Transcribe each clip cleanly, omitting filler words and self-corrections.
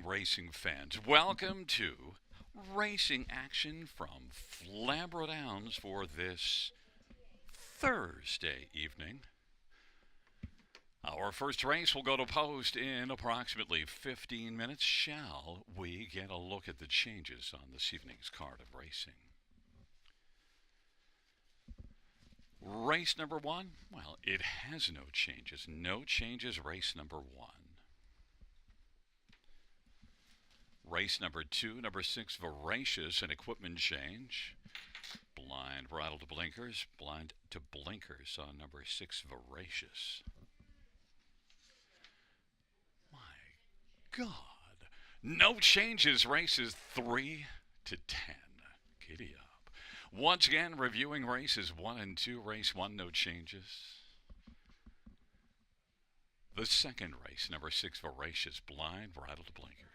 racing fans. Welcome to racing action from Flamboro Downs for this Thursday evening. Our first race will go to post in approximately 15 minutes. Shall we get a look at the changes on this evening's card of racing? Race number one, well, it has no changes. No changes, race number one. Race number two, number 6, Voracious, an equipment change. Blind bridle to blinkers, blind to blinkers on number 6, Voracious. My God. No changes, races 3 to 10. Giddy up. Once again, reviewing races 1 and 2. Race 1, no changes. The second race, number 6, Voracious, blind bridle to blinkers.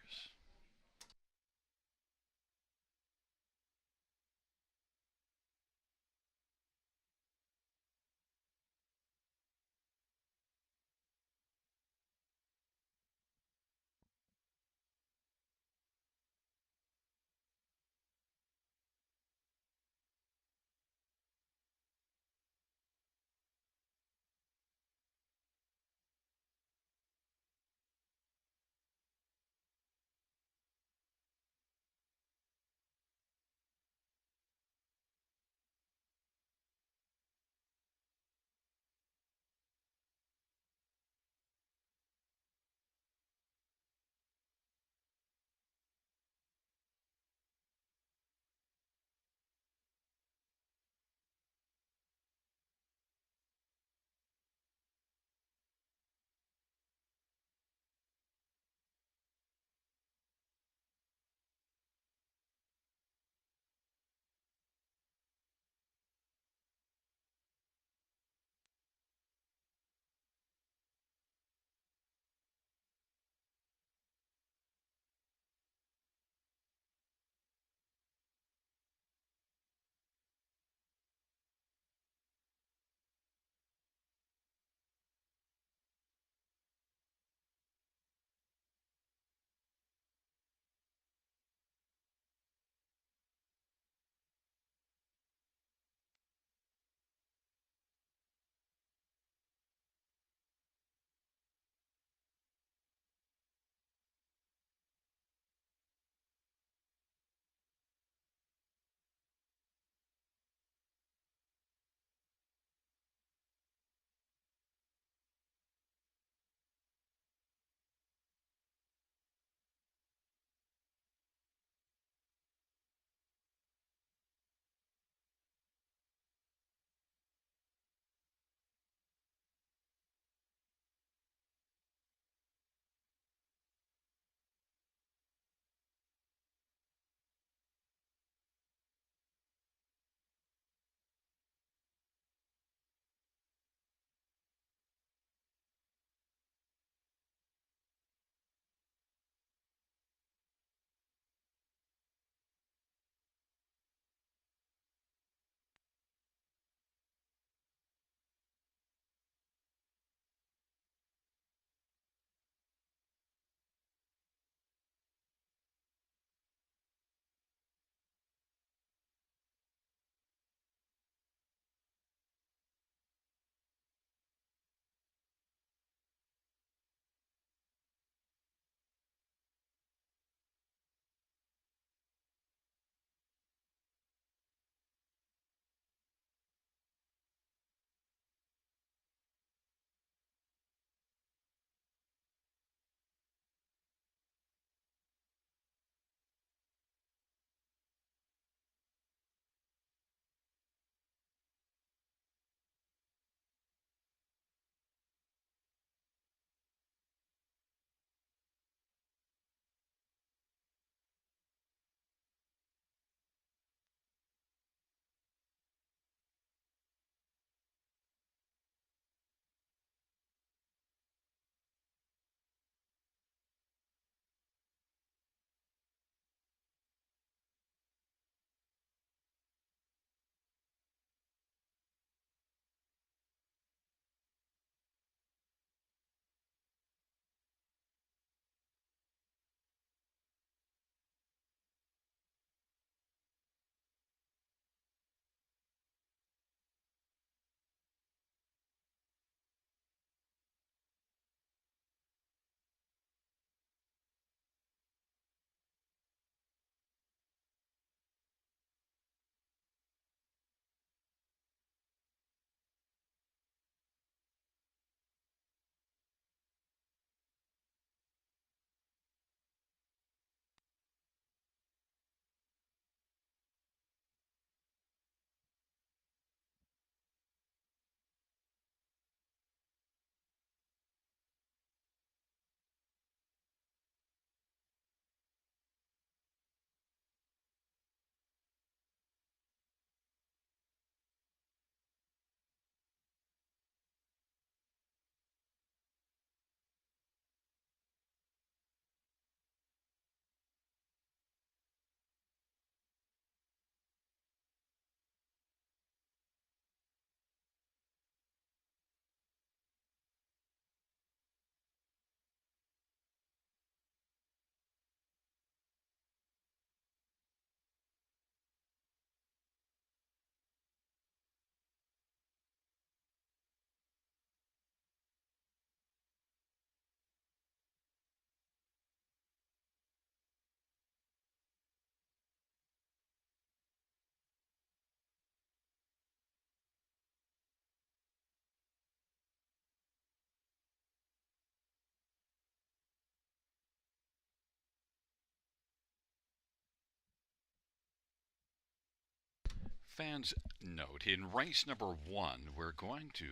Fans, note in race number 1, we're going to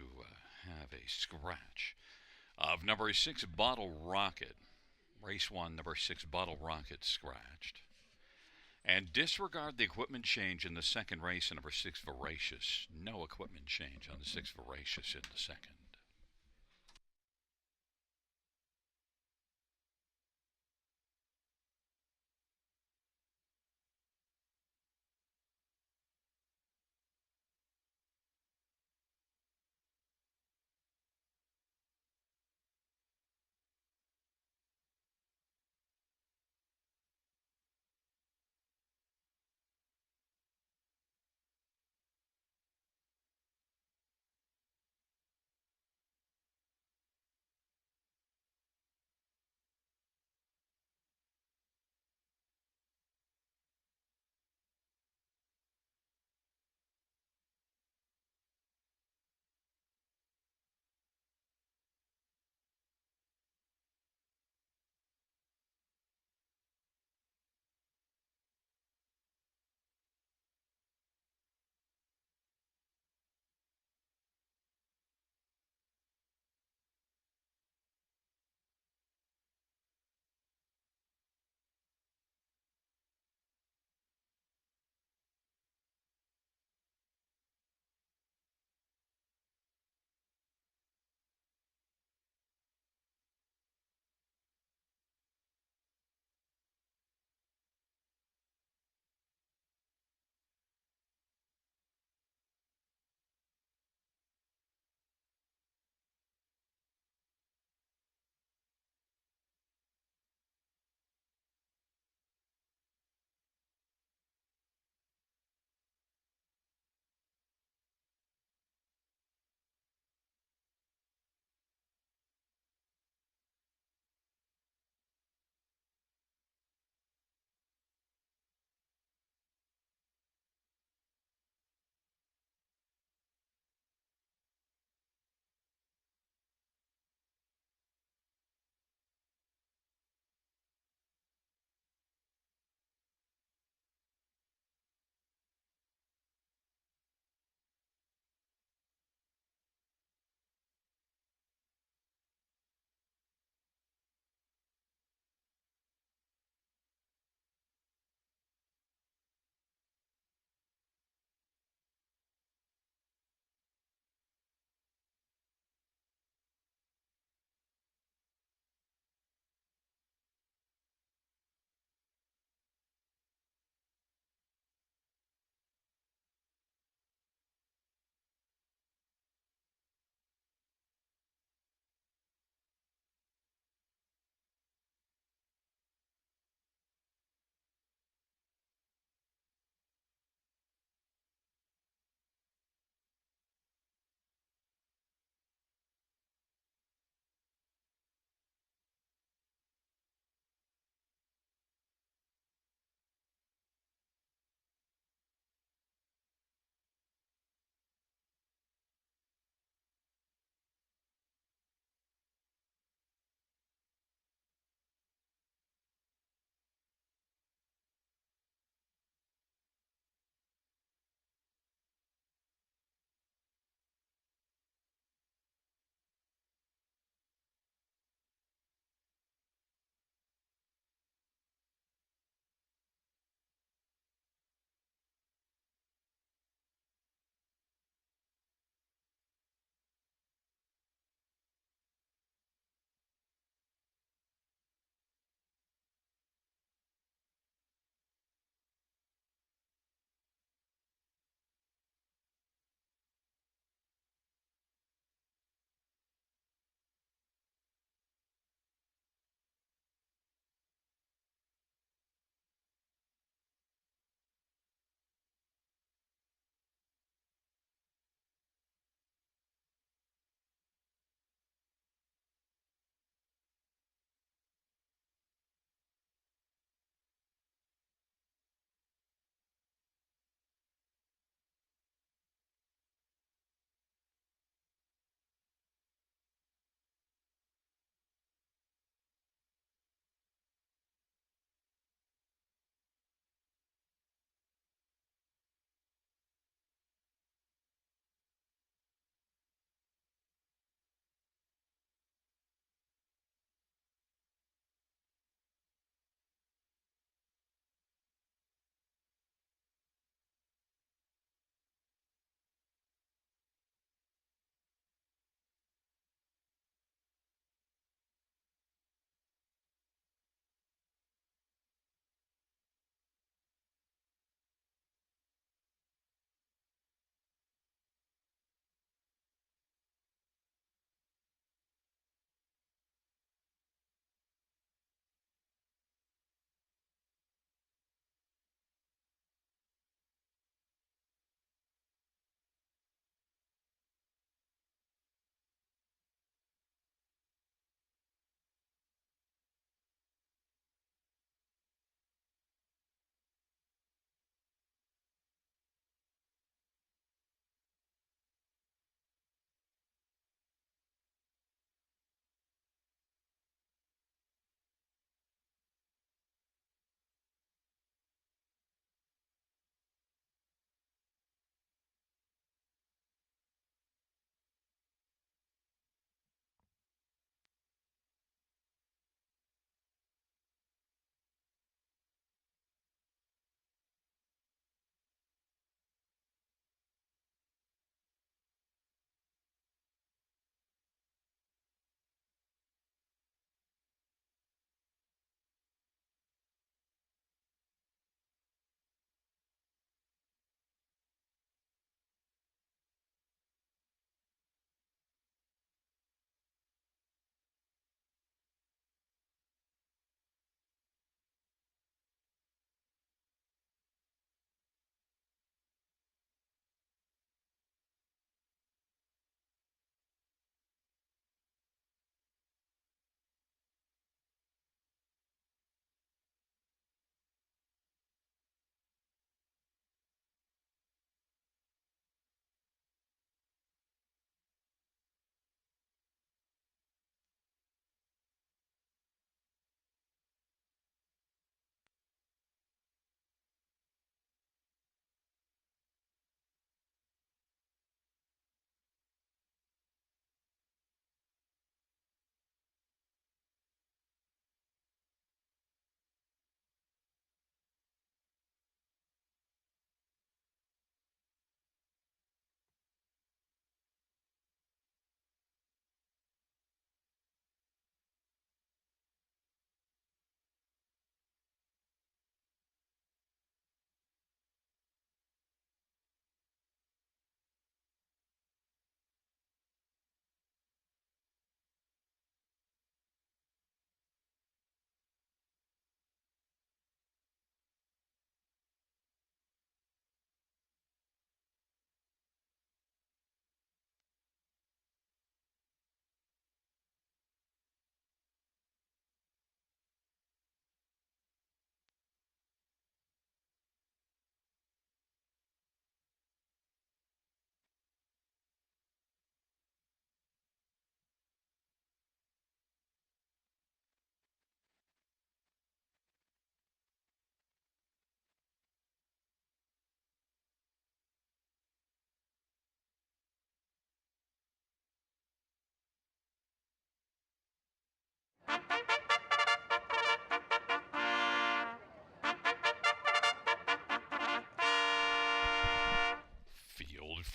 have a scratch of number 6 Bottle Rocket. Race 1, number 6 Bottle Rocket scratched. And disregard the equipment change in the second race in number 6 Voracious. No equipment change on the 6 Voracious in the second.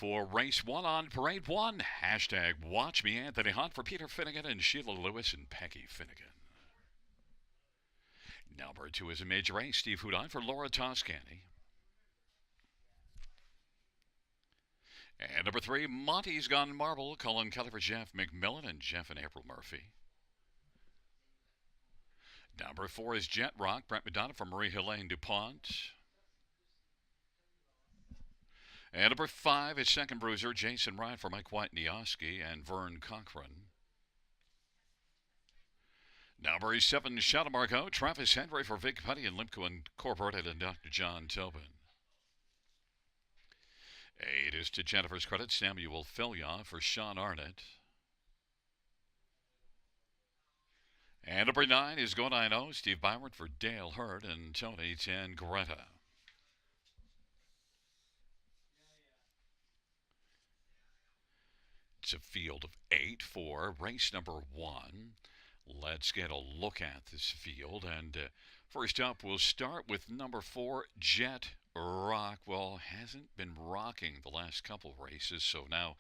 for race 1 on Parade 1. Hashtag Watch Me Anthony Hunt for Peter Finnegan and Sheila Lewis and Peggy Finnegan. Number 2 is a major race. Steve Houdon for Laura Toscani. And number 3, Monty's Gone Marble. Colin Kelly for Jeff McMillan and Jeff and April Murphy. Number 4 is Jet Rock. Brent McDonough for Marie-Helene DuPont. And number 5 is Second Bruiser. Jason Ryan for Mike White Nioski and Vern Cochran. Number 7, Shadow Marco. Travis Henry for Vic Putty and Limco Incorporated and Dr. John Tobin. 8 is to Jennifer's credit. Samuel Filya for Sean Arnott. And number 9 is Go 9-0. Steve Byron for Dale Hurd and Tony Tangretta. It's a field of 8 for race number 1. Let's get a look at this field. And first up, we'll start with number 4, Jet Rock. Well, hasn't been rocking the last couple of races, so now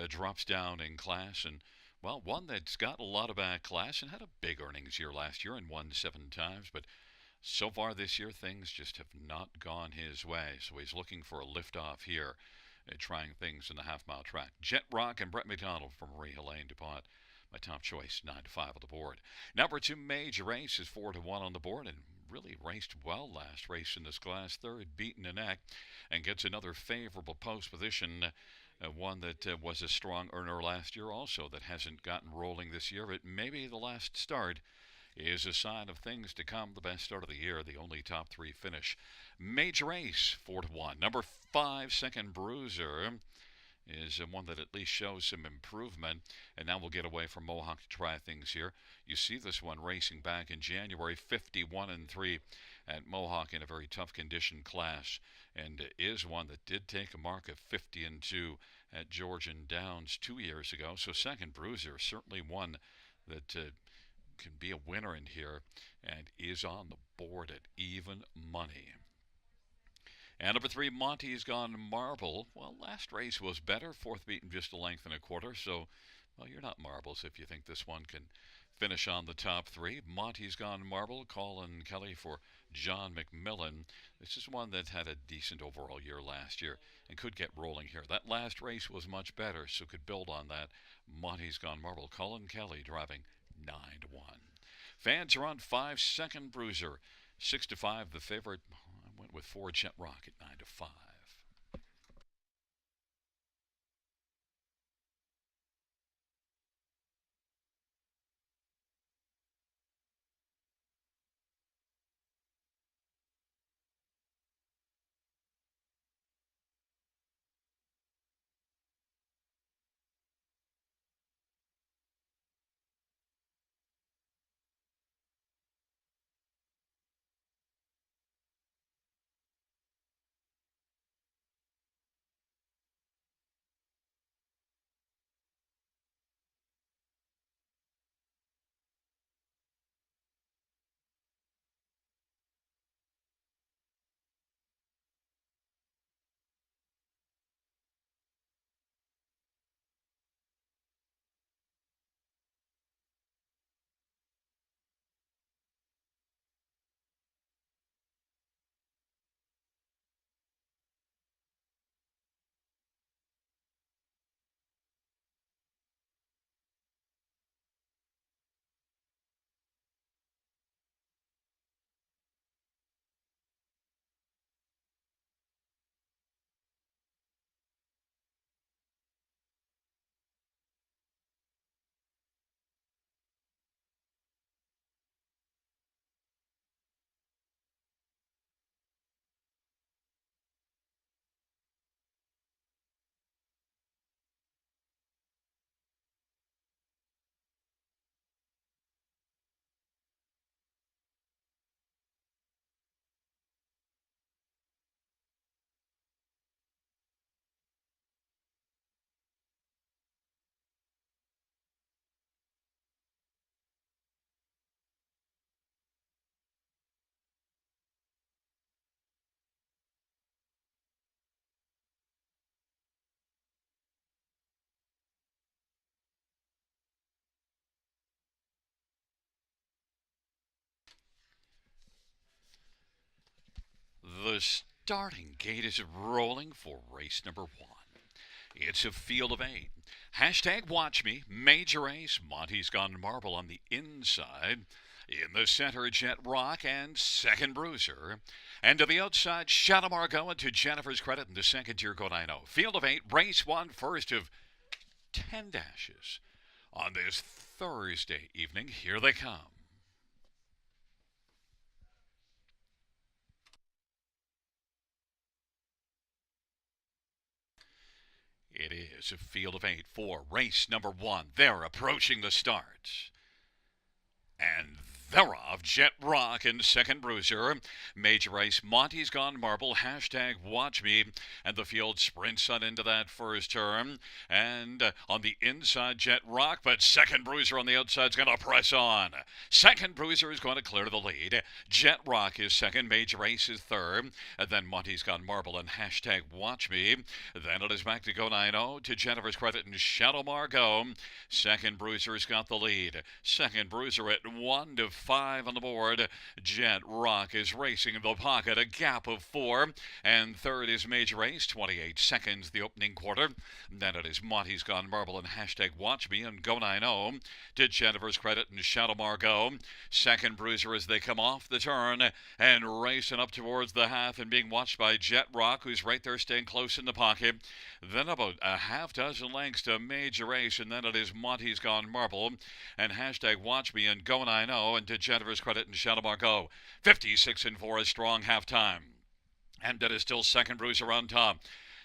drops down in class. And, well, one that's got a lot of class and had a big earnings year last year and won 7 times. But so far this year, things just have not gone his way. So he's looking for a liftoff here, trying things in the half-mile track. Jet Rock and Brett McDonald from Marie-Helene DuPont. My top choice, 9 to 5 on the board. Number 2 major race is 4 to 1 on the board and really raced well last race in this class. Third, Beaten and Neck, and gets another favorable post position. One that was a strong earner last year also that hasn't gotten rolling this year. But maybe the last start is a sign of things to come. The best start of the year, the only top 3 finish. Major race, 4 to 1. Number 5, Second Bruiser, is one that at least shows some improvement. And now we'll get away from Mohawk to try things here. You see this one racing back in January, 51-3 at Mohawk in a very tough condition class, and is one that did take a mark of 50-2 at Georgian Downs 2 years ago. So Second Bruiser, certainly one that can be a winner in here and is on the board at even money. And number 3, Monty's Gone Marble. Well, last race was better. Fourth beaten just a length and a quarter. So, well, you're not marbles if you think this one can finish on the top 3. Monty's Gone Marble. Colin Kelly for John McMillan. This is one that had a decent overall year last year and could get rolling here. That last race was much better, so could build on that. Monty's Gone Marble. Colin Kelly driving 9 to 1. Fans are on 5, Second Bruiser. 6 to 5, the favorite. I went with 4, Jet Rock at 9 to 5. The starting gate is rolling for race number 1. It's a field of 8. Hashtag watch me. Major ace. Monty's Gone Marble on the inside. In the center, Jet Rock and second Bruiser. And to the outside, Shadow Margot, and to Jennifer's credit in the second tier, go 9 Field of 8, race 1, first of 10 dashes. On this Thursday evening, here they come. It is a field of 8 for race number 1. They're approaching the start. And they're off. Jet Rock and second Bruiser. Major race, Monty's Gone Marble. Hashtag watch me. And the field sprints on into that first turn. And on the inside, Jet Rock. But second Bruiser on the outside is going to press on. Second Bruiser is going to clear the lead. Jet Rock is second. Major race is third. And then Monty's Gone Marble and hashtag watch me. Then it is back to go 9-0 to Jennifer's credit and Shadow Margot. Second Bruiser's got the lead. Second Bruiser at 1-5 on the board. Jet Rock is racing in the pocket, a gap of 4. And third is Major Ace, 28 seconds the opening quarter. Then it is Monty's Gone Marble and hashtag watch me and go 9-0 to Jennifer's credit and Shadow Margot. Second Bruiser as they come off the turn and racing up towards the half and being watched by Jet Rock, who's right there staying close in the pocket. Then about a half dozen lengths to Major Ace, and then it is Monty's Gone Marble and hashtag watch me and go 9-0, and to Jennifer's credit and Shadow Margot. 56-4 a strong halftime. And it is still second Bruiser on top.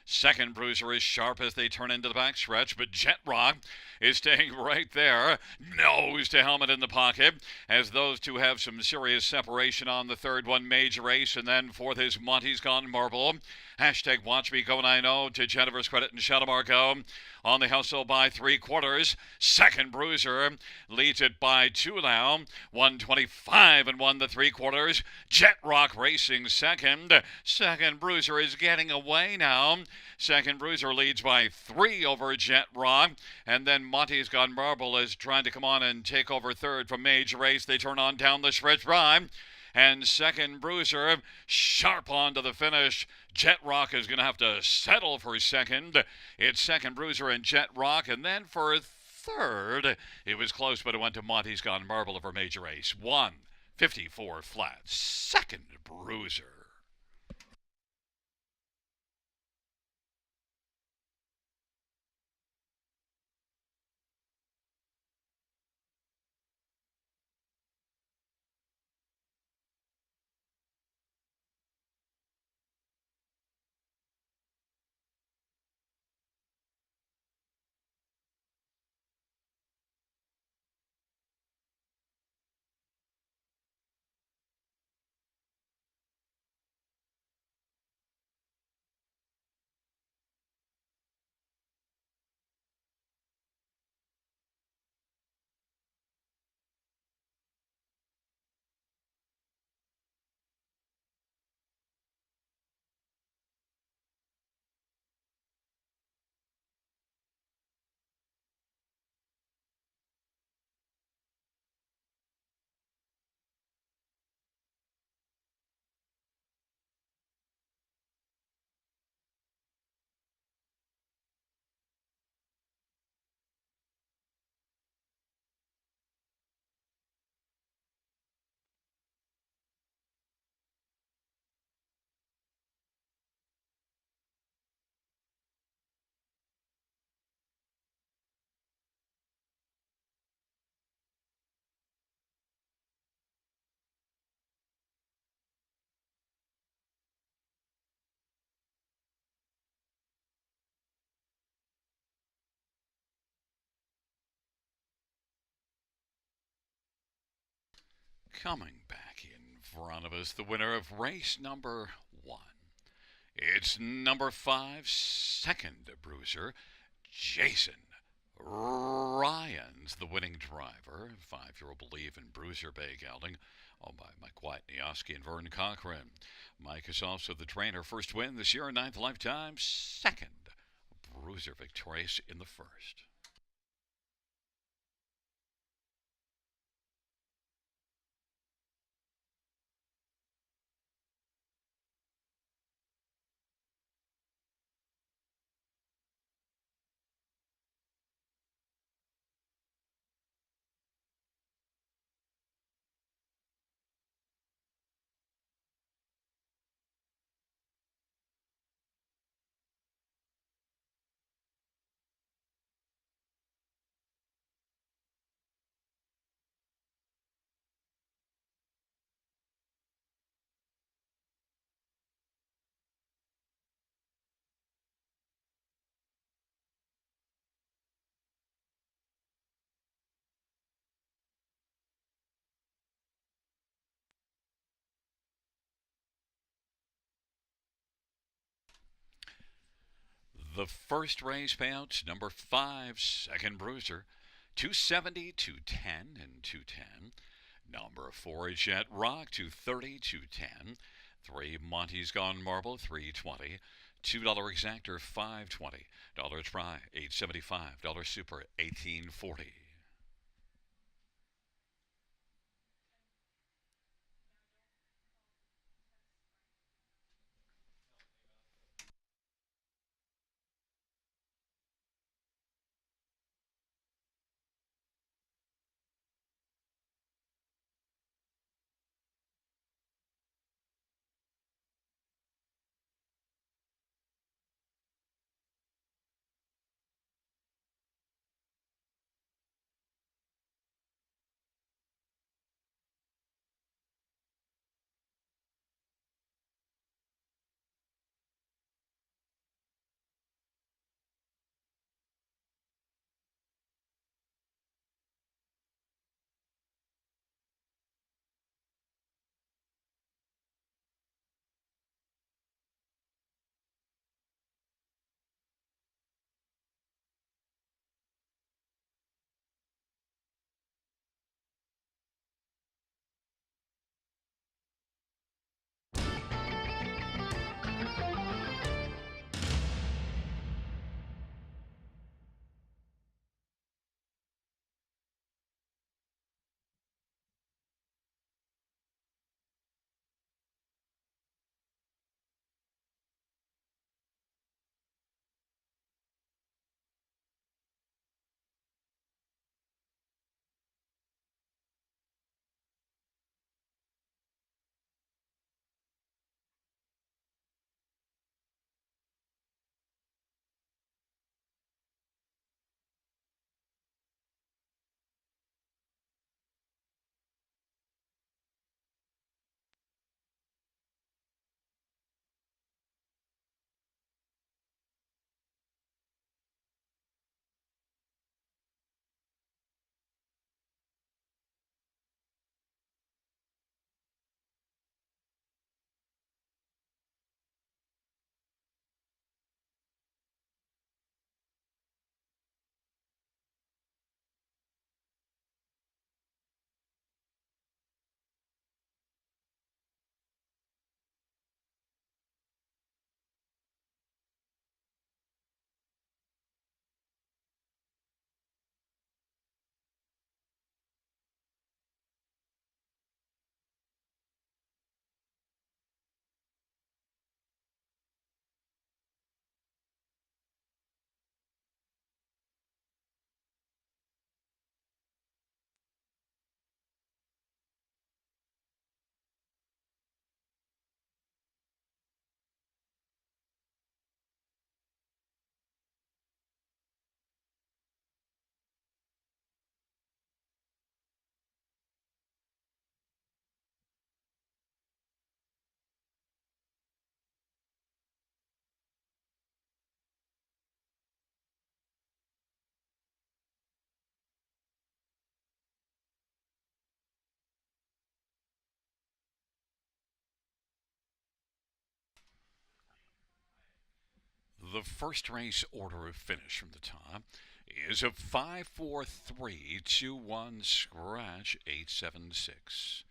Second Bruiser is sharp as they turn into the backstretch, but Jet Rock is staying right there, nose to helmet in the pocket, as those two have some serious separation on the third one, Major Ace, and then fourth is Monty's Gone Marble. Hashtag watch me go 9-0 to Jennifer's credit and Shadow Margot. On the hustle by 3/4. Second Bruiser leads it by 2 now. 125 and 1 3/4. Jet Rock racing second. Second Bruiser is getting away now. Second Bruiser leads by 3 over Jet Rock. And then Monty's Gone Marble is trying to come on and take over third from Major Ace. They turn on down the stretch by. And second Bruiser sharp on to the finish. Jet Rock is going to have to settle for second. It's second Bruiser and Jet Rock. And then for third, it was close, but it went to Monty's Gone Marble for Major Ace. 1:54 flat. Second Bruiser. Coming back in front of us, the winner of race number 1. It's number 5, second Bruiser, Jason Ryan's the winning driver. 5-year-old Believe in Bruiser Bay Gelding, owned by Mike White, Nioski, and Vern Cochran. Mike is also the trainer. First win this year, 9th lifetime. Second Bruiser victorious in the first. The first race payouts number 5, second bruiser, 270, 210, and 210. Number 4 is Jet Rock, 230, 210. 3 Monty's Gone Marble, 320. $2 exactor, 520. Dollar try, 875. Dollar super, 1840. The first race order of finish from the top is a 5-4-3-2-1 scratch 876.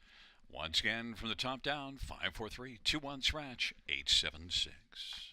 Once again from the top down, 5-4-3-2-1 scratch 876.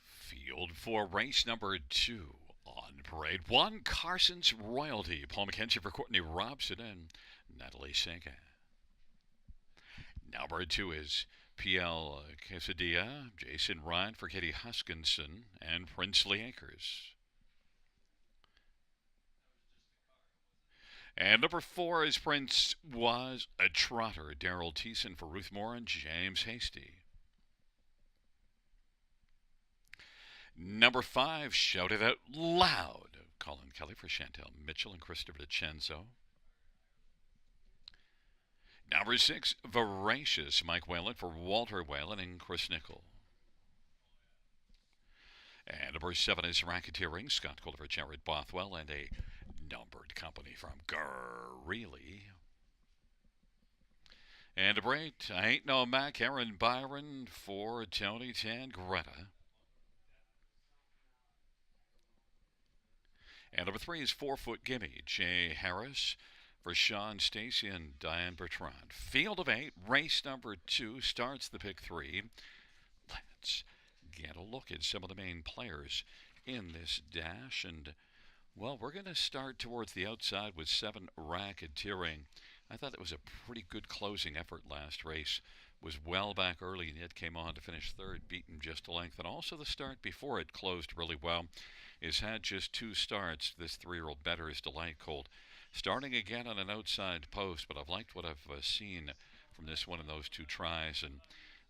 Field for race number 2 on parade 1, Carson's Royalty. Paul McKenzie for Courtney Robson and Natalie Sanka. Number 2 is PL Quesadilla, Jason Ryan for Katie Huskinson and Princely Acres. And number 4 is Prince Was a Trotter, Daryl Thiessen for Ruth Moore and James Hasty. Number 5, Shout It Out Loud, Colin Kelly for Chantel Mitchell and Christopher DiCenzo. Number 6, Voracious, Mike Whalen for Walter Whalen and Chris Nickel. And number 7 is Racketeering, Scott Calder for Jared Bothwell and a numbered company from Greeley. And number 8, I Ain't No Mac, Aaron Byron for Tony Tangretta. And number 3 is 4 Foot Gimme, Jay Harris for Sean Stacy and Diane Bertrand. Field of 8, race number 2 starts the pick 3. Let's get a look at some of the main players in this dash. And, well, we're going to start towards the outside with 7 Racketeering. I thought it was a pretty good closing effort last race. Was well back early and yet came on to finish 3rd, beaten just a length. And also the start before it closed really well. Has had just 2 starts. This 3-year-old better is Delight Cold. Starting again on an outside post, but I've liked what I've seen from this one in those 2 tries, and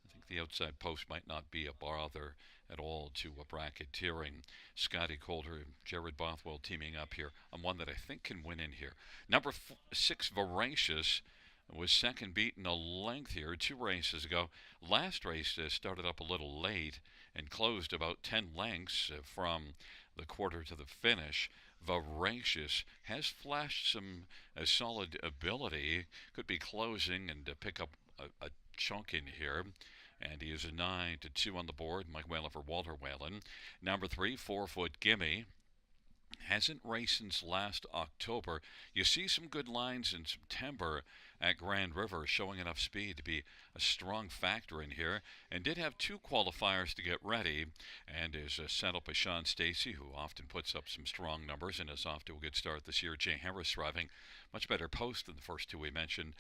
I think the outside post might not be a bother at all to a Bracketeering. Scotty Calder, Jared Bothwell teaming up here on one that I think can win in here. Number 6, Voracious, was second beaten a length here 2 races ago. Last race started up a little late and closed about 10 lengths from the quarter to the finish. Voracious has flashed some solid ability. Could be closing and pick up a chunk in here. And he is a 9-2 on the board. Mike Whalen for Walter Whalen. Number 3, 4 Foot Gimme. Hasn't raced since last October. You see some good lines in September at Grand River, showing enough speed to be a strong factor in here, and did have 2 qualifiers to get ready, and is sent up by Sean Stacy, who often puts up some strong numbers and is off to a good start this year. Jay Harris driving much better post than the first 2 we mentioned.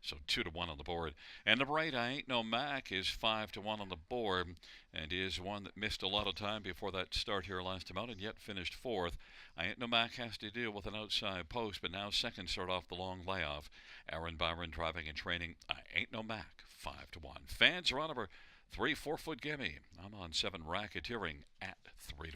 So 2-1 on the board. And number 8, I Ain't No Mac, is 5-1 on the board, and is one that missed a lot of time before that start here last time out, and yet finished 4th. I Ain't No Mac has to deal with an outside post, but now second start off the long layoff. Aaron Byron driving and training. I Ain't No Mac, 5-1. Fans are on number 3, 4 Foot Gimme. I'm on 7 Racketeering at 3-1.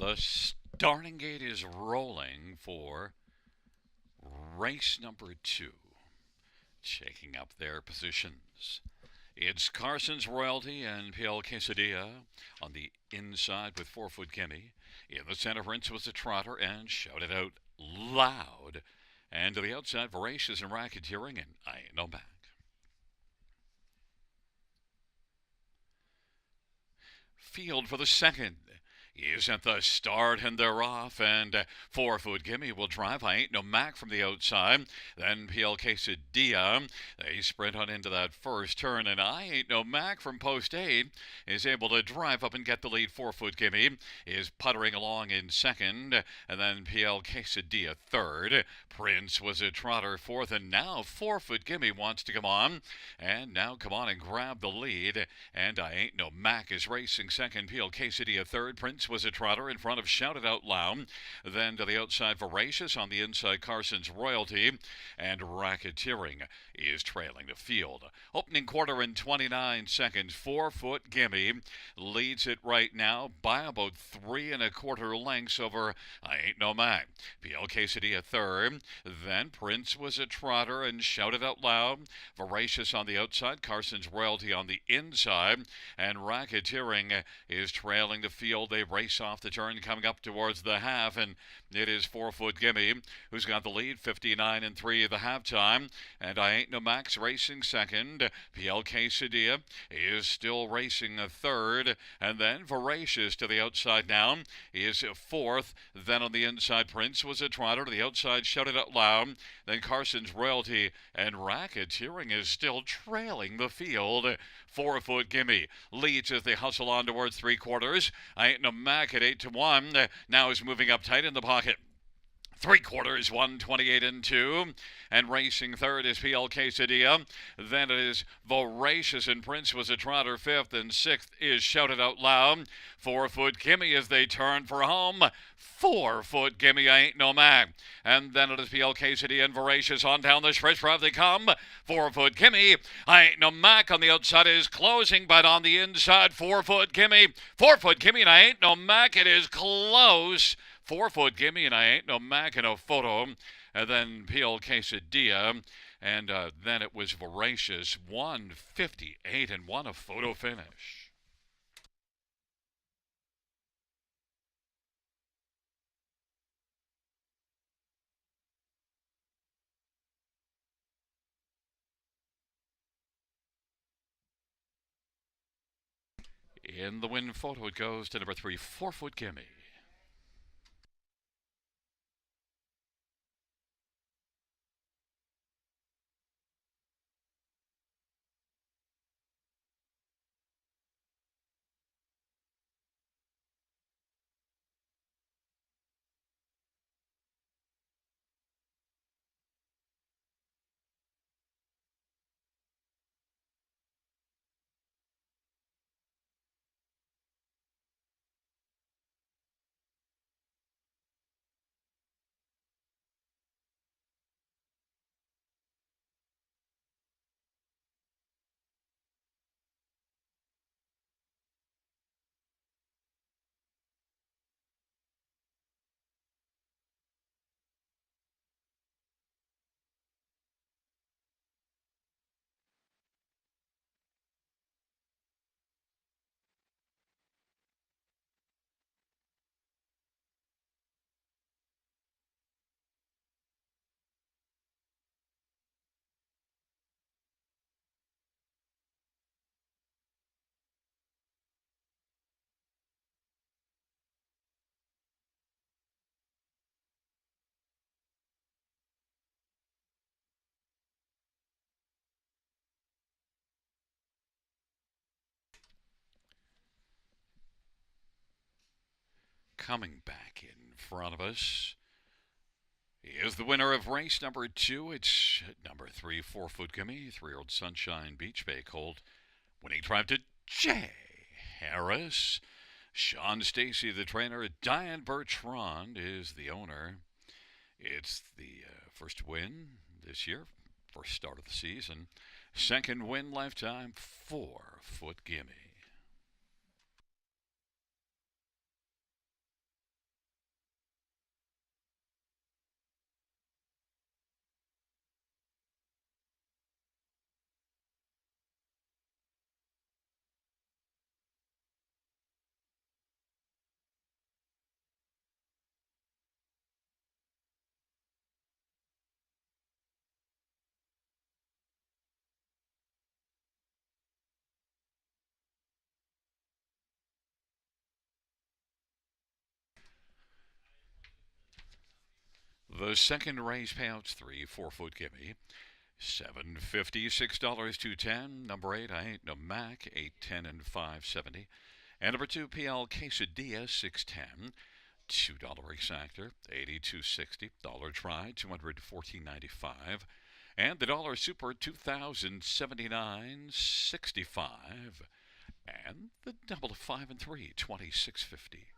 The starting gate is rolling for race number 2. Checking up their positions. It's Carson's Royalty and PL Quesadilla on the inside with 4 Foot Gimme. In the center, Prince Was a Trotter and Shout It Out Loud. And to the outside, Voracious and Racketeering, and I Ain't No Mac. Field for the second. Is at the start and they're off, and 4-foot Gimme will drive. I Ain't No Mac from the outside. Then PL Quesadilla. They sprint on into that first turn, and I Ain't No Mac from post 8 is able to drive up and get the lead. 4-foot Gimme is puttering along in second, and then PL Quesadilla third. Prince was a trotter fourth, and now 4-foot Gimme wants to come on, and now come on and grab the lead. And I Ain't No Mac is racing second. PL Quesadilla third. Prince was a trotter in front of Shout It Out Loud. Then to the outside, Voracious. On the inside, Carson's Royalty. And Racketeering is trailing the field. Opening quarter in 29 seconds. 4-foot Gimme leads it right now by about 3 1/4 lengths over I Ain't No Mac. PL Quesadilla third. Then Prince was a trotter and Shout It Out Loud. Voracious on the outside. Carson's Royalty on the inside. And Racketeering is trailing the field. They race off the turn coming up towards the half, and it is 4-foot Gimme who's got the lead. 59 3 at the halftime, and I Ain't No Mac's racing second. PL Quesadilla is still racing a third, and then Voracious to the outside now is fourth. Then on the inside, Prince was a trotter. To the outside, Shout It Out Loud. Then Carson's Royalty, and Racketeering is still trailing the field. 4-foot Gimme leads as they hustle on towards 3/4. I Ain't No Mac at 8-1 now is moving up tight in the pocket. 3/4, 128 2. And racing third is PL Quesadilla. Then it is Voracious, and Prince was a trotter fifth, and sixth is Shout It Out Loud. 4-foot Gimme as they turn for home. 4-foot Gimme, I Ain't No Mac. And then it is PL Quesadilla and Voracious on down the stretch. Where they come? 4-foot Gimme, I Ain't No Mac on the outside is closing, but on the inside, 4-foot Gimme. 4-foot Gimme and I Ain't No Mac. It is close. 4-foot Gimme and I Ain't No Mac in a photo. And then PL Quesadilla. And then it was Voracious. 158 and 1 a photo finish. In the win photo, it goes to number 3, 4-foot Gimme. Coming back in front of us is the winner of race number 2. It's number 3, 4-foot Gimme, 3-year-old Sunshine Beach Bay Colt. Winning drive to Jay Harris. Sean Stacy, the trainer. Diane Bertrand is the owner. It's the first win this year, first start of the season. Second win lifetime, 4-foot Gimme. The second race payouts 3, 4-foot gimme. $7.50, $6 Number 8, I Ain't No Mac, 8.10 and 5.70. And number 2, PL Quesadilla, 6.10. $2 exactor, 82.60. Dollar try, 214.95. And the dollar super, 2,079.65. And the double of 5 and 3, 26.50.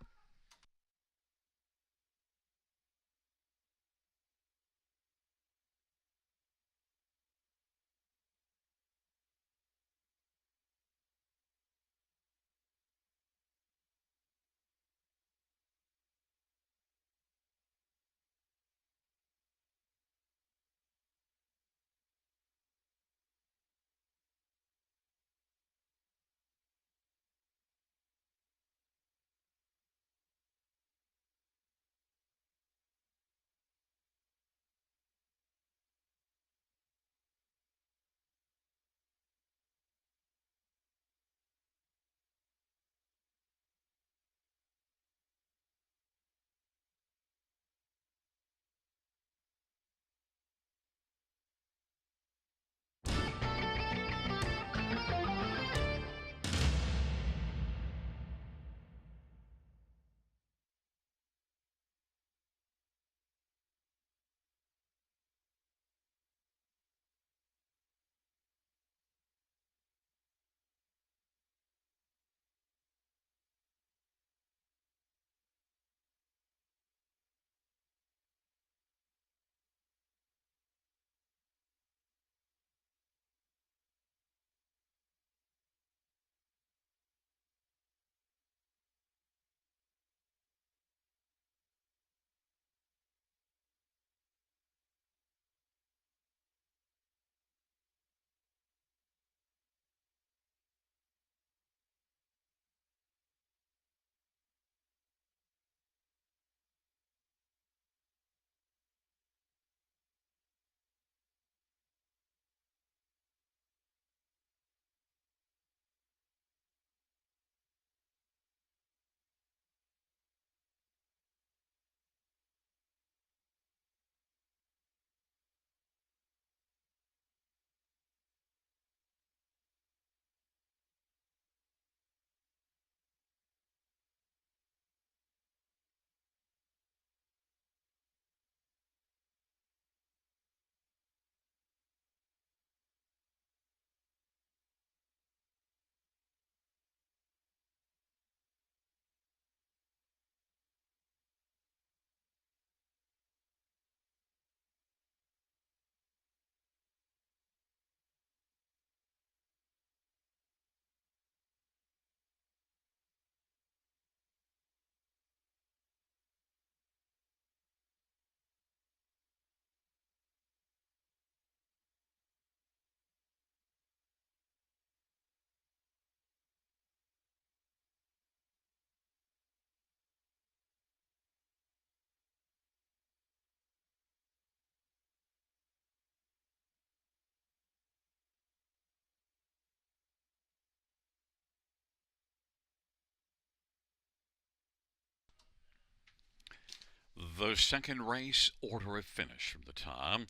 The second race order of finish from the top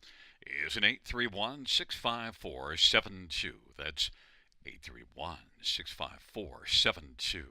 is an 831-654-72. That's 831-654-72.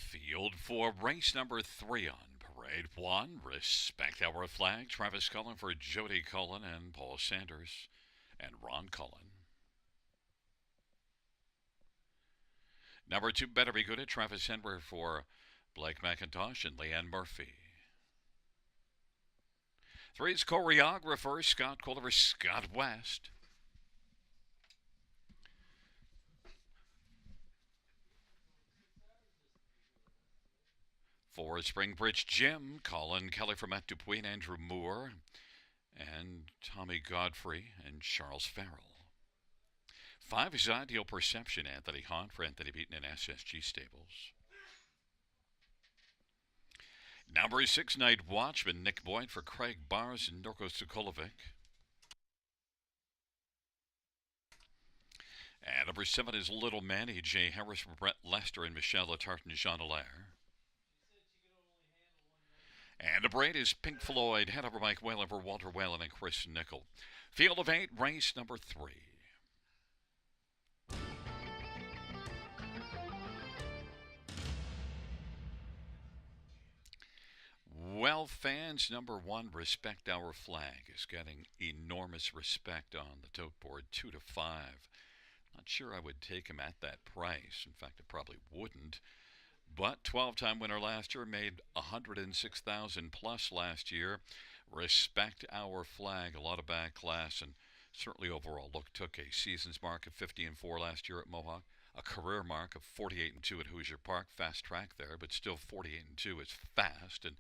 Field for race number 3 on parade 1. Respect Our Flag. Travis Cullen for Jody Cullen and Paul Sanders and Ron Cullen. Number 2, Better Be Good at Travis Henry for Blake McIntosh and Leanne Murphy. 3 is choreographer Scott Culver, Scott West. 4 is Springbridge Jim, Colin Kelly for Matt Dupuis and Andrew Moore, and Tommy Godfrey and Charles Farrell. 5 is Ideal Perception, Anthony Hahn for Anthony Beaton and SSG Stables. Number 6, Night Watchman, Nick Boyd for Craig Bars and Norko Sokolovic. And number 7 is Little Manny, Jay Harris for Brett Lester and Michelle Latarte and Jean Allaire. And number 8 is Pink Floyd, head over Mike Whalen for Walter Whalen and Chris Nickel. Field of 8, race number 3. Well, fans, number 1, Respect Our Flag, is getting enormous respect on the tote board, 2 to 5. Not sure I would take him at that price. In fact, I probably wouldn't. But 12-time winner last year, made 106,000 plus last year. Respect Our Flag, a lot of back class, and certainly overall took a season's mark of 50-4 last year at Mohawk, a career mark of 48-2 at Hoosier Park. Fast track there, but still 48-2 is fast. And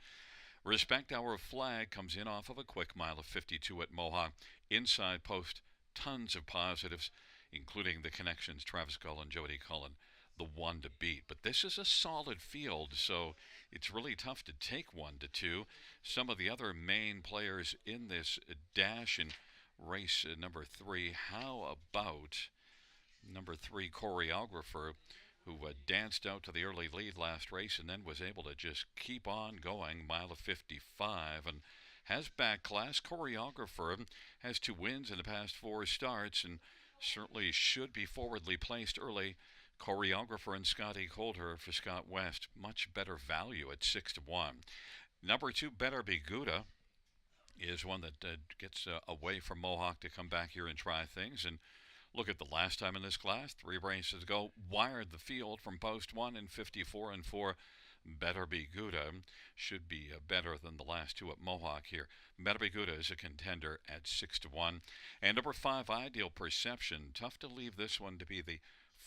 Respect Our Flag comes in off of a quick mile of 52 at Mohawk. Inside post, tons of positives, including the connections, Travis Cullen, Jody Cullen, the 1 to beat. But this is a solid field, so it's really tough to take 1 to 2. Some of the other main players in this dash in race number 3. How about number 3, choreographer, who danced out to the early lead last race and then was able to just keep on going, mile of 55, and has back class. Choreographer has 2 wins in the past 4 starts and certainly should be forwardly placed early. Choreographer and Scotty Coulter for Scott West, much better value at 6 to 1. Number 2, Better Be Gouda, is one that gets away from Mohawk to come back here and try things. And look at the last time in this class, 3 races ago, wired the field from post 1 in 54-4. Better Be Gouda should be better than the last 2 at Mohawk here. Better Be Gouda is a contender at 6 to 1. And number 5, Ideal Perception. Tough to leave this one to be the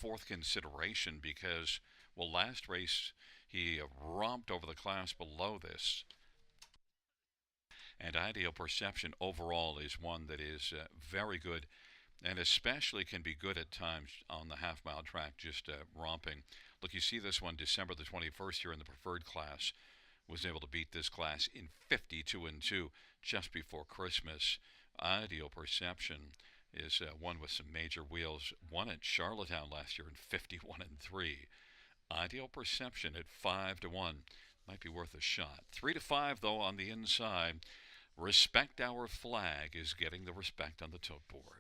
4th consideration because, well, last race he romped over the class below this. And Ideal Perception overall is one that is very good and especially can be good at times on the half-mile track, just romping. Look, you see this one December the 21st here in the preferred class. Was able to beat this class in 52-2 just before Christmas. Ideal Perception is one with some major wheels. Won at Charlottetown last year in 51-3. Ideal Perception at 5 to 1 might be worth a shot. 3 to 5 though on the inside. Respect Our Flag is getting the respect on the tote board.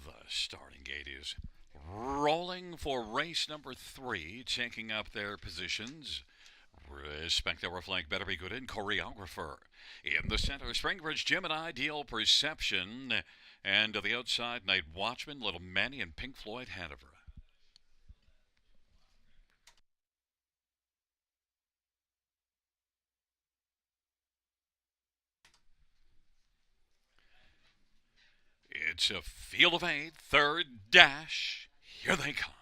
The starting gate is Rolling for race number 3, taking up their positions. Respect our flag, better be good in choreographer. In the center, Springbridge Jim and Ideal Perception. And to the outside, Night Watchman, Little Manny, and Pink Floyd Hanover. It's a field of 8, third dash. Here they come.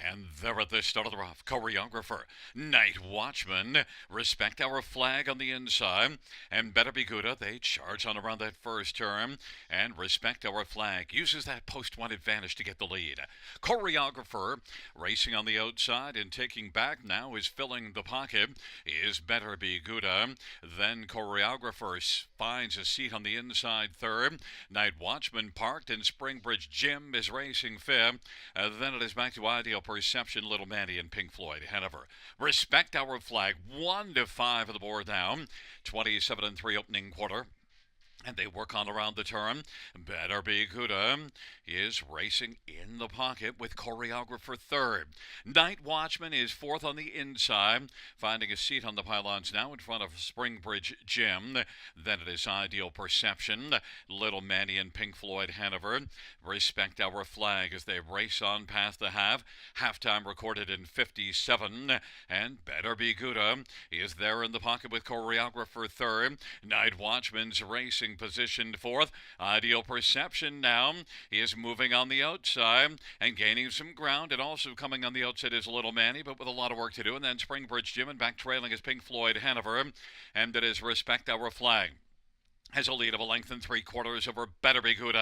And they're at the start of the rough. Choreographer, Night Watchman, respect our flag on the inside, and better be good. They charge on around that first turn, and respect our flag uses that post one advantage to get the lead. Choreographer, racing on the outside and taking back now, is filling the pocket, is better be good. Then Choreographer finds a seat on the inside third. Night Watchman parked, and Springbridge Jim is racing fifth. Then it is back to Ideal Perception, Little Manny, and Pink Floyd Hanover. Respect our flag, 1-5 on the board now. 27-3 opening quarter. And they work on around the turn. Better be good. Is racing in the pocket with Choreographer third. Night Watchman is fourth on the inside, finding a seat on the pylons now in front of Springbridge Jim. Then it is Ideal Perception, Little Manny, and Pink Floyd Hanover. Respect our flag as they race on past the half. Halftime recorded in 57. And Better Be Good is there in the pocket with Choreographer third. Night Watchman's racing positioned fourth. Ideal Perception now is moving on the outside and gaining some ground, and also coming on the outside is Little Manny, but with a lot of work to do. And then Springbridge Jim, and back trailing is Pink Floyd Hanover, and it is Respect Our Flag has a lead of a length and 3/4 over Better Be Good.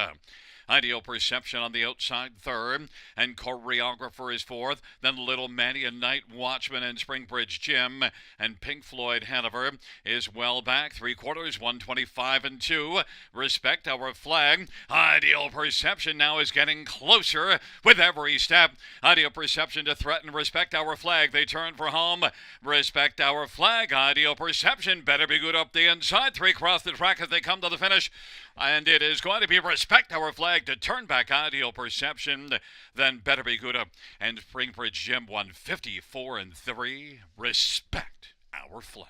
Ideal Perception on the outside third, and Choreographer is fourth. Then Little Manny and Night Watchman and Springbridge Jim, and Pink Floyd Hanover is well back. 3/4, 125-2. Respect Our Flag. Ideal Perception now is getting closer with every step. Ideal Perception to threaten Respect Our Flag. They turn for home. Respect Our Flag. Ideal Perception. Better Be Good up the inside. 3 cross the track as they come to the finish. And it is going to be Respect Our Flag to turn back Ideal Perception. Then Better Be Good up. And Springbridge Jim 154-3. Respect Our Flag.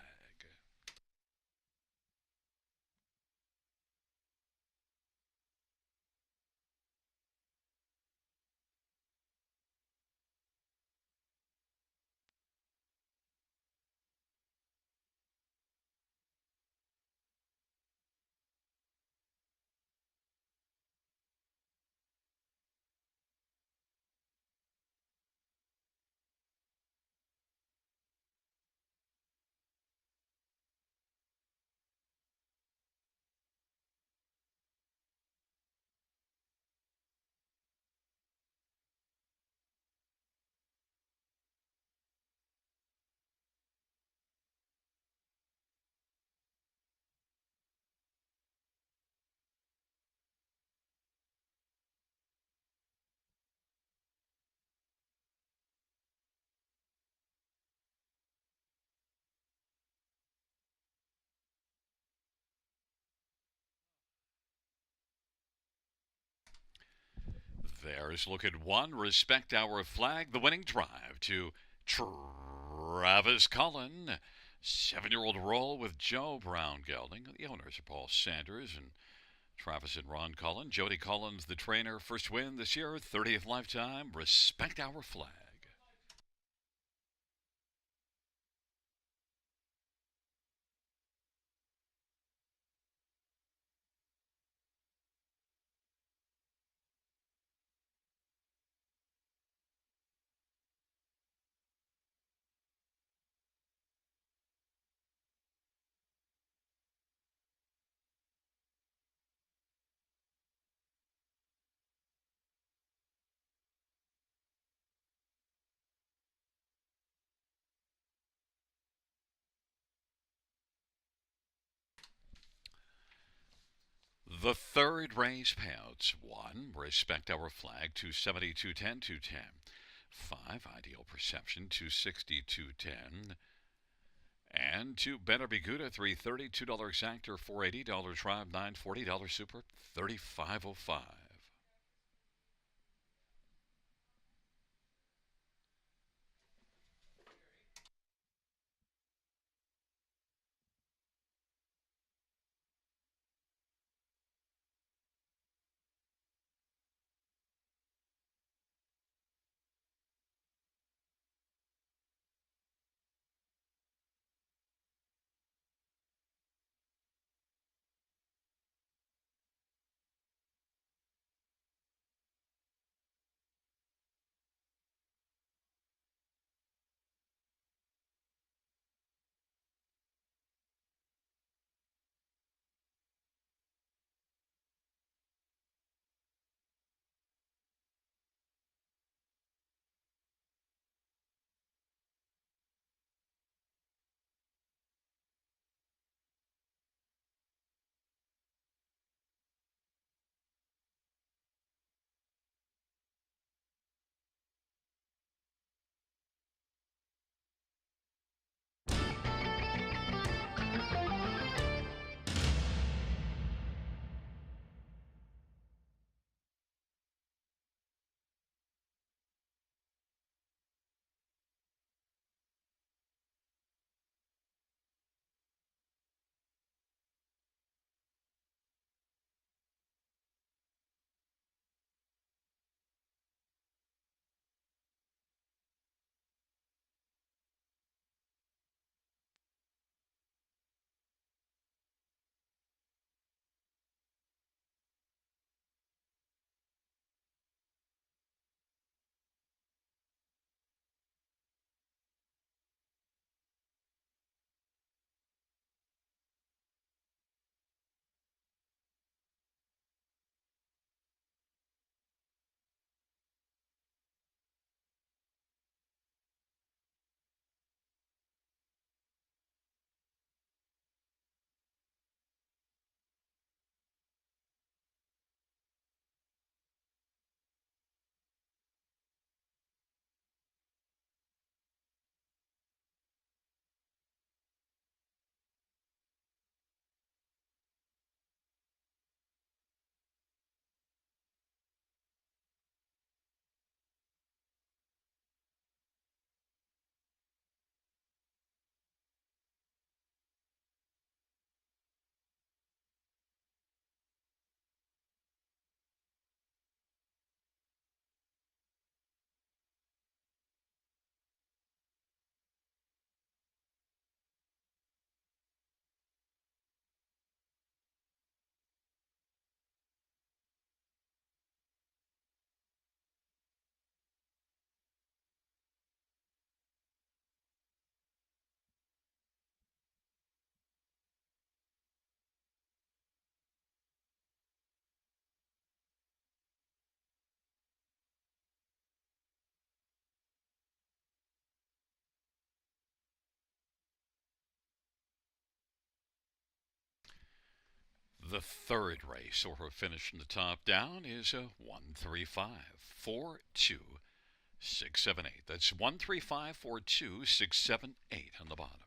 There's look at one. Respect Our Flag. The winning drive to Travis Cullen. 7-year-old roll with Joe Brown gelding. The owners are Paul Sanders and Travis and Ron Cullen. Jody Collins, the trainer. First win this year, 30th lifetime. Respect Our Flag. The third race payouts. 1. Respect Our Flag, 270, 210, 210. 5. Ideal Perception, 260, 210. And to Better Be Good at 330, $2 Actor, 480, $4 Tribe, 940, $40 Super, 3505. The third race, or finish from the top down, is a 13542 678. That's 13542 678 on the bottom.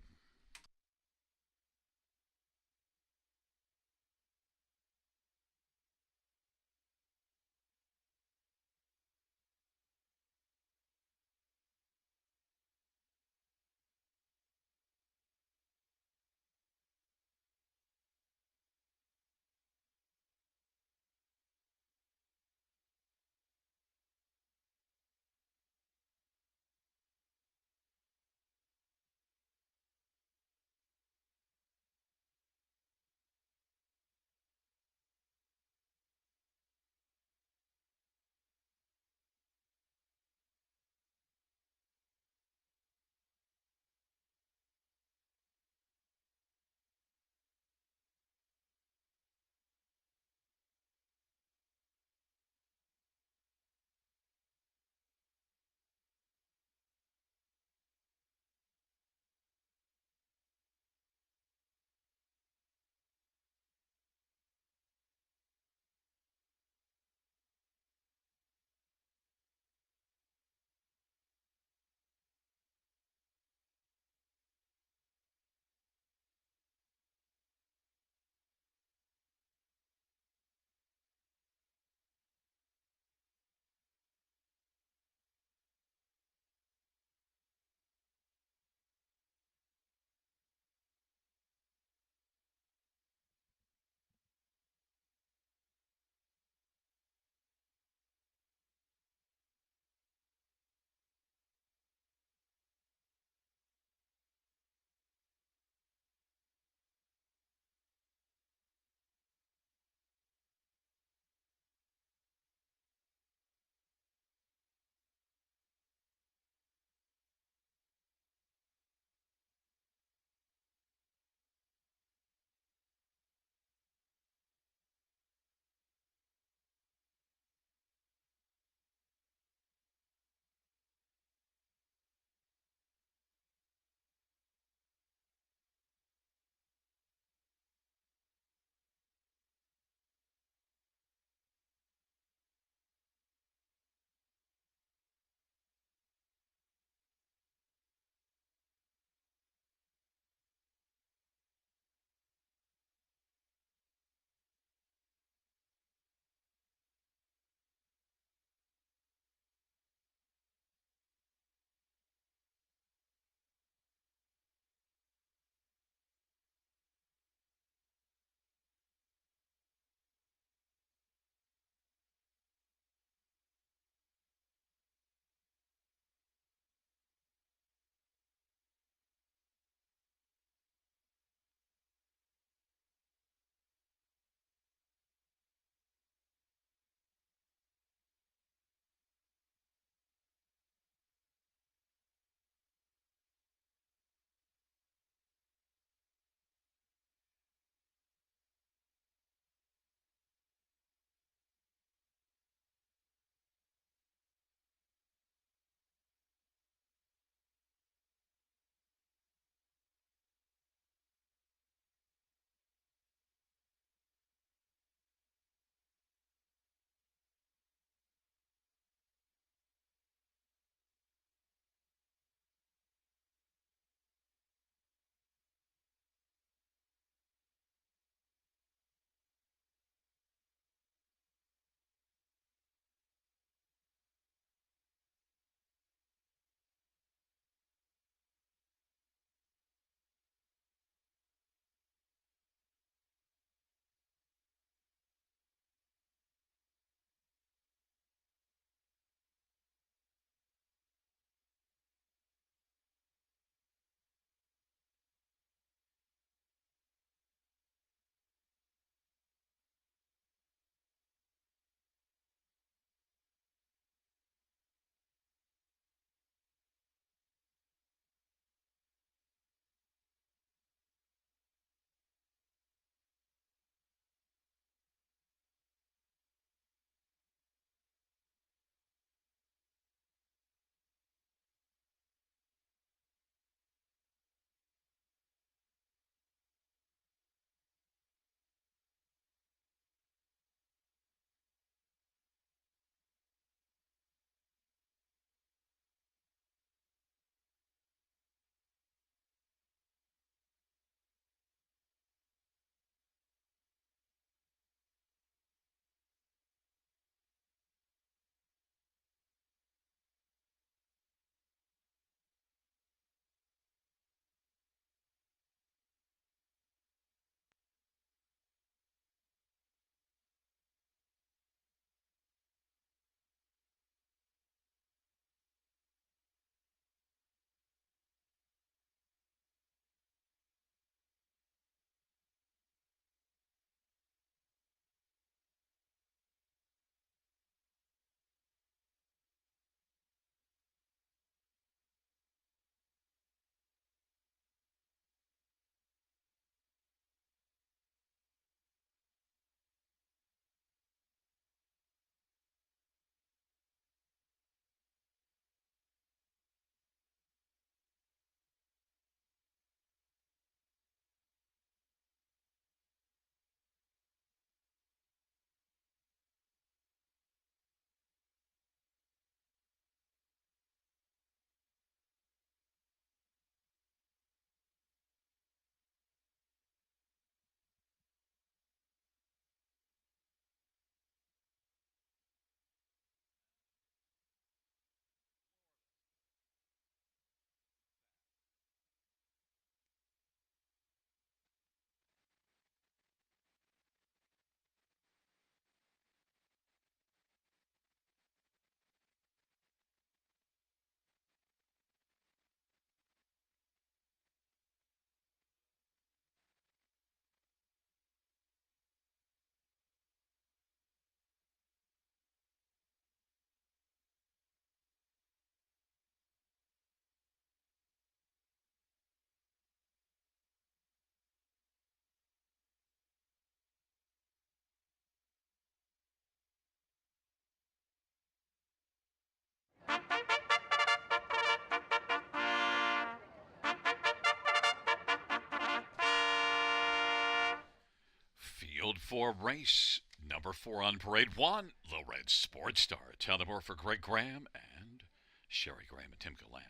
for race number 4 on Parade 1, the Red Sports Star. Tell them more for Greg Graham and Sherry Graham and Tim Gallant.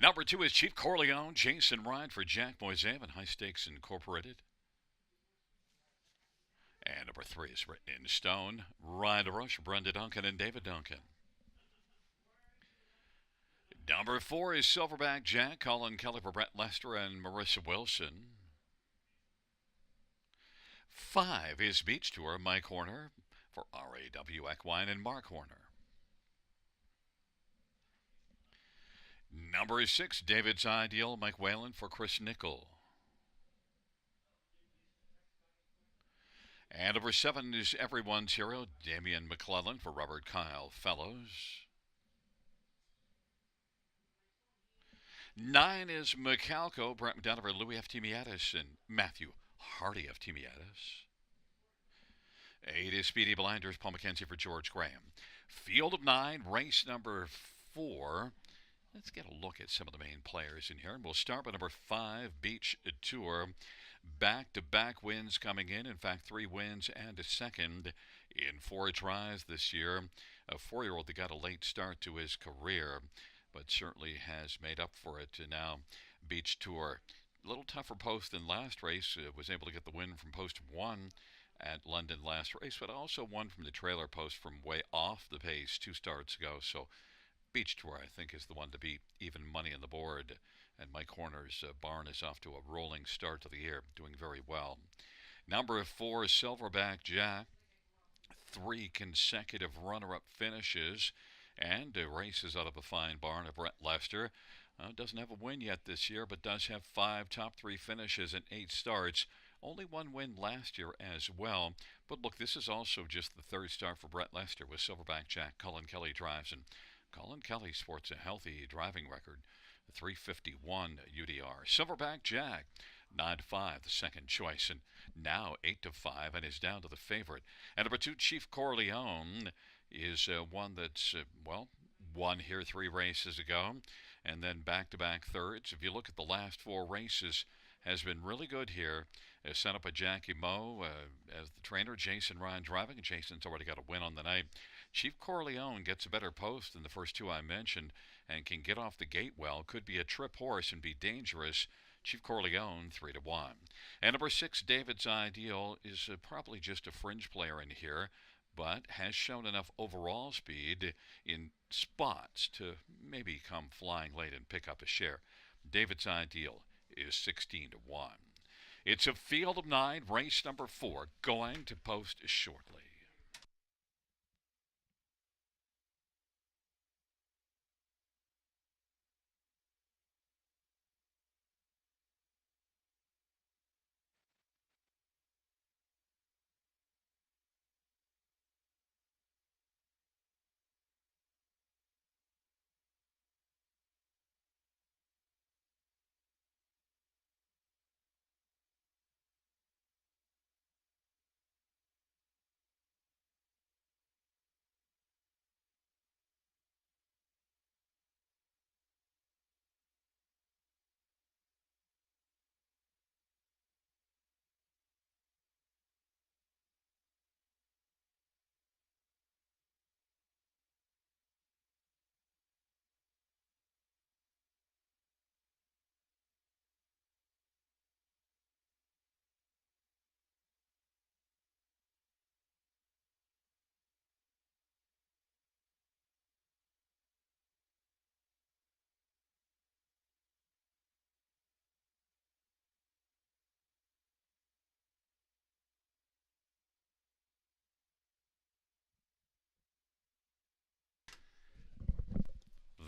Number 2 is Chief Corleone, Jason Ryan for Jack Moisev and High Stakes Incorporated. And number 3 is Written in Stone, Ride a Rush, Brenda Duncan and David Duncan. Number 4 is Silverback Jack, Colin Kelly for Brett Lester and Marissa Wilson. 5 is Beach Tour, Mike Horner for RAW Equine and Mark Horner. Number 6, David's Ideal, Mike Whalen for Chris Nickel. And number 7 is Everyone's Hero, Damian McClellan for Robert Kyle Fellows. 9 is Macalco, Brent McDonough for Louis F. Timiatis and Matthew Hardy F. Timiatis. 8 is Speedy Blinders, Paul McKenzie for George Graham. Field of 9, race number 4. Let's get a look at some of the main players in here. And we'll start with number 5, Beach Tour. Back-to-back wins coming in. In fact, 3 wins and a second in 4 tries this year. A 4-year-old that got a late start to his career, but certainly has made up for it now. Beach Tour, a little tougher post than last race. Was able to get the win from post 1 at London last race, but also won from the trailer post from way off the pace 2 starts ago. So Beach Tour, I think, is the one to beat even money on the board. And Mike Horner's barn is off to a rolling start to the year, doing very well. Number 4, Silverback Jack. 3 consecutive runner-up finishes and races out of a fine barn of Brett Lester. Doesn't have a win yet this year, but does have 5 top 3 finishes and 8 starts. Only 1 win last year as well. But look, this is also just the 3rd start for Brett Lester with Silverback Jack. Colin Kelly drives, and Colin Kelly sports a healthy driving record. 351 UDR. Silverback Jack, 9-5, the second choice, and now 8-5, and is down to the favorite. And number 2, Chief Corleone, is one that's, won here 3 races ago, and then back-to-back thirds. If you look at the last 4 races, has been really good here. Set up a Jackie Moe as the trainer, Jason Ryan driving, and Jason's already got a win on the night. Chief Corleone gets a better post than the first 2 I mentioned and can get off the gate well. Could be a trip horse and be dangerous. Chief Corleone, 3-1. And number 6, David's Ideal, is probably just a fringe player in here, but has shown enough overall speed in spots to maybe come flying late and pick up a share. David's Ideal is 16-1. It's a field of 9, race number 4, going to post shortly.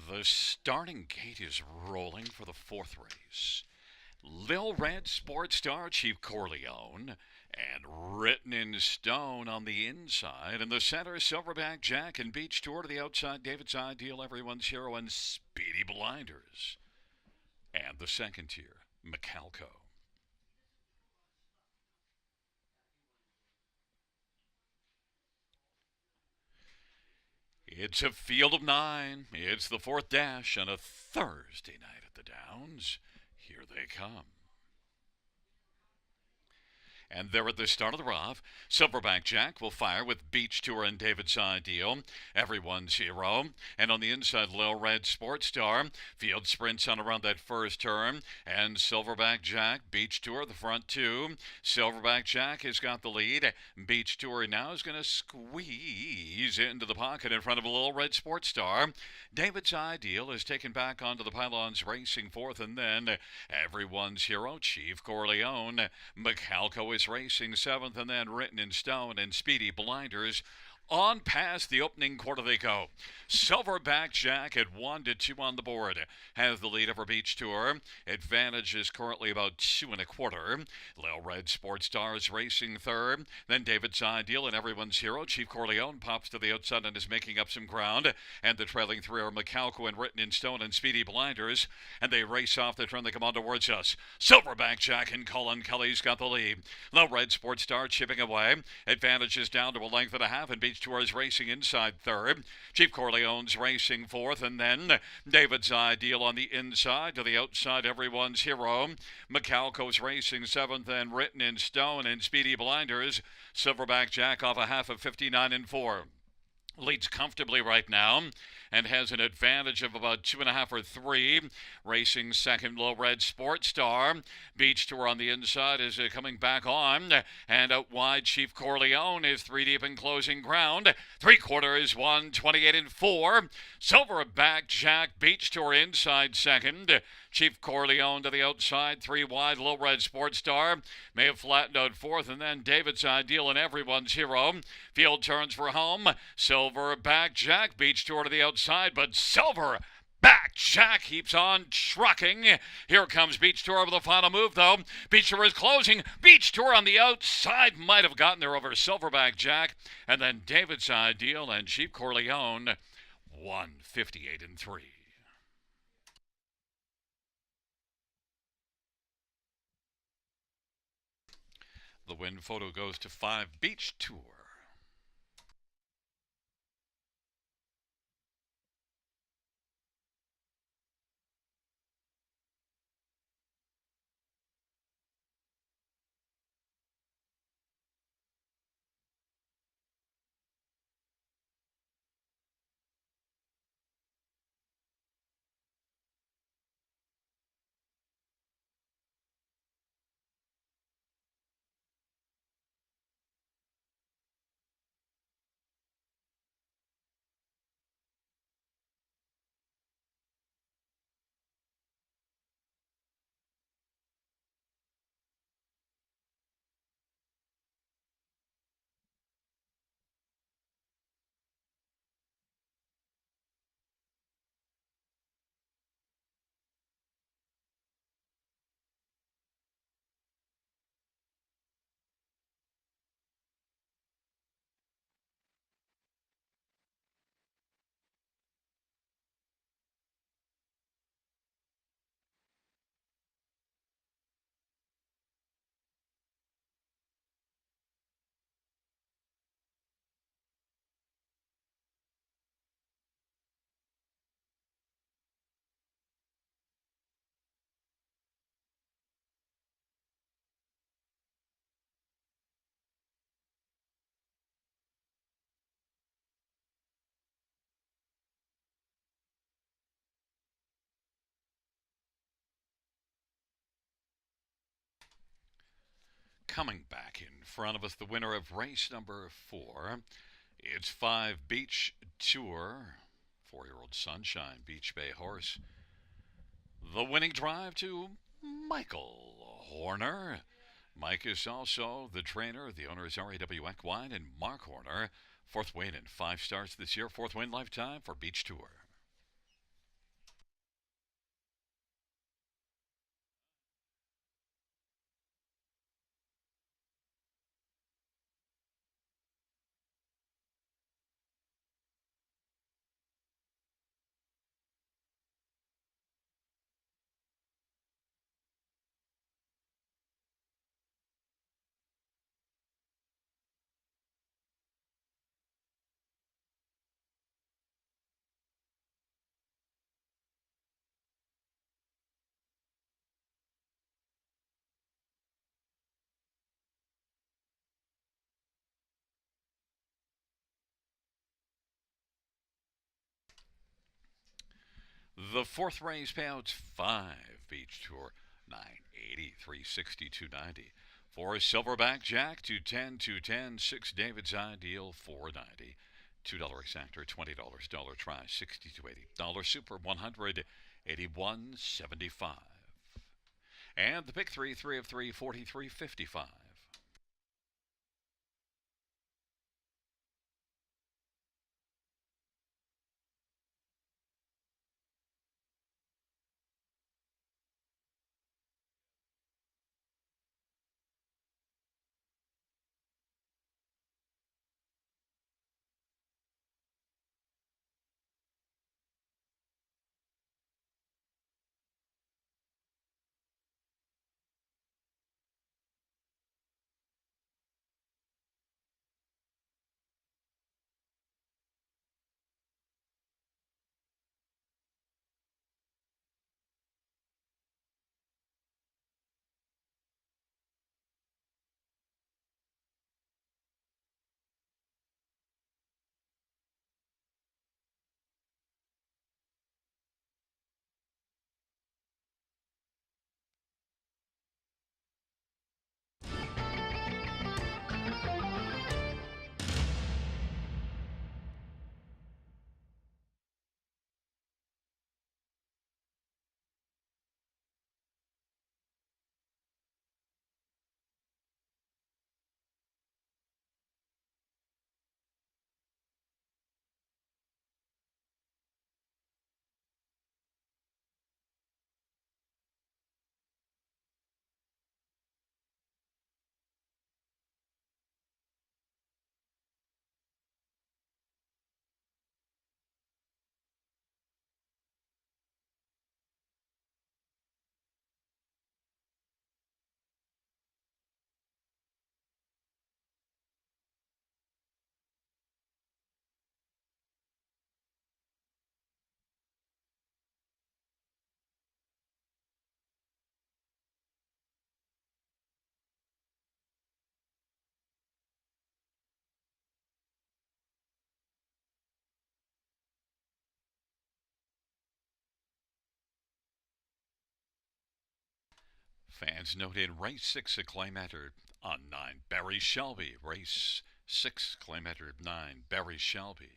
The starting gate is rolling for the 4th race. Lil Red Sports Star, Chief Corleone, and Written in Stone on the inside. In the center, Silverback Jack and Beach Tour. To the outside, David's Ideal, Everyone's Hero, and Speedy Blinders. And the second tier, Macalco. It's a field of 9. It's the 4th dash on a Thursday night at the Downs. Here they come. And they're at the start of the rough. Silverback Jack will fire with Beach Tour and David's Ideal. Everyone's Hero. And on the inside, Lil Red Sports Star. Field sprints on around that first turn. And Silverback Jack, Beach Tour, the front two. Silverback Jack has got the lead. Beach Tour now is going to squeeze into the pocket in front of a Lil Red Sports Star. David's Ideal is taken back onto the pylons, racing fourth, and then Everyone's Hero, Chief Corleone. Macalco is racing seventh, and then Written in Stone and Speedy Blinders. On past the opening quarter they go. Silverback Jack at 1-2 on the board has the lead over Beach Tour. Advantage is currently about 2 1/4. Lil Red Sports Stars racing third. Then David's Ideal and Everyone's Hero. Chief Corleone pops to the outside and is making up some ground. And the trailing three are Macalco and Written in Stone and Speedy Blinders. And they race off the turn. They come on towards us. Silverback Jack and Colin Kelly's got the lead. Lil Red Sports Star chipping away. Advantage is down to a length and a half, and Beach Tour is racing inside third. Chief Corleone's racing fourth, and then David's Ideal on the inside. To the outside, Everyone's Hero. Macalco's racing seventh, and Written in Stone and Speedy Blinders. Silverback Jack off a half of 59-4. Leads comfortably right now and has an advantage of about 2.5 or 3. Racing second, Lil Red Sports Star. Beach Tour on the inside is coming back on. And out wide, Chief Corleone is 3 deep in closing ground. 3/4 128-4. Silverback Jack, Beach Tour inside second. Chief Corleone to the outside, 3 wide. Lil Red Sports Star may have flattened out fourth, and then David's Ideal and Everyone's Hero. Field turns for home. Silverback Jack, Beach Tour to the outside, but Silverback Jack keeps on trucking. Here comes Beach Tour over the final move, though. Beach Tour is closing. Beach Tour on the outside might have gotten there over Silverback Jack, and then David's Ideal and Chief Corleone 158-3. The win photo goes to 5 Beach Tour. Coming back in front of us, the winner of race number 4. It's 5 Beach Tour. 4-year-old Sunshine Beach Bay horse. The winning drive to Michael Horner. Mike is also the trainer. The owner is RAW Equine and Mark Horner. 4th win in 5 starts this year. 4th win lifetime for Beach Tour. The fourth race payouts 5. Beach Tour 980, 360, 290. 4 Silverback Jack 210, 210. 6 David's Ideal 490. $2 exactor, $20 dollar try, 60 to 80. Dollar super, 181.75. And the pick 3 of 3, 43.55. Fans note in race 6, a claim entered on 9, Barry Shelby. Race 6, claim entered 9, Barry Shelby.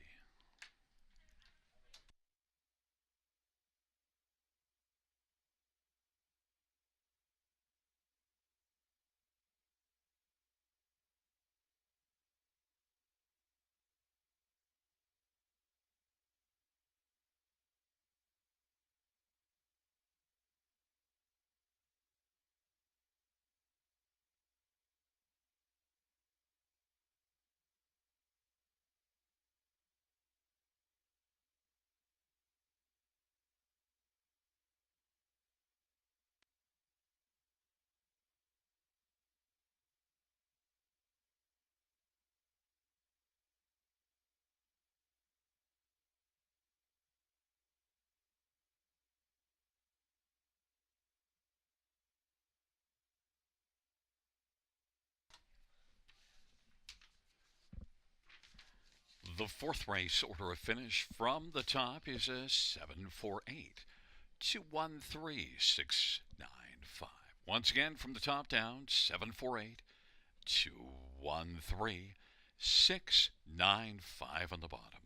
The fourth race order of finish from the top is a 748 213 695. Once again from the top down, 748 213 695 on the bottom.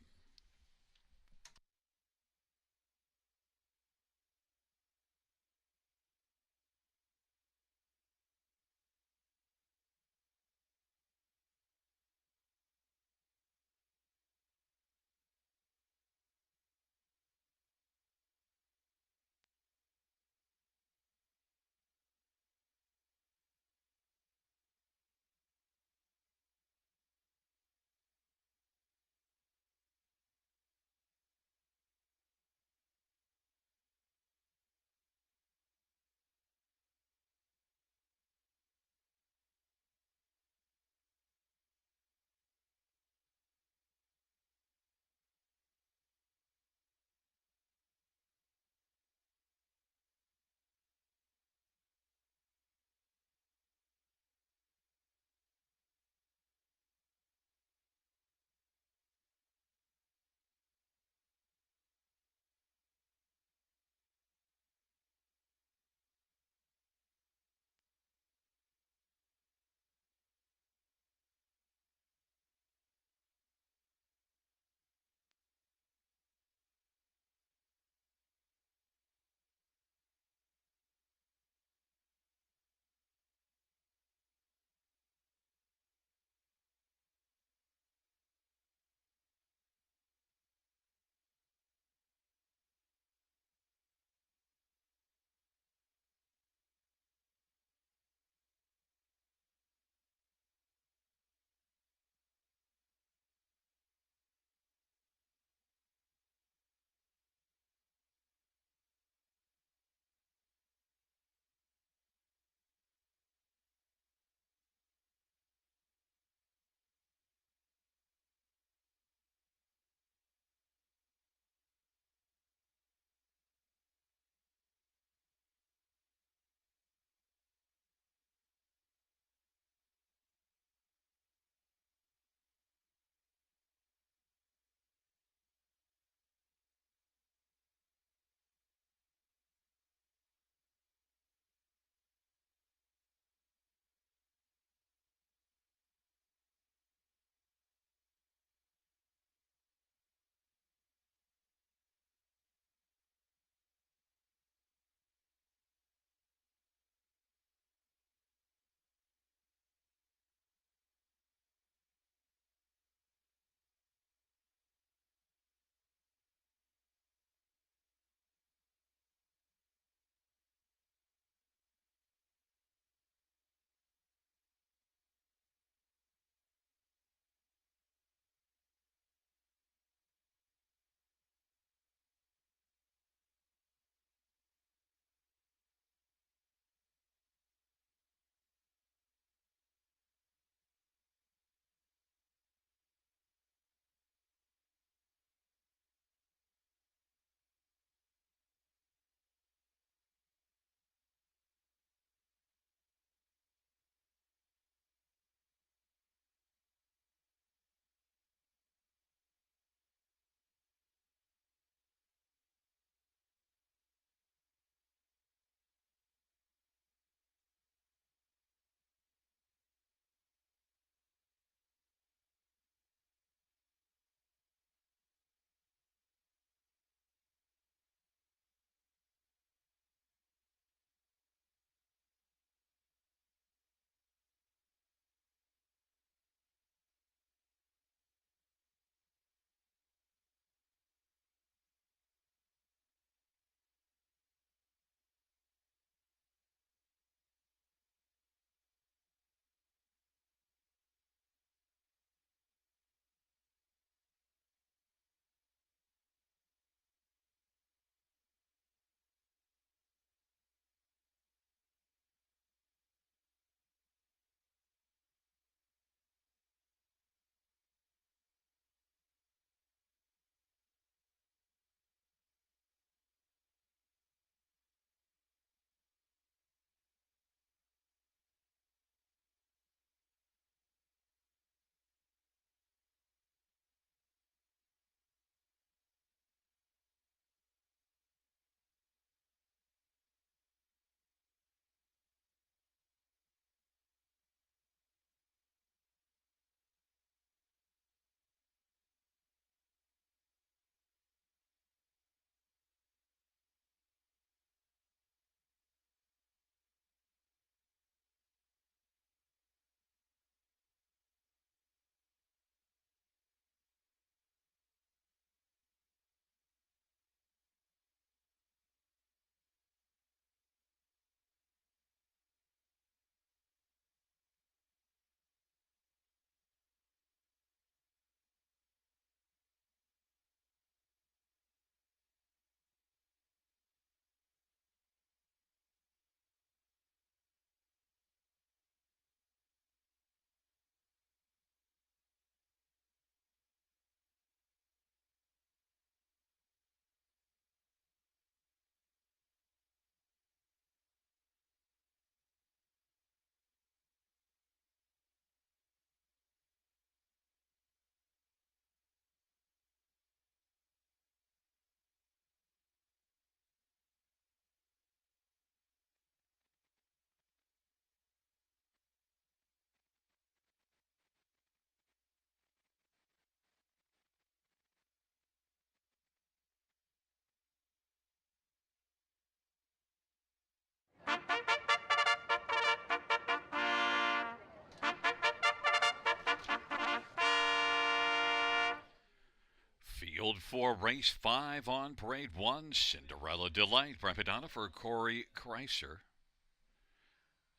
Field 4, race 5 on parade 1, Cinderella Delight, Prepadonna for Corey Kreiser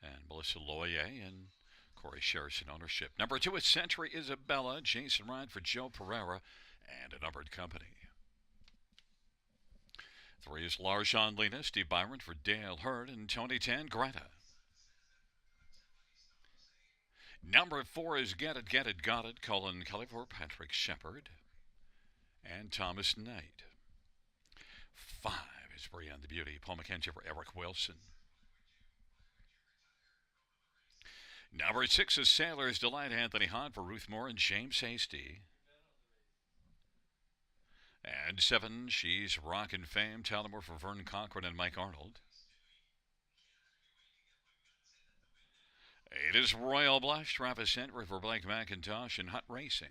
and Melissa Loyer, and Corey shares in ownership. Number 2 is Century Isabella, Jason Ryan for Joe Pereira, and a numbered company. 3 is Larjon Lena, Steve Byron for Dale Hurd, and Tony Tan Greta. Number 4 is Get It, Get It, Got It, Colin Kelly for Patrick Shepard and Thomas Knight. 5 is Brienne the Beauty, Paul McKenzie for Eric Wilson. Number 6 is Sailor's Delight, Anthony Hahn for Ruth Moore and James Hasty. And 7, She's Rockin' Fame, Talmor for Vern Cochran and Mike Arnold. 8 is Royal Blush, Travis Henry for Blake McIntosh and Hut Racing.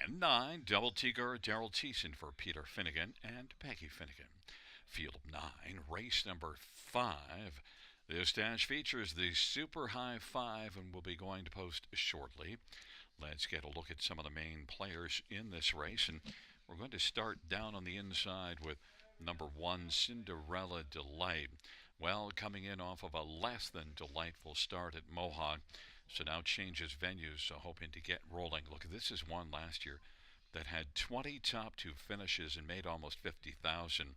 And 9, Double Tiger, Daryl Thiessen for Peter Finnegan and Peggy Finnegan. Field 9, race number 5. This dash features the Super High 5 and will be going to post shortly. Let's get a look at some of the main players in this race, and we're going to start down on the inside with number 1, Cinderella Delight. Well, coming in off of a less than delightful start at Mohawk, so now changes venues, so hoping to get rolling. Look, this is one last year that had 20 top 2 finishes and made almost 50,000.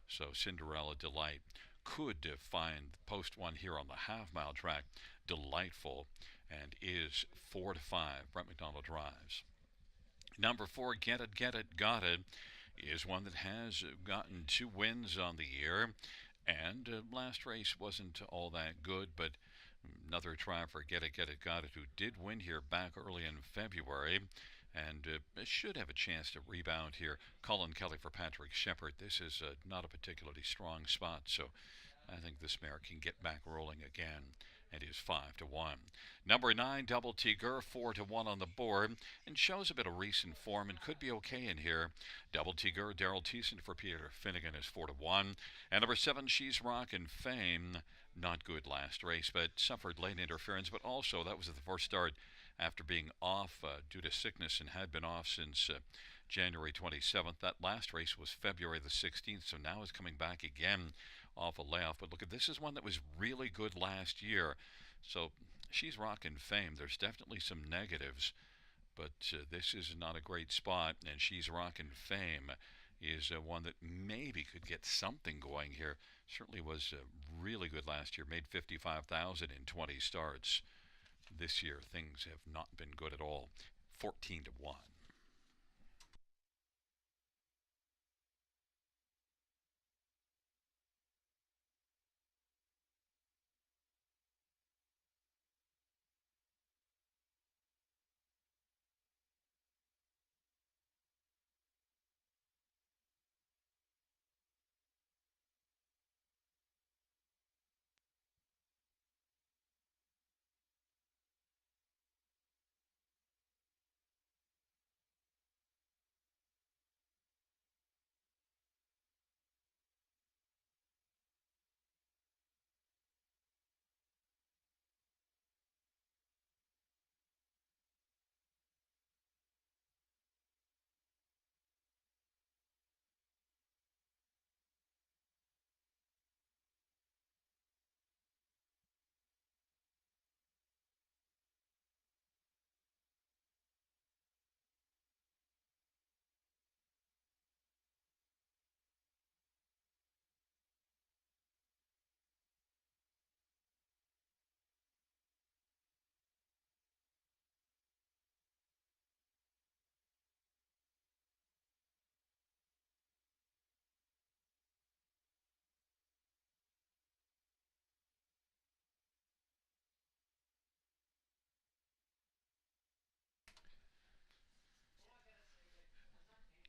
So Cinderella Delight could find post 1 here on the half-mile track delightful, and is 4 to 5. Brent McDonald drives. Number 4, Get It, Get It, Got It, is one that has gotten 2 wins on the year, and last race wasn't all that good, but another try for Get It, Get It, Got It, who did win here back early in February, and should have a chance to rebound here. Colin Kelly for Patrick Shepard. This is not a particularly strong spot, so I think this mare can get back rolling again. It is 5 to 1. Number 9, Double Tiger, 4 to 1 on the board, and shows a bit of recent form and could be okay in here. Double Tiger, Daryl Thiessen for Peter Finnegan is 4 to 1. And number 7, She's Rockin' Fame. Not good last race, but suffered late interference, but also that was the first start after being off due to sickness and had been off since January 27th. That last race was February the 16th, so now is coming back again off a layoff. But look, this is one that was really good last year. So She's Rockin' Fame. There's definitely some negatives, but this is not a great spot, and She's Rockin' Fame is one that maybe could get something going here. Certainly was really good last year, made 55,000 in 20 starts. This year, things have not been good at all. 14 to 1.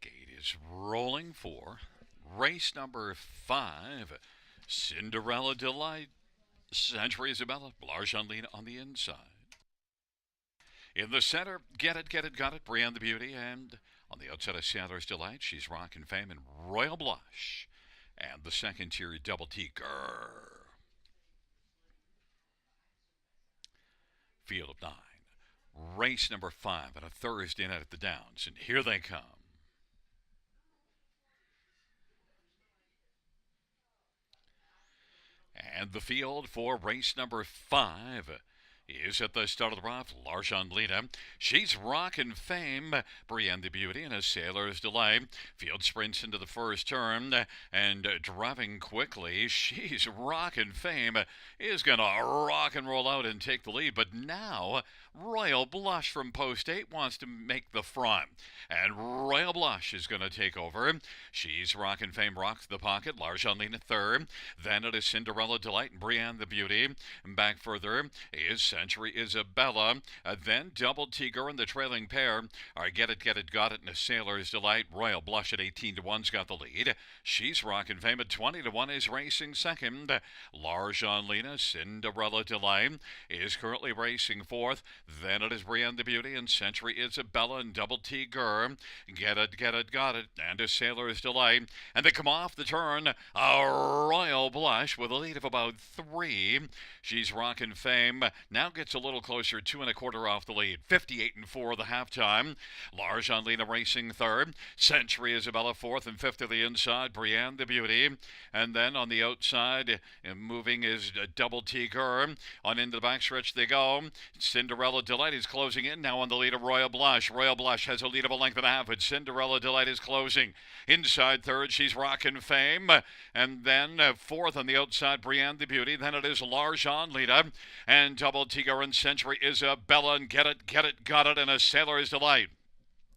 Gate is rolling for race number 5. Cinderella Delight, Century Isabella, Larjon Lena on the inside. In the center, Get It, Get It, Got It, Brienne the Beauty, and on the outside of Sailor's Delight, She's Rockin' Fame and Royal Blush. And the second tier, Double Tiger. Field of 9. Race number 5 on a Thursday night at the Downs. And here they come. And the field for race number 5 is at the start of the rough. Larjan Lita. She's rockin' fame. Brienne the Beauty and a Sailor's Delight. Field sprints into the first turn and driving quickly. She's rockin' fame. Is going to rock and roll out and take the lead. But now Royal Blush from post 8 wants to make the front. And Royal Blush is going to take over. She's rockin' fame, rocks the pocket. Larjan Lita third. Then it is Cinderella Delight and Brienne the Beauty. Back further is Century Isabella. Then Double Tiger and the trailing pair are Get It, Got It, and a Sailor's Delight. Royal Blush at 18 to 1's got the lead. She's rockin' fame at 20 to 1 is racing second. Larjan Lena, Cinderella Delight is currently racing fourth. Then it is Brienne the Beauty and Century Isabella and Double Tiger. Get It, Got It, and a Sailor's Delight. And they come off the turn. A Royal Blush with a lead of about 3. She's rockin' fame. Now gets a little closer, 2 1/4 off the lead. 58 and 4 the halftime. Larjan Lena racing third. Century Isabella fourth and fifth to the inside. Brienne the Beauty. And then on the outside, moving is Double Tiger. On into the backstretch they go. Cinderella Delight is closing in now on the lead of Royal Blush. Royal Blush has a lead of a length and a half, but Cinderella Delight is closing. Inside third, she's rockin' fame. And then fourth on the outside, Brienne the Beauty. Then it is Larjan Lena and Double Tiger and Century Isabella and Get It, Got It, and a Sailor's Delight.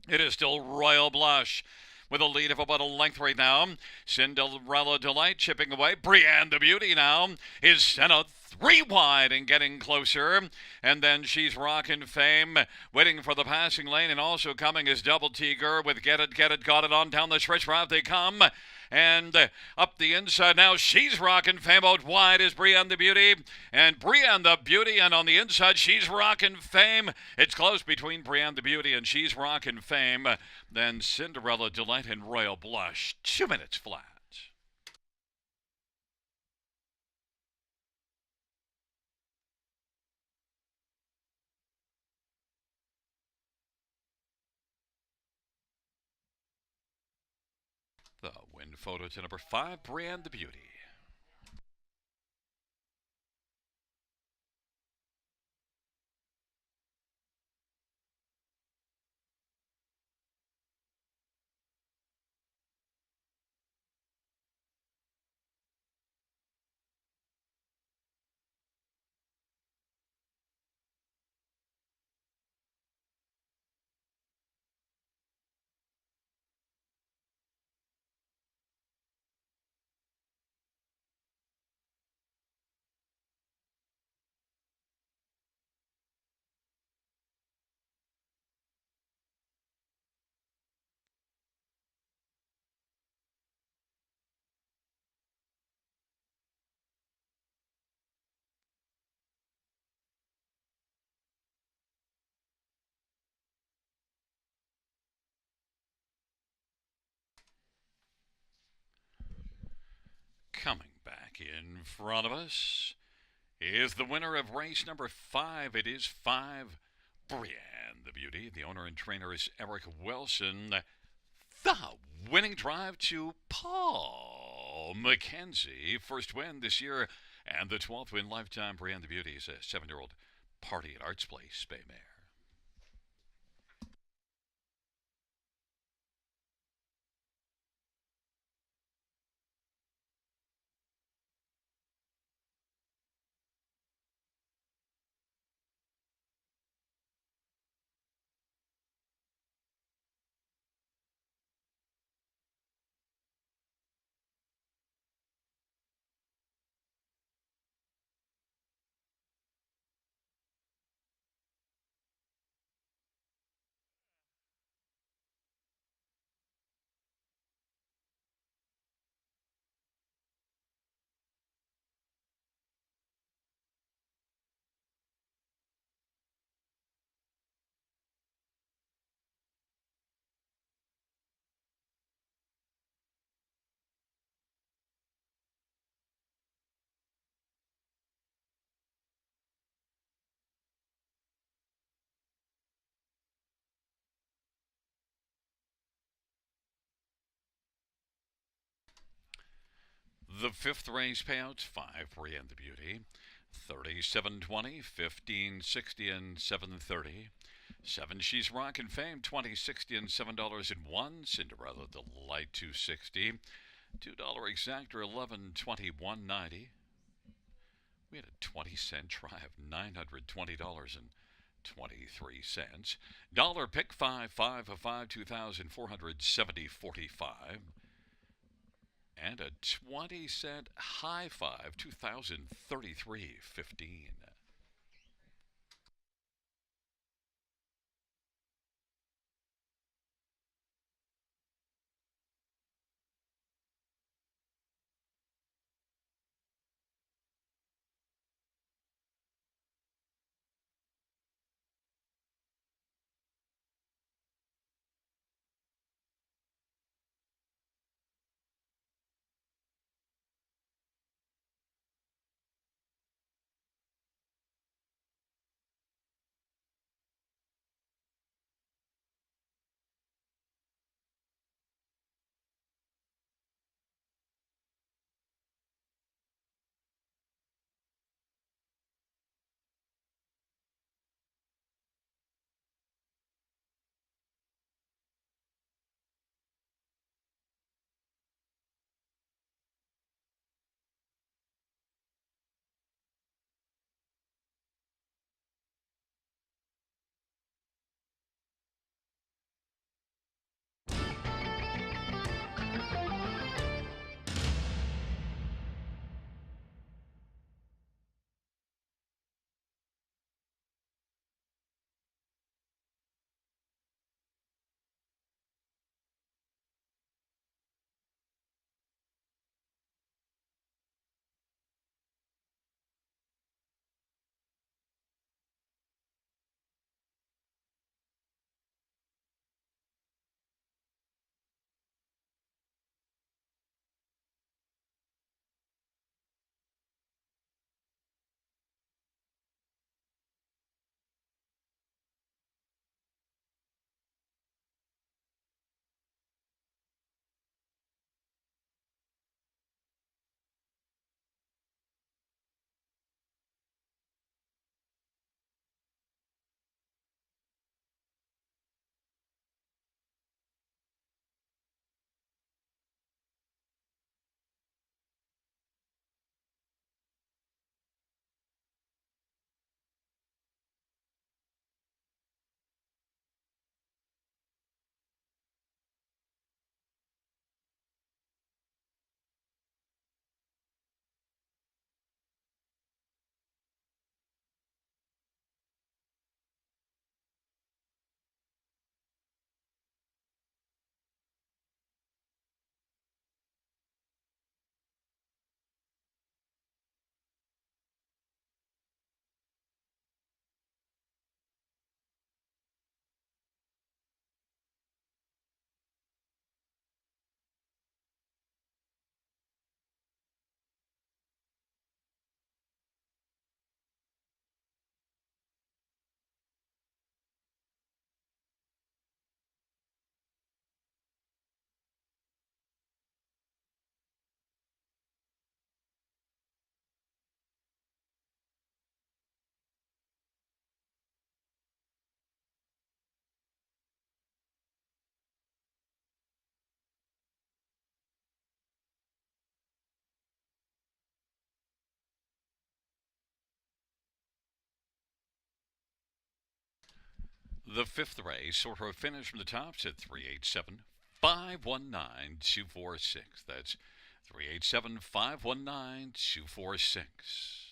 It is still Royal Blush with a lead of about a length right now. Cinderella Delight chipping away. Brienne the Beauty now is sent out 3 wide and getting closer. And then she's rockin' fame, waiting for the passing lane. And also coming is Double Tiger with Get It, Got It on down the stretch route they come. And up the inside now, she's rockin' fame. Out wide is Brienne the Beauty. And Brienne the Beauty, and on the inside, she's rockin' fame. It's close between Brienne the Beauty and she's rockin' fame. Then Cinderella Delight and Royal Blush. 2 minutes flat. The win photo to number 5, Brienne the Beauty. Coming back in front of us is the winner of race number 5. It is 5, Brienne the Beauty. The owner and trainer is Eric Wilson. The winning drive to Paul McKenzie. First win this year and the 12th win lifetime. Brienne the Beauty is a 7-year-old party at Arts Place, Baymare. The fifth race payouts 5-3 and the beauty. 37-20, 15-60, and 7-30. 7 She's Rockin' Fame, 20-60, and $7.01. Cinderella Delight, 260. $2 exactor, 11-20, 190. We had a 20-cent try of $920.23. Dollar pick 5 of 5, 2,470.45. And a 20-cent high five, 2,033.15. The fifth race, sort of finish from the tops at 387-519-246. That's 387-519-246.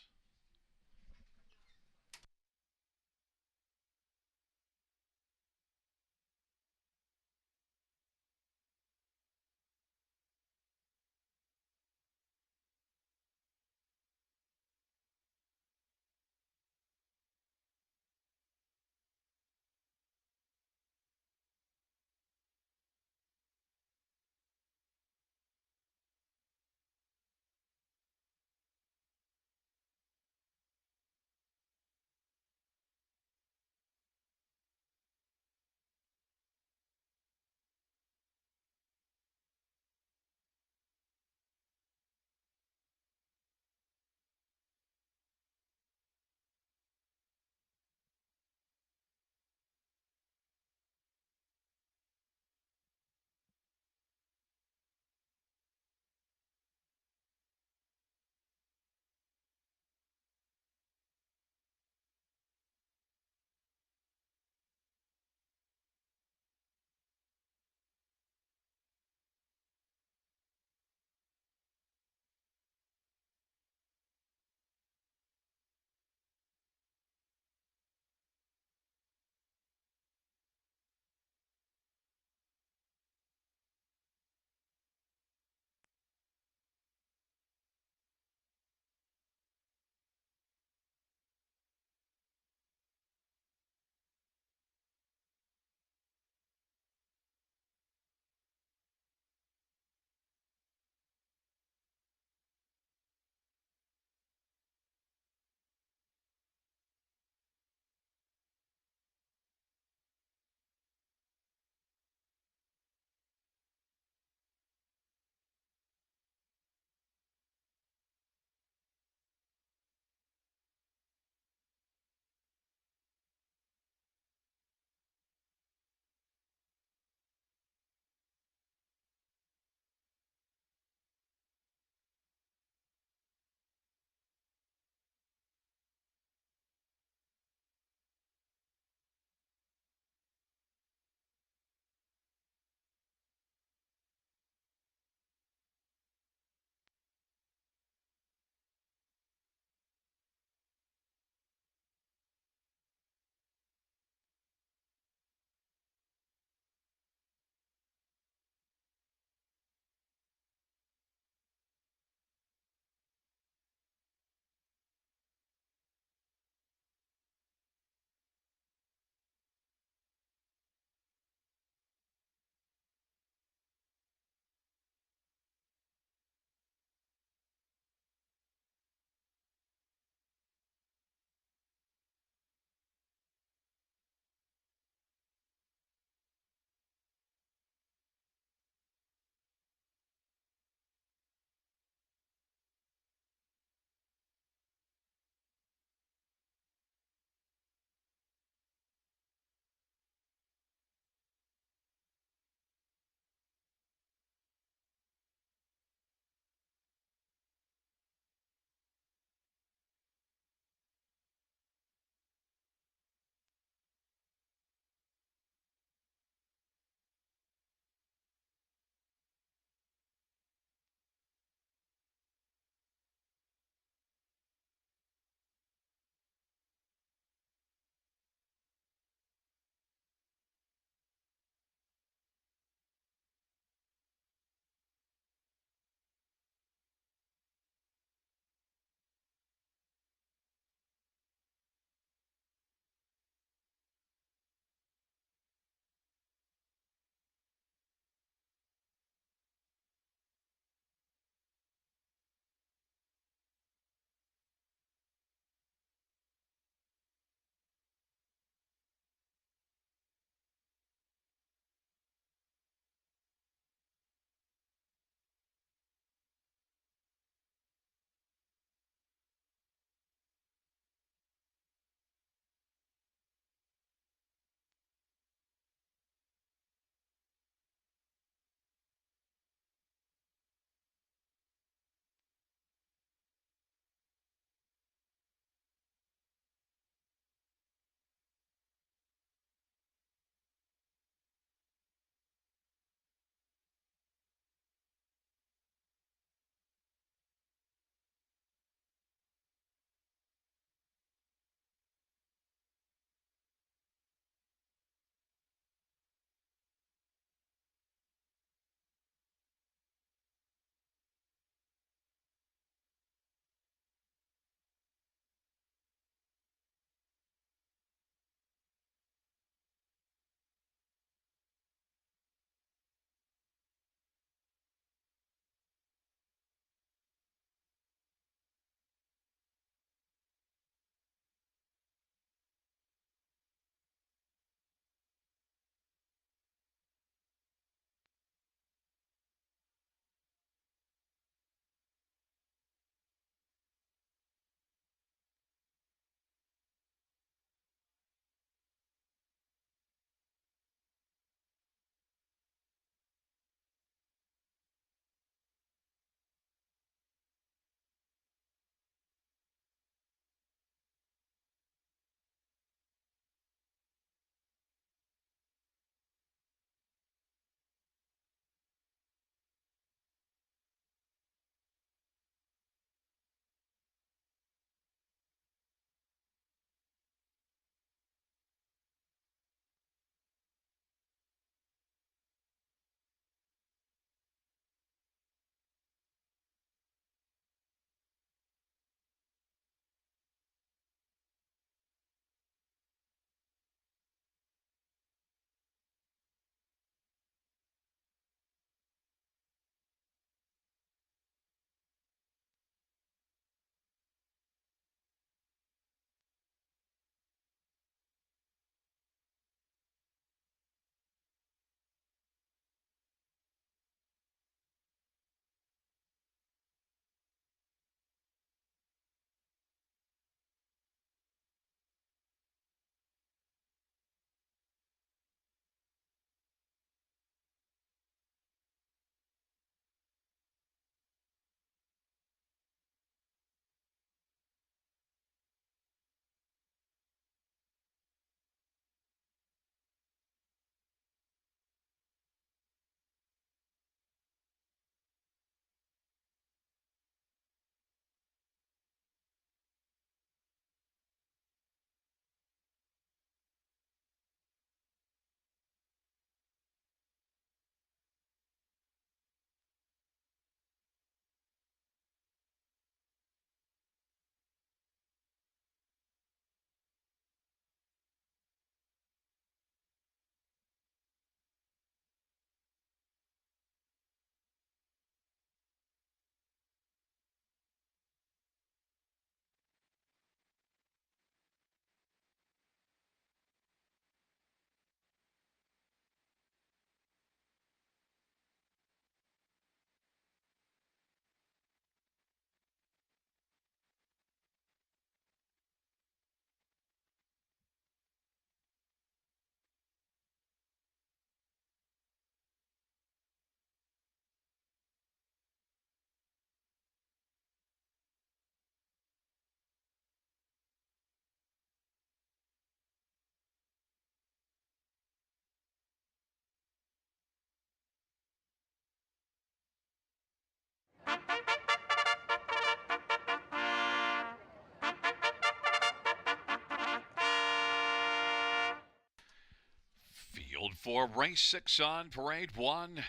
Field 4, race 6 on parade 1.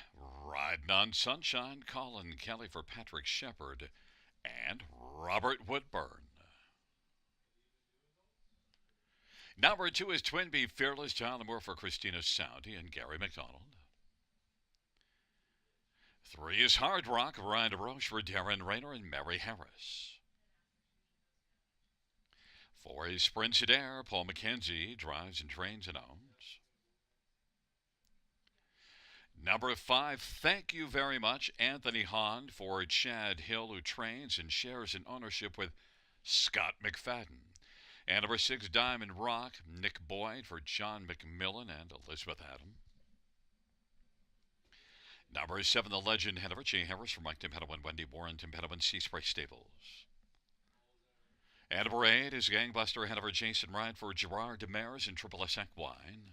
Riding on Sunshine, Colin Kelly for Patrick Shepard and Robert Woodburn. Number 2 is Twin Bee Fearless, John Moore for Christina Soundy and Gary McDonald. 3 is Hard Rock, Ryan Roche for Darren Rayner and Mary Harris. 4 is Sprinted Air, Paul McKenzie drives and trains and owns. Number 5, thank you very much, Anthony Hahn for Chad Hill, who trains and shares in ownership with Scott McFadden. And number 6, Diamond Rock, Nick Boyd for John McMillan and Elizabeth Adam. Number 7, the Legend Hanover, Jay Harris for Mike Timpetto and Wendy Warren, Timpetto and Sea Spray Stables. And number 8 is Gangbuster Hanover, Jason Ryan for Gerard Demers and Triple S Wine.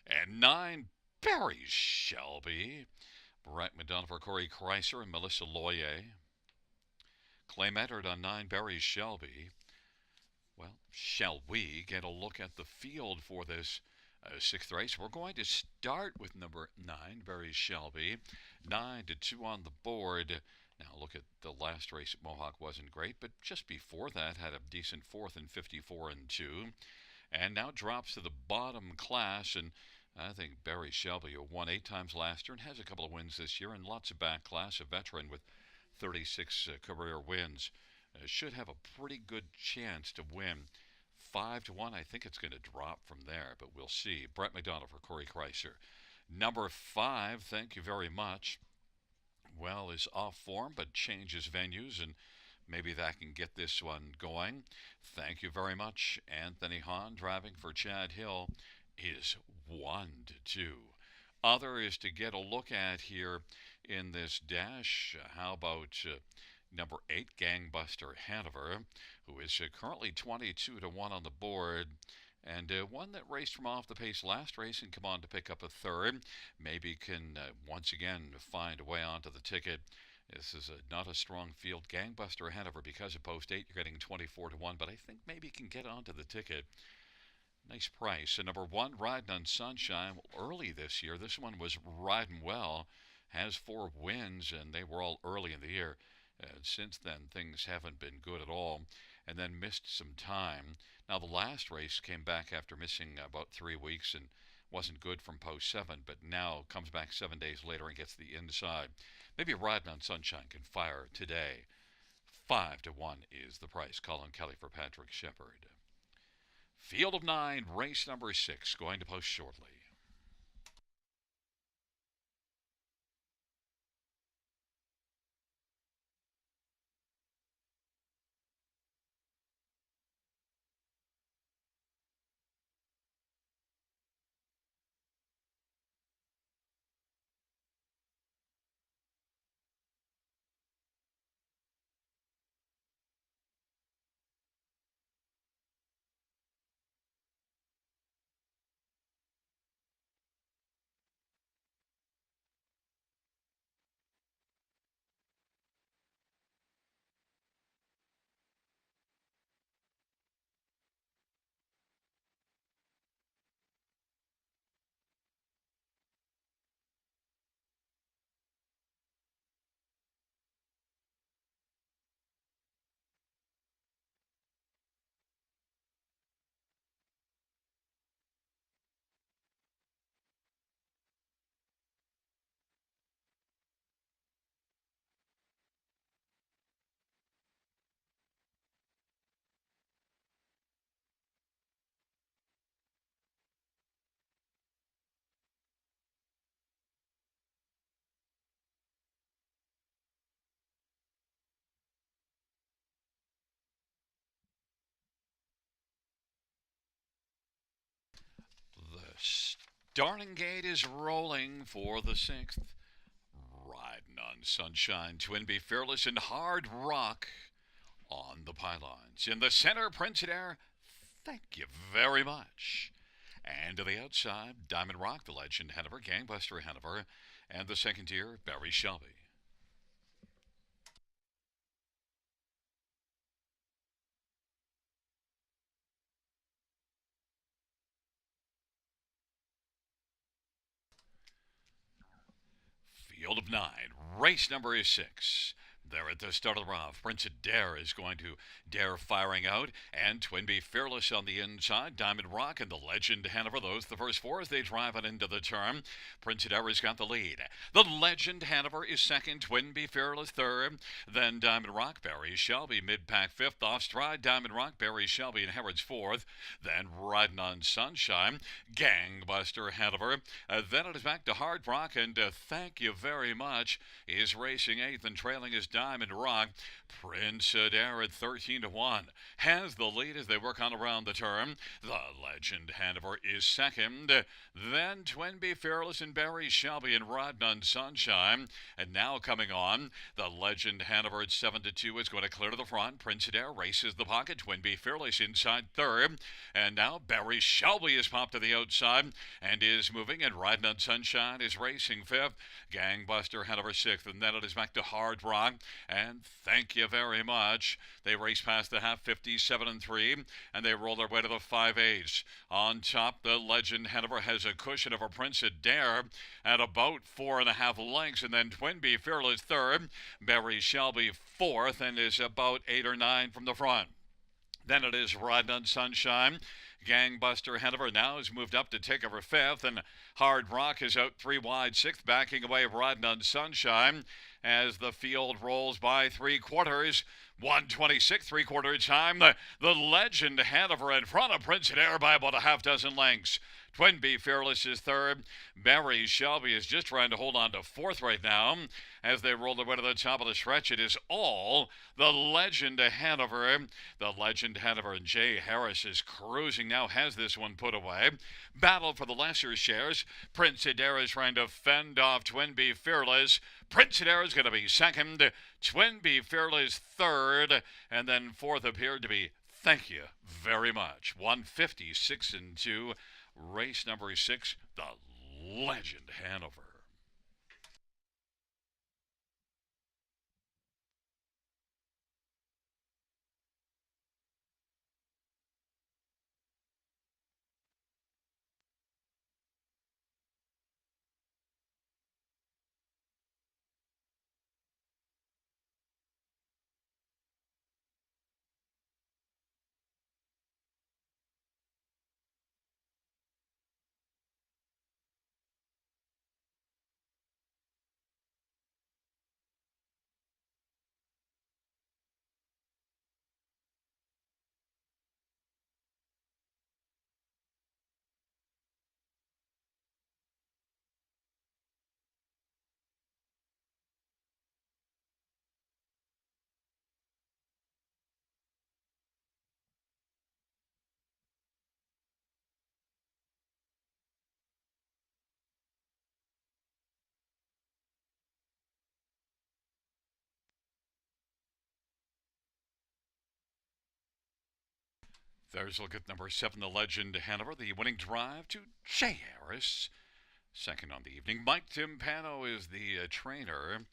And 9, Barry Shelby, Brett McDonough for Corey Kreiser and Melissa Loyer. Claim entered on 9, Barry Shelby. Well, shall we get a look at the field for this 6th race? We're going to start with number 9, Barry Shelby. 9 to 2 on the board. Now look at the last race at Mohawk, wasn't great, but just before that had a decent 4th and 54 and 2. And now drops to the bottom class, and I think Barry Shelby, who won 8 times last year and has a couple of wins this year and lots of back class, a veteran with 36 career wins, should have a pretty good chance to win. 5 to 1, I think it's going to drop from there, but we'll see. Brett McDonald for Corey Kreiser. Number 5, thank you very much. Well, is off form, but changes venues, and maybe that can get this one going. Thank you very much. Anthony Hahn driving for Chad Hill is 1 to 2. Other is to get a look at here in this dash. How about number 8, Gangbuster Hanover, who is currently 22 to 1 on the board. And one that raced from off the pace last race and come on to pick up a 3rd. Maybe can once again find a way onto the ticket. This is not a strong field. Gangbuster Hanover, because of post 8, you're getting 24 to 1, but I think maybe can get onto the ticket. Nice price. And number 1, Riding on Sunshine. Well, early this year, this one was riding well. Has 4 wins, and they were all early in the year. Since then, things haven't been good at all, and then missed some time. Now, the last race came back after missing about 3 weeks and wasn't good from post 7, but now comes back 7 days later and gets the inside. Maybe Riding on Sunshine can fire today. 5 to 1 is the price. Colin Kelly for Patrick Shepard. Field of 9, race number 6, going to post shortly. The starting gate is rolling for the 6th. Riding on Sunshine, Twin Bee Fearless, and Hard Rock on the pylons. In the center, Printed Air, thank you very much. And to the outside, Diamond Rock, the Legend Hanover, Gangbuster Hanover, and the 2nd tier, Barry Shelby. of 9. Race number 6. There at the start of the round, Prince Adair is going to Dare firing out, and Twinbee Fearless on the inside, Diamond Rock and the Legend Hanover. Those the first four as they drive it into the turn. Prince Adair has got the lead. The Legend Hanover is second, Twinbee Fearless third, then Diamond Rock, Barry Shelby mid-pack fifth, off stride Diamond Rock, Barry Shelby and Harrods fourth, then Riding on Sunshine, Gangbuster Hanover, then it is back to Hard Rock, and Thank You Very Much is racing eighth, and trailing is Diamond Rock. Prince Adair at 13-1 has the lead as they work on around the turn. The Legend Hanover is second. Then Twinbee Fearless and Barry Shelby and Riding on Sunshine. And now coming on, the Legend Hanover at 7-2 is going to clear to the front. Prince Adair races the pocket. Twinbee Fearless inside third. And now Barry Shelby is popped to the outside and is moving. And Riding on Sunshine is racing fifth. Gangbuster Hanover sixth. And then it is back to Hard Rock. And Thank You Very Much. They race past the half 57-3, and they roll their way to the 5/8. On top, the Legend Hanover has a cushion over Prince Adair at about 4.5 lengths, and then Twinbee Fearless third, Barry Shelby fourth, and is about 8 or 9 from the front. Then it is Riding on Sunshine. Gangbuster Hanover now has moved up to take over fifth, and Hard Rock is out 3 wide sixth, backing away Riding on Sunshine as the field rolls by 3/4. 1:26 3/4 time. The Legend Hanover in front of Prince Adair by about a half dozen lengths. Twinbee Fearless is third. Barry Shelby is just trying to hold on to fourth right now as they roll their way to the top of the stretch. It is all the Legend Hanover. The Legend Hanover, and Jay Harris is cruising now, has this one put away. Battle for the lesser shares. Prince Adair is trying to fend off Twinbee Fearless. Prince Adair is going to be second. Twinbee Fearless third. And then fourth appeared to be Thank You Very Much. 156-2. Race number 6, the Legend Hanover. There's a look at number 7, the Legend Hanover, the winning drive to Jay Harris. Second on the evening, Mike Timpano is the trainer,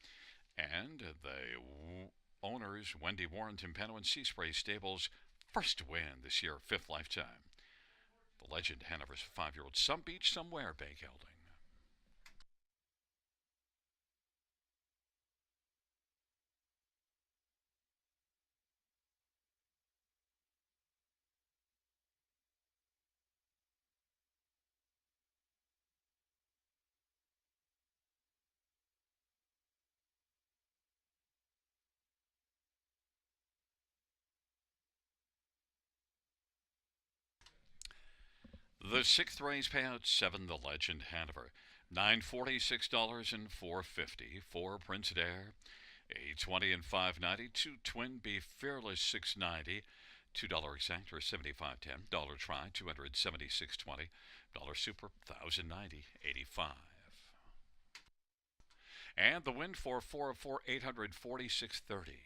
and the owners, Wendy Warren, Timpano, and Sea Spray Stables, first to win this year, 5th lifetime. The Legend Hanover's 5-year-old, Some Beach Somewhere, Bay Gelding. The 6th race payout, 7, the Legend Hanover. $946 and $450 for Prince Adair. $820 and $590. 2 Twinbee Fearless $690. $2 exact or $75.10. Dollar try $276.20. Dollar super $1,090.85. And the win for 404 $846.30.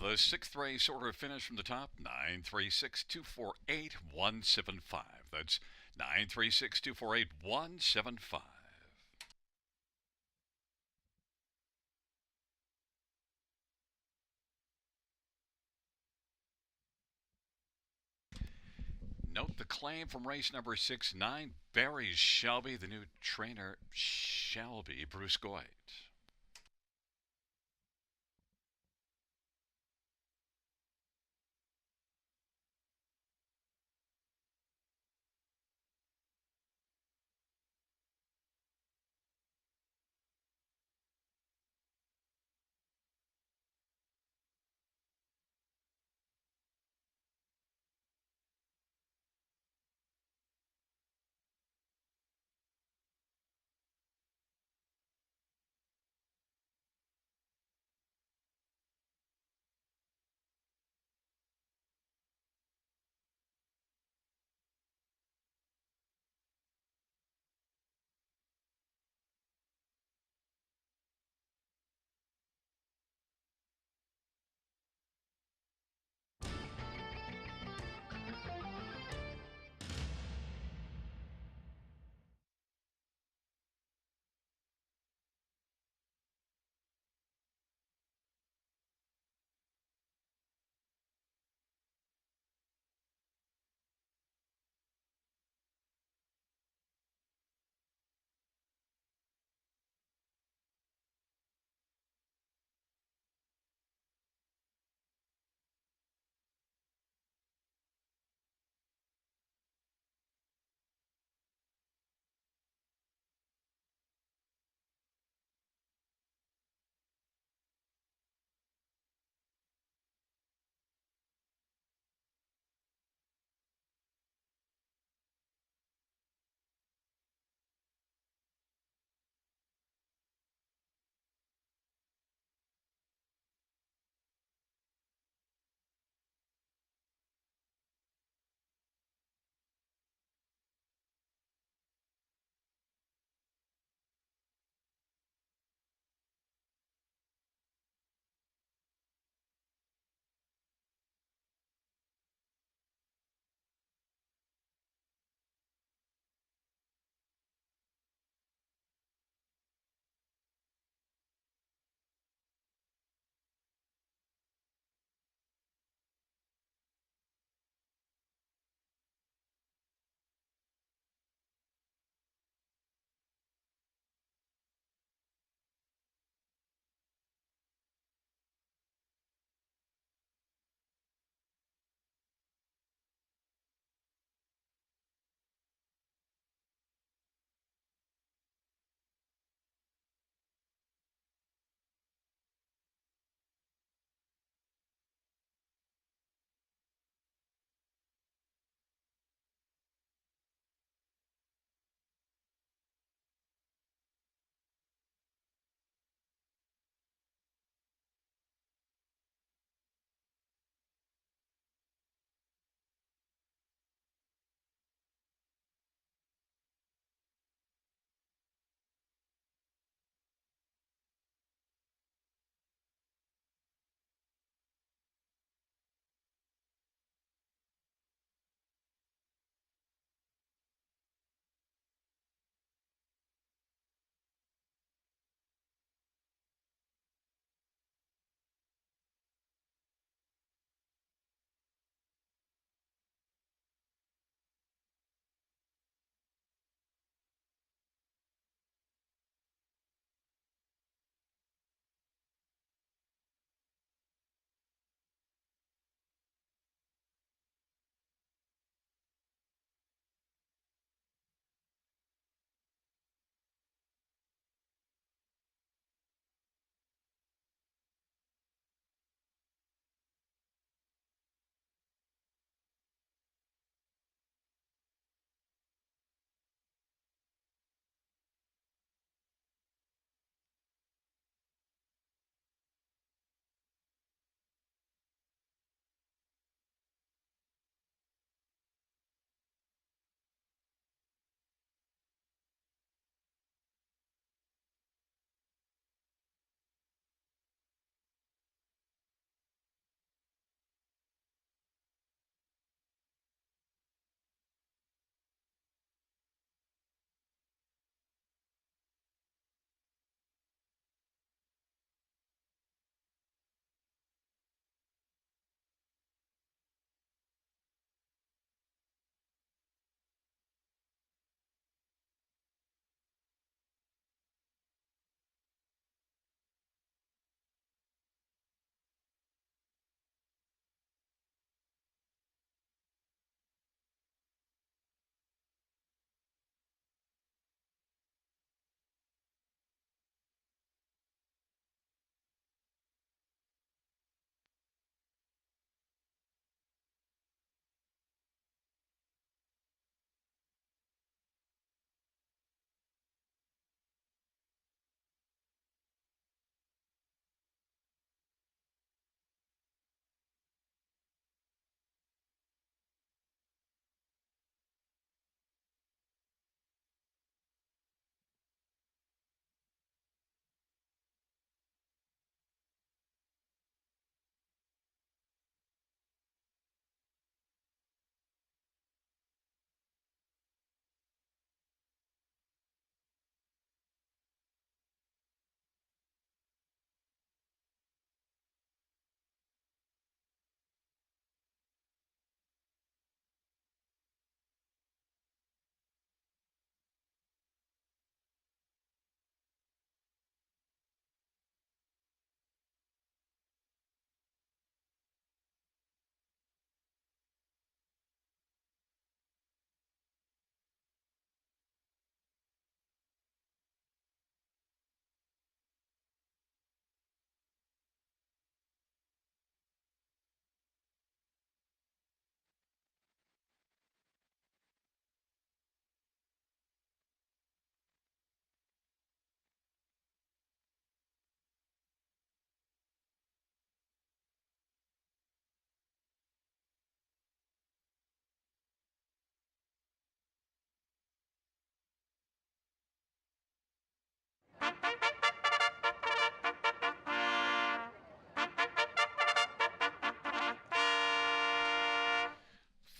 The sixth race order finish from the top 936-248-175. That's 936-248-175. Note the claim from race number 6-9, Barry Shelby, the new trainer Shelby Bruce Goit.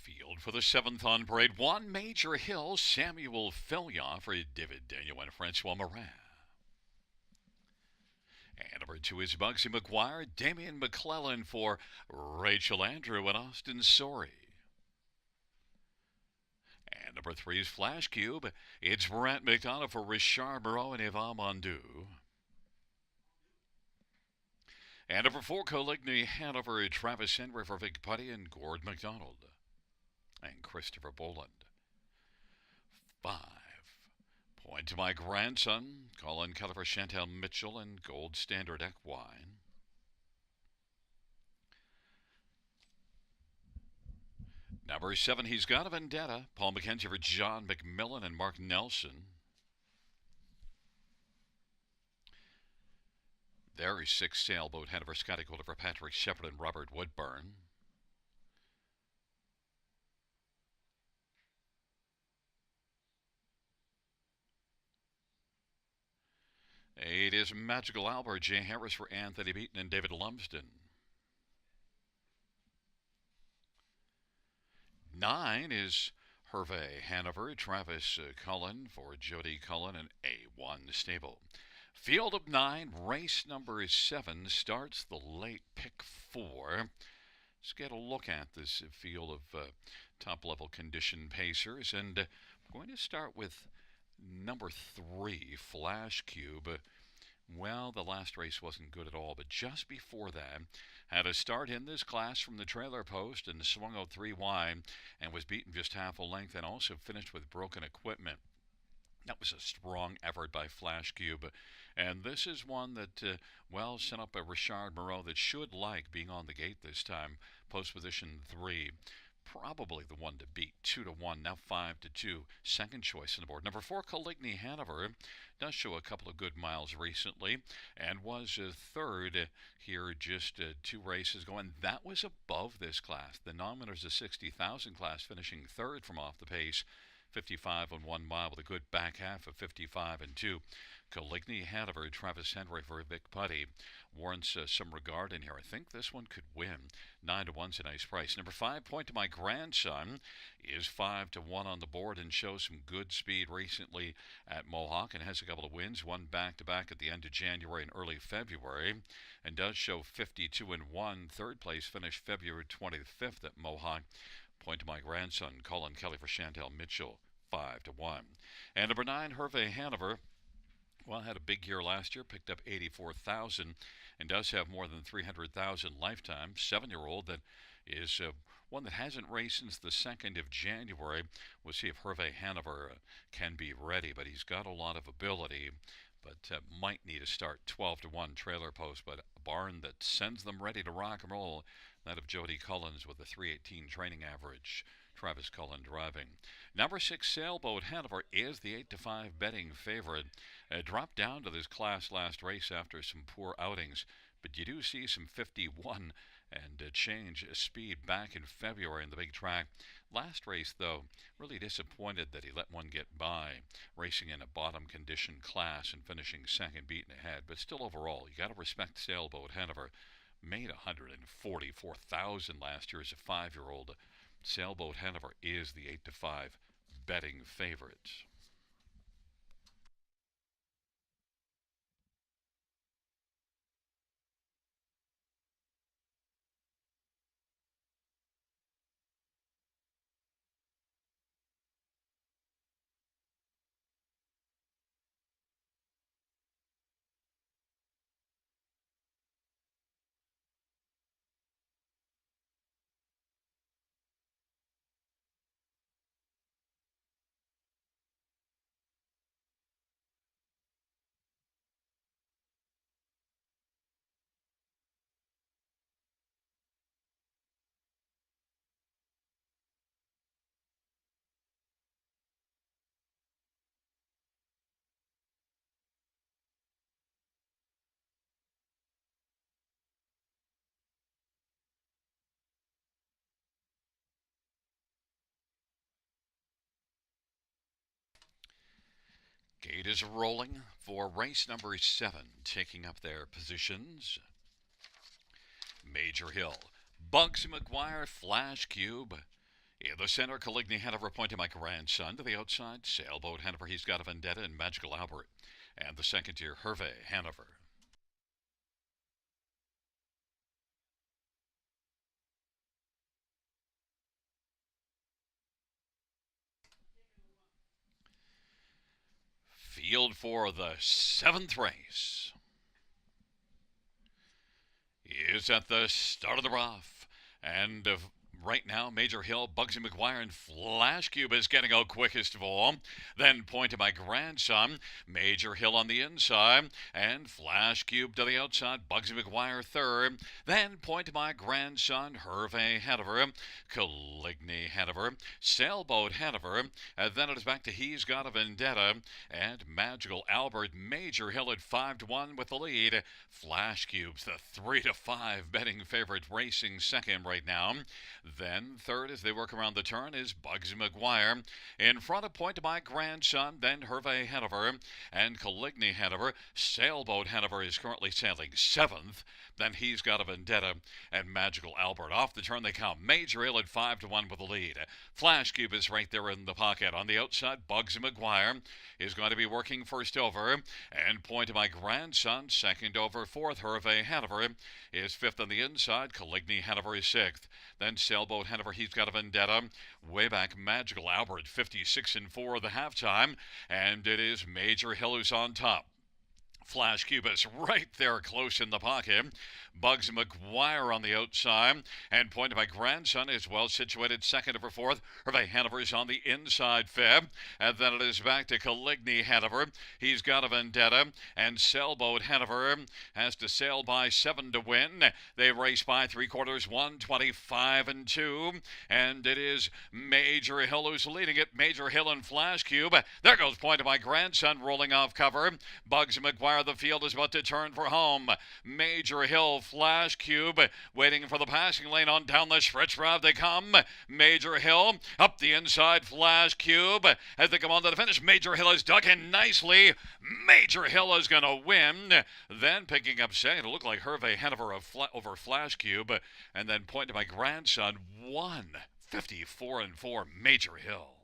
Field for the seventh on parade. One Major Hill, Samuel Fillion for David Daniel and Francois Morin. And number 2 is Bugsy McGuire, Damian McClellan for Rachel Andrew and Austin Sorey. And number 3 is Flash Cube. It's Brent McDonough for Richard Moreau and Yvonne Mondu. And number 4, Coligny Hanover, Travis Henry for Vic Putty and Gord McDonald. And Christopher Boland. 5. Point to my grandson, Colin Keller for Chantal Mitchell and Gold Standard Equine. Number 7, He's Got a Vendetta, Paul McKenzie for John McMillan and Mark Nelson. There is 6, Sailboat Hanover, Scotty Calder for Patrick Shepard and Robert Woodburn. It is Magical Albert, Jay Harris for Anthony Beaton and David Lumsden. 9 is Hervé Hanover, Travis Cullen for Jody Cullen and A1 Stable. Field of 9, race number 7 starts the late pick 4. Let's get a look at this field of top-level condition pacers, and we're going to start with number 3, Flash Cube. Well, the last race wasn't good at all, but just before that, had a start in this class from the trailer post and swung out 3 wide and was beaten just half a length and also finished with broken equipment. That was a strong effort by Flash Cube. And this is one that, sent up a Richard Moreau that should like being on the gate this time. Post position 3. Probably the one to beat. 2-1, now 5-2. Second choice on the board. Number 4, Coligny Hanover, does show a couple of good miles recently and was third here just 2 races ago. And that was above this class. The non-winners of 60,000 class finishing third from off the pace. 55 on 1 mile with a good back half of 55 and 2. Coligny Hanover, Travis Henry for Vic Putty warrants some regard in here. I think this one could win. 9-1's a nice price. Number 5, Point to My Grandson, is 5-1 on the board and shows some good speed recently at Mohawk and has a couple of wins, one back-to-back at the end of January and early February, and does show 52-1. Third place finish February 25th at Mohawk. Point to My Grandson, Colin Kelly for Chantal Mitchell, 5-1. And number 9, Hervé Hanover, had a big year last year, picked up 84,000 and does have more than 300,000 lifetime. 7-year-old that is one that hasn't raced since the 2nd of January. We'll see if Hervé Hanover can be ready, but he's got a lot of ability, but might need a start. 12-1 trailer post, but a barn that sends them ready to rock and roll. That of Jody Collins with a 318 training average. Travis Cullen driving. Number 6, Sailboat Hanover, is the 8-5 betting favorite. Dropped down to this class last race after some poor outings, but you do see some 51 and change speed back in February in the big track. Last race, though, really disappointed that he let one get by, racing in a bottom condition class and finishing second, beaten ahead. But still, overall, you got to respect Sailboat Hanover. Made 144,000 last year as a 5-year-old. Sailboat Hanover is the 8-5 betting favorite. Gate is rolling for race number 7, taking up their positions. Major Hill, Bugsy McGuire, Flash Cube. In the center, Caligny Hanover pointing my grandson. To the outside, Sailboat Hanover, he's got a Vendetta, and Magical Albert. And the second tier, Hervé Hanover. Field for the 7th race is at the start of the rough. And right now, Major Hill, Bugsy McGuire, and Flash Cube is getting out quickest of all. Then point to my grandson, Major Hill on the inside, and Flash Cube to the outside, Bugsy McGuire third. Then point to my grandson, Hervé Hanover, Caligny Hanover, Sailboat Hanover, and then it is back to He's Got a Vendetta, and Magical Albert. Major Hill at 5-1 with the lead. Flash Cube's the 3-5 betting favorite, racing second right now. Then third, as they work around the turn, is Bugsy McGuire. In front of point to my grandson, then Hervé Hanover and Caligny Hanover. Sailboat Hanover is currently sailing 7th. Then He's Got a Vendetta and Magical Albert. Off the turn they come. Major Hill at 5-1 with the lead. Flash Cube is right there in the pocket. On the outside, Bugsy McGuire is going to be working first over. And point to my grandson, second over. Fourth, Hervé Hanover is 5th on the inside. Caligny Hanover is 6th. Then Sailboat Hanover, He's Got a Vendetta. Way back, Magical Albert, 56-4 the halftime. And it is Major Hill who's on top. Flash Cube is right there close in the pocket. Bugsy McGuire on the outside. And point to my grandson is well situated second over fourth. Hervé Hanover is on the inside fifth. And then it is back to Caligny Hanover. He's Got a Vendetta. And Sailboat Hanover has to sail by 7 to win. They race by 3/4, 125-2. And it is Major Hill who's leading it. Major Hill and Flash Cube. There goes point to my grandson rolling off cover. Bugsy McGuire, the field is about to turn for home. Major Hill, Flash Cube waiting for the passing lane on down the stretch route they come. Major Hill up the inside, Flash Cube as they come on to the finish. Major Hill is dug in nicely. Major Hill is going to win. Then picking up second, it looked like Hervé Hanover over Flash Cube. And then point to my grandson, 154-4 Major Hill.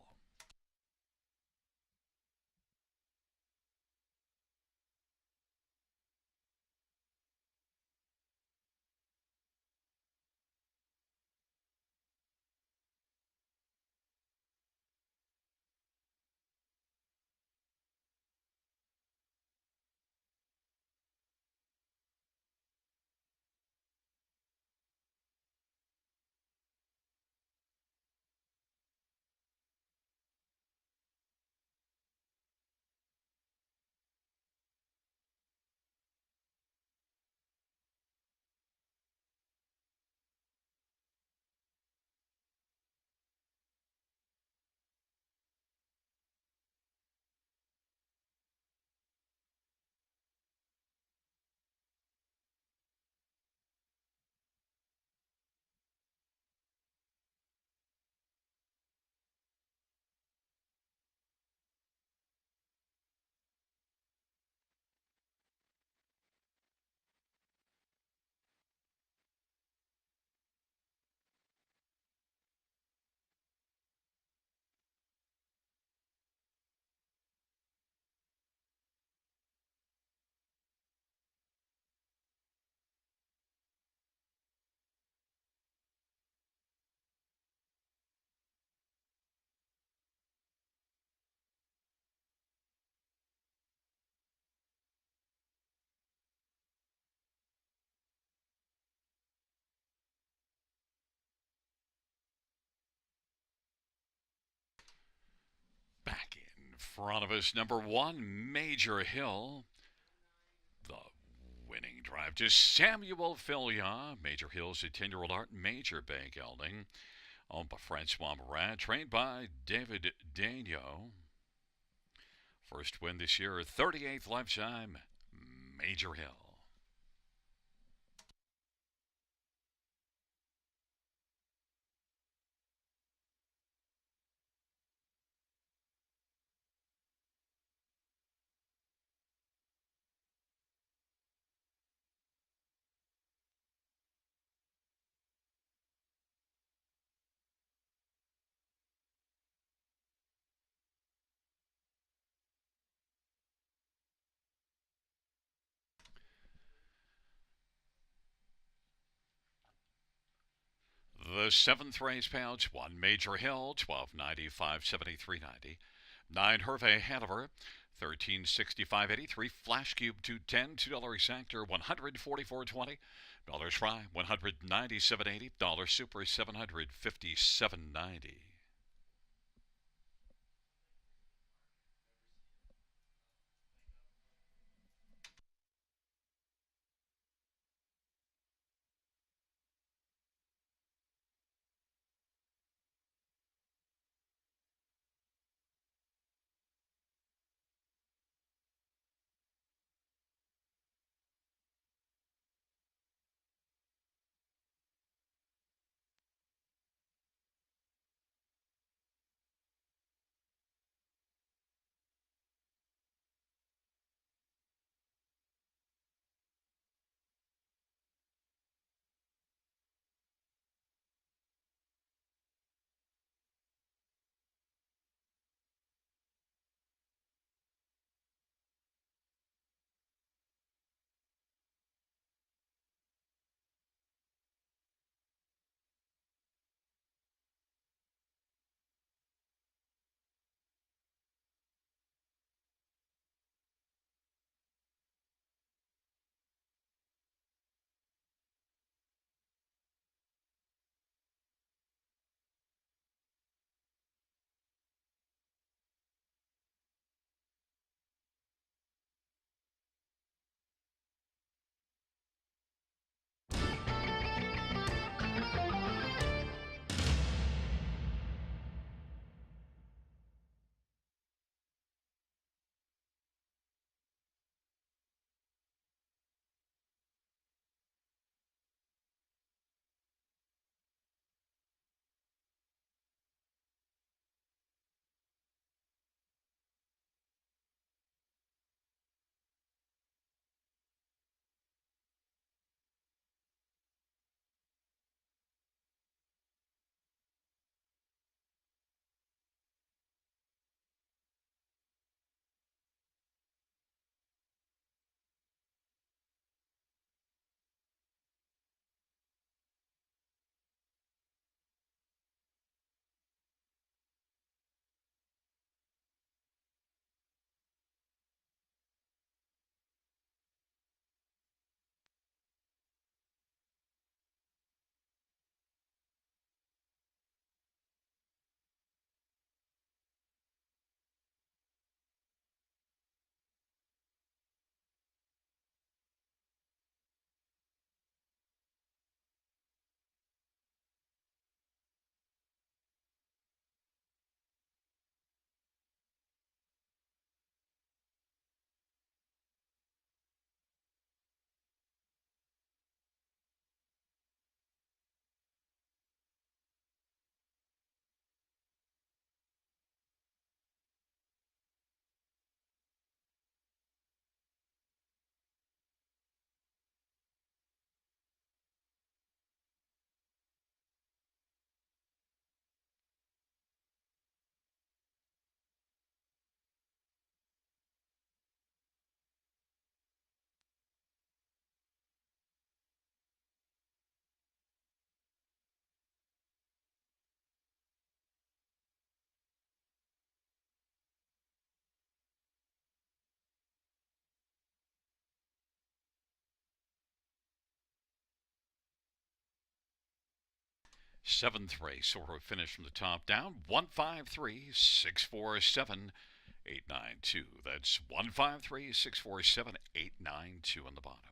Back in front of us, number 1, Major Hill. The winning drive to Samuel Filia. Major Hill's a 10-year-old Art Major Bay gelding. Owned by Francois Morin. Trained by David Daigneault. First win this year, 38th lifetime, Major Hill. The seventh race pouch, 1 Major Hill, 1290, 573.90. 9 Hervé Hanover, 1365.83. Flash Cube 210, $2 exactor, 144.20. Dollars Fry, 197.80. Dollar Super, 757.90. Seventh race, Oro finished from the top down. 153-647-892. That's 153-647-892 on the bottom.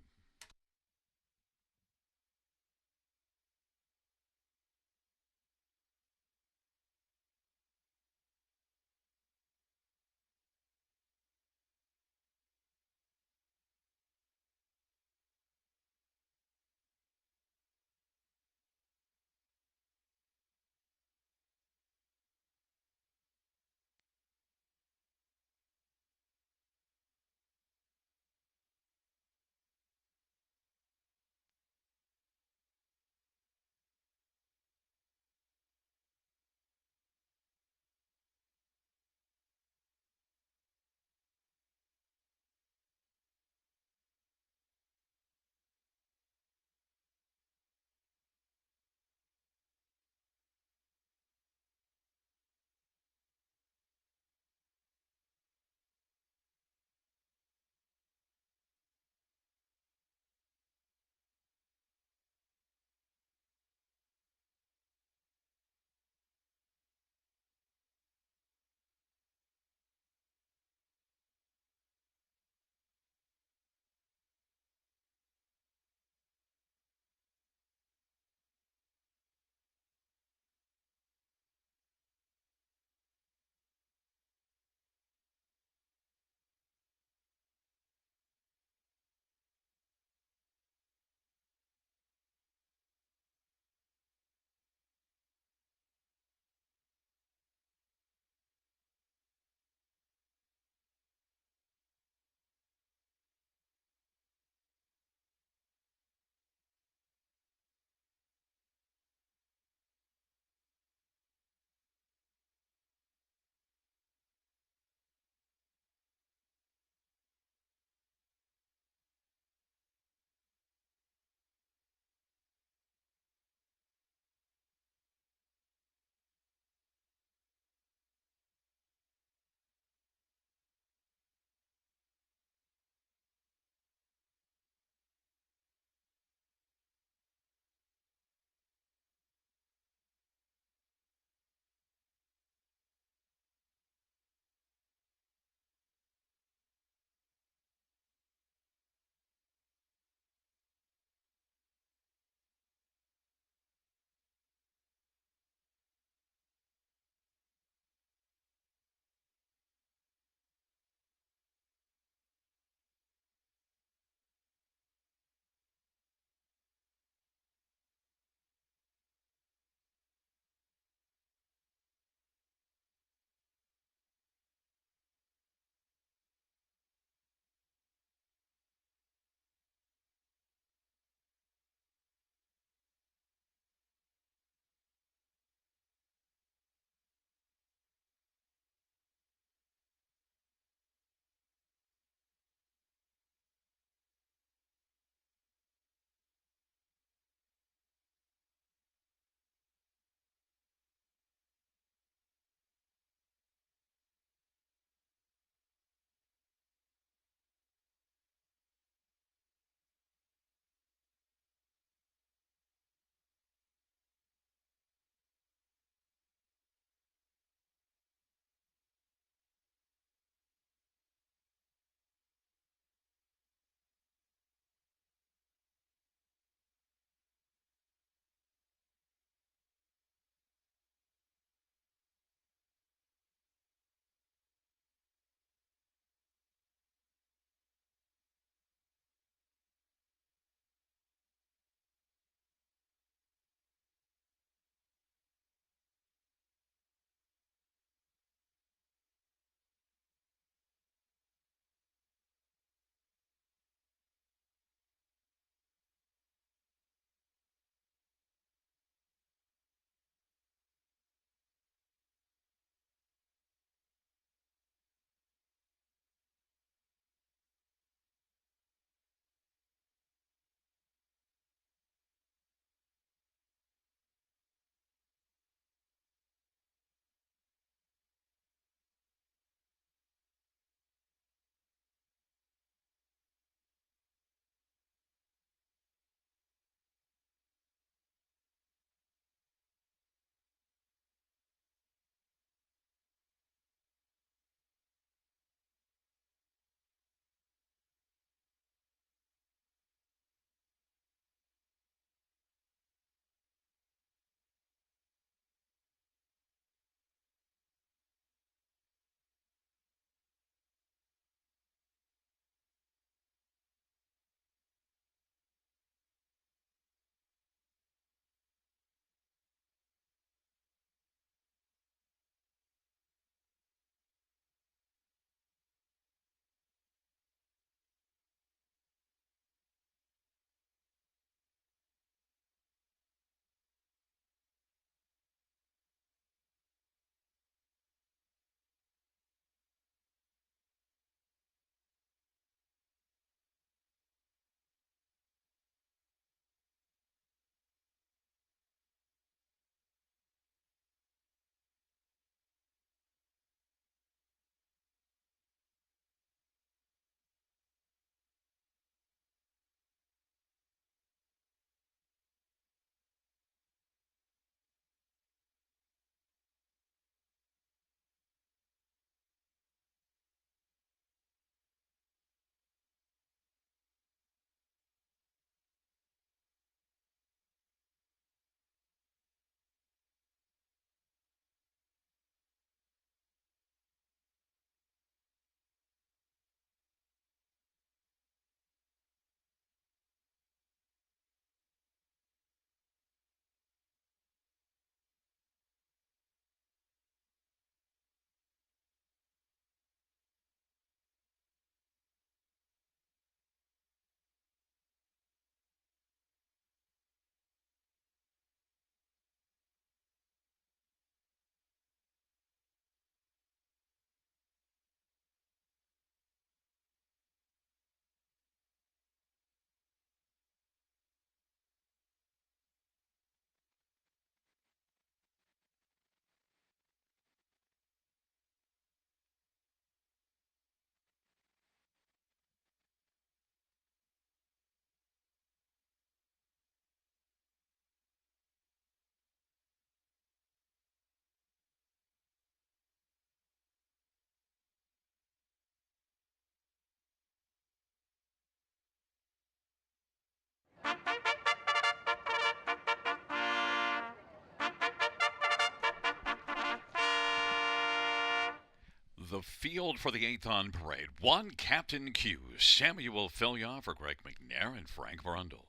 The field for the 8th on parade. 1, Captain Q, Samuel Filya for Greg McNair and Frank Brundle.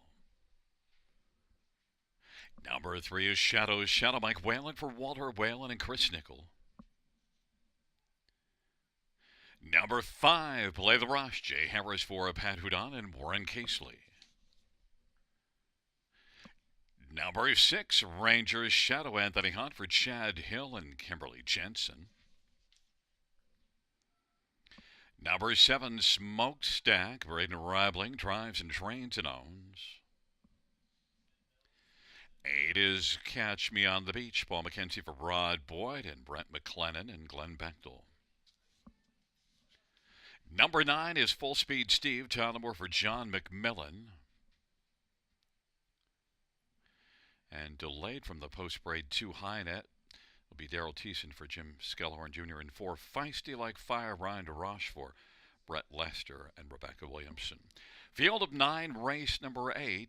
Number 3 is Shadow Mike Whalen for Walter Whalen and Chris Nickel. Number 5, Play the Rush, Jay Harris for Pat Hudon and Warren Casely. Number 6, Rangers Shadow Anthony Hunt for Chad Hill and Kimberly Jensen. Number 7, Smokestack, Braden Ribling, drives and trains and owns. 8 is Catch Me on the Beach, Paul McKenzie for Rod Boyd and Brent McLennan and Glenn Bechtel. Number 9 is Full Speed Steve, Tyler for John McMillan. And delayed from the post-parade 2 high net will be Daryl Thiessen for Jim Skellhorn Jr. and 4 Feisty Like Fire, Ryan DeRoche for Brett Lester and Rebecca Williamson. Field of 9, race number 8.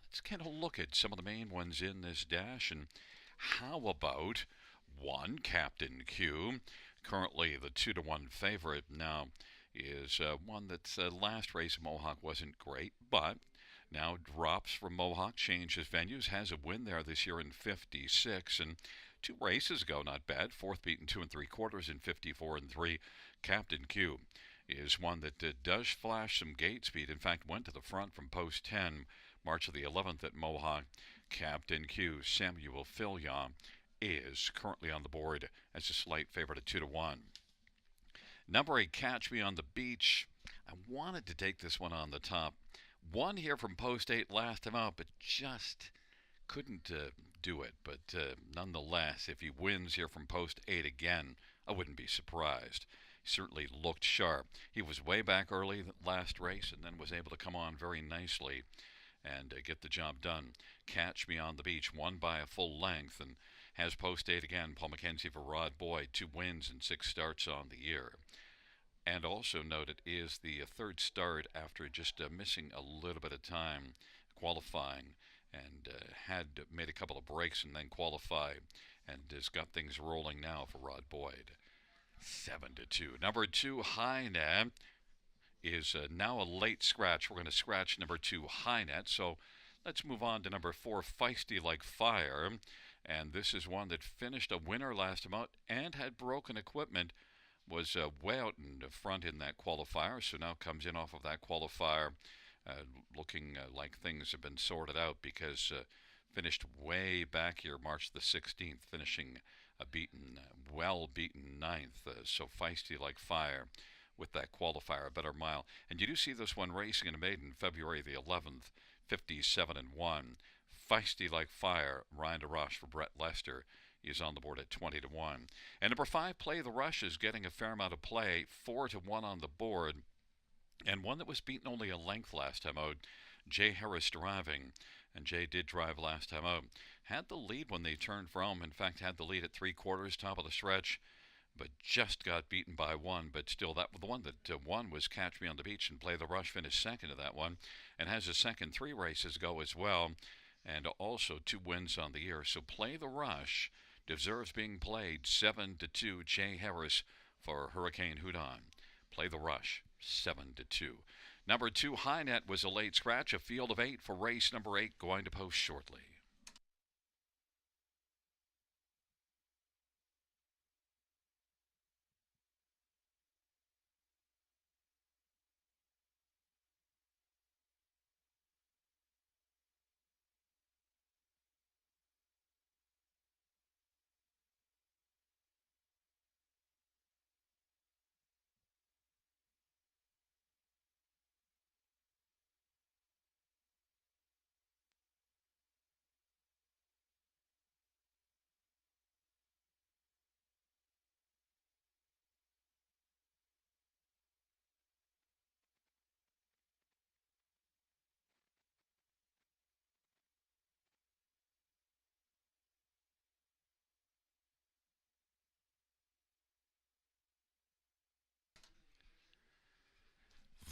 Let's get a look at some of the main ones in this dash. And how about 1, Captain Q? Currently the 2-1 favorite now is one that's last race Mohawk wasn't great, but now drops from Mohawk, changes venues, has a win there this year in 56, and 2 races ago, not bad. 4th beaten 2 3/4 in 54 3. Captain Q is one that does flash some gate speed. In fact, went to the front from post 10, March of the 11th at Mohawk. Captain Q, Samuel Filya, is currently on the board as a slight favorite at 2-1. Number 8, Catch Me on the Beach. I wanted to take this one on the top. Won here from post 8 last time out, but just couldn't do it. But nonetheless, if he wins here from post 8 again, I wouldn't be surprised. He certainly looked sharp. He was way back early last race and then was able to come on very nicely and get the job done. Catch Me on the Beach, won by a full length, and has post 8 again. Paul McKenzie for Rod Boyd, 2 wins and 6 starts on the year. And also noted is the 3rd start after just missing a little bit of time qualifying, and had made a couple of breaks and then qualified, and has got things rolling now for Rod Boyd. 7-2. Number 2, High Net, is now a late scratch. We're going to scratch number 2, High Net. So let's move on to number 4, Feisty Like Fire. And this is one that finished a winner last month and had broken equipment. Was way out in the front in that qualifier, so now comes in off of that qualifier looking like things have been sorted out, because finished way back here March the 16th, finishing a well-beaten 9th. So Feisty Like Fire with that qualifier, a better mile. And you do see this one racing in a maiden February the 11th, 57-1. Feisty Like Fire, Ryan DeRoche for Brett Lester, is on the board at 20-1. And number 5, Play the Rush, is getting a fair amount of play, 4-1 on the board, and one that was beaten only a length last time out. Jay Harris driving, and Jay did drive last time out. Had the lead when they turned from, in fact, had the lead at 3/4, top of the stretch, but just got beaten by 1. But still, the one that won was Catch Me on the Beach, and Play the Rush finished second to that one, and has a second 3 races go as well, and also 2 wins on the year. So Play the Rush deserves being played. 7-2, Jay Harris for Hurricane Hudon. Play the Rush, 7-2. Number 2, High Net, was a late scratch. A field of 8 for race number 8, going to post shortly.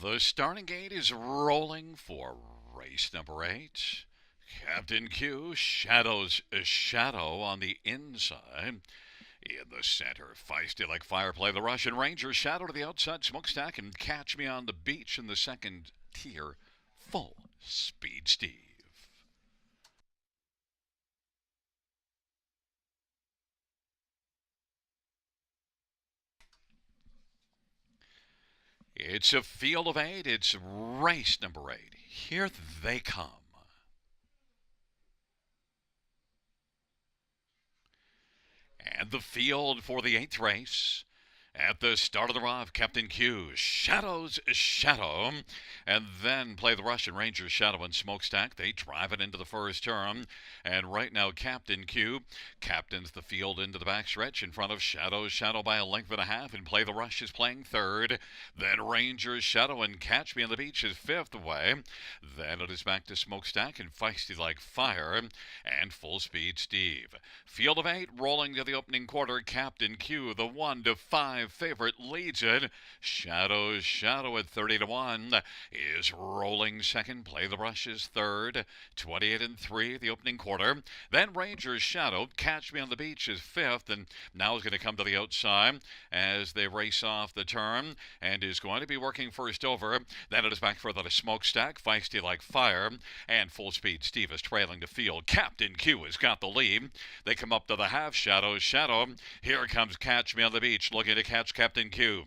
The starting gate is rolling for race number 8. Captain Q, Shadow's Shadow on the inside. In the center, feisty like fire, play the Russian Ranger. Shadow to the outside, smokestack, and catch me on the beach in the second tier. Full speed Steve. It's a field of 8. It's race number 8. Here they come. And the field for the 8th race. At the start of the rough, Captain Q, Shadow's Shadow, and then play the Russian Ranger Shadow and Smokestack. They drive it into the first turn, and right now Captain Q captains the field into the backstretch in front of Shadow's Shadow by a length and a half, and Play the Rush is playing third. Then Ranger Shadow and Catch Me on the Beach is fifth away. Then it is back to Smokestack and Feisty Like Fire and Full Speed Steve. Field of 8 rolling to the opening quarter. Captain Q, the 1 to 5 favorite, leads it. Shadow's Shadow at 30 to 1 is rolling second. Play the Rush is third. 28 and 3 the opening quarter. Then Ranger's Shadow, Catch Me on the Beach is fifth, and now is going to come to the outside as they race off the turn and is going to be working first over. Then it is back further to Smokestack, Feisty Like Fire, and Full Speed Steve is trailing to field. Captain Q has got the lead. They come up to the half. Shadow's Shadow. Here comes Catch Me on the Beach, looking to catch Captain Q.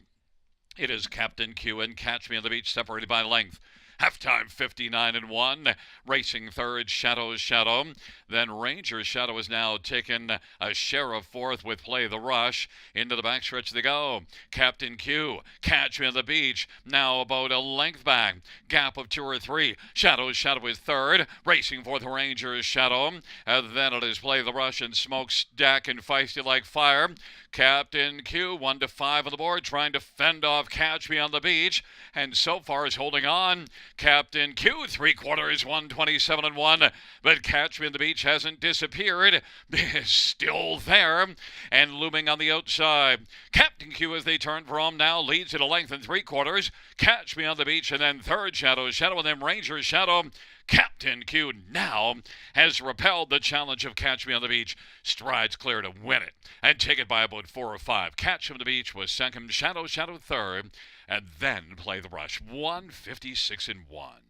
It is Captain Q and Catch Me on the Beach, separated by length. Halftime 59 and 1. Racing third, Shadow's Shadow. Then Ranger's Shadow is now taken a share of fourth with Play the Rush. Into the backstretch they go. Captain Q, Catch Me on the Beach, now about a length back. Gap of 2 or 3. Shadow's Shadow is third. Racing for the Ranger's Shadow. And then it is Play the Rush and Smokestack and Feisty Like Fire. Captain Q, 1 to 5 on the board, trying to fend off Catch Me on the Beach, and so far is holding on. Captain Q, 3/4, 127 and 1, but Catch Me on the Beach hasn't disappeared, is still there, and looming on the outside. Captain Q, as they turn for home now, leads at a length and 3/4. Catch Me on the Beach, and then third, Shadow's Shadow, and then Ranger's Shadow. Captain Q now has repelled the challenge of Catch Me on the Beach. Strides clear to win it and take it by about 4 or 5. Catch Me on the Beach was second, Shadow's Shadow third, and then Play the Rush. 156 and 1.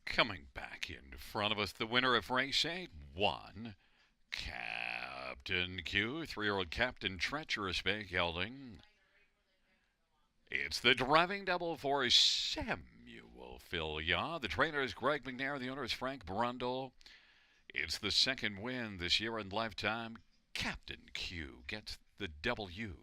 Coming back in front of us, the winner of race 8, 1. Captain Q, 3-year-old Captain Treacherous Bay gelding. It's the driving double for Samuel Filya. The trainer is Greg McNair. The owner is Frank Brundle. It's the second win this year in lifetime. Captain Q gets the W.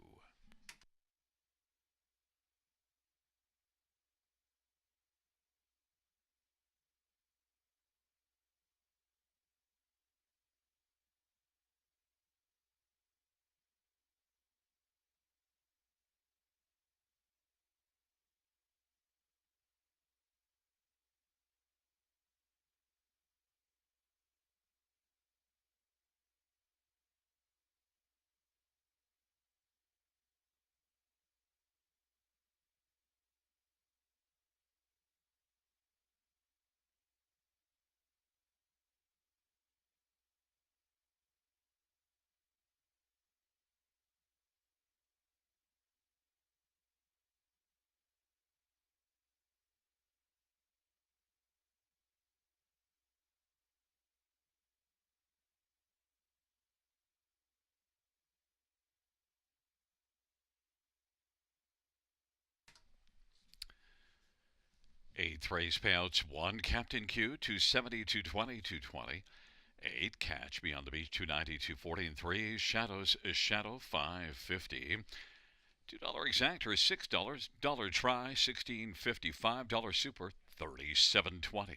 Eighth race payouts 1 Captain Q 270, 220, 220. 8 Catch Beyond the Beach 290, 240, and 3 Shadows Shadow 550. $2 exactor is $6. Dollar try 16.55. Dollar super 37.20.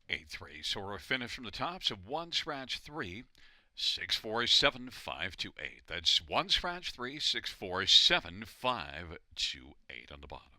8th race or a finish from the tops of 1 scratch 3 647 528. That's 1 scratch 3 647 528 on the bottom.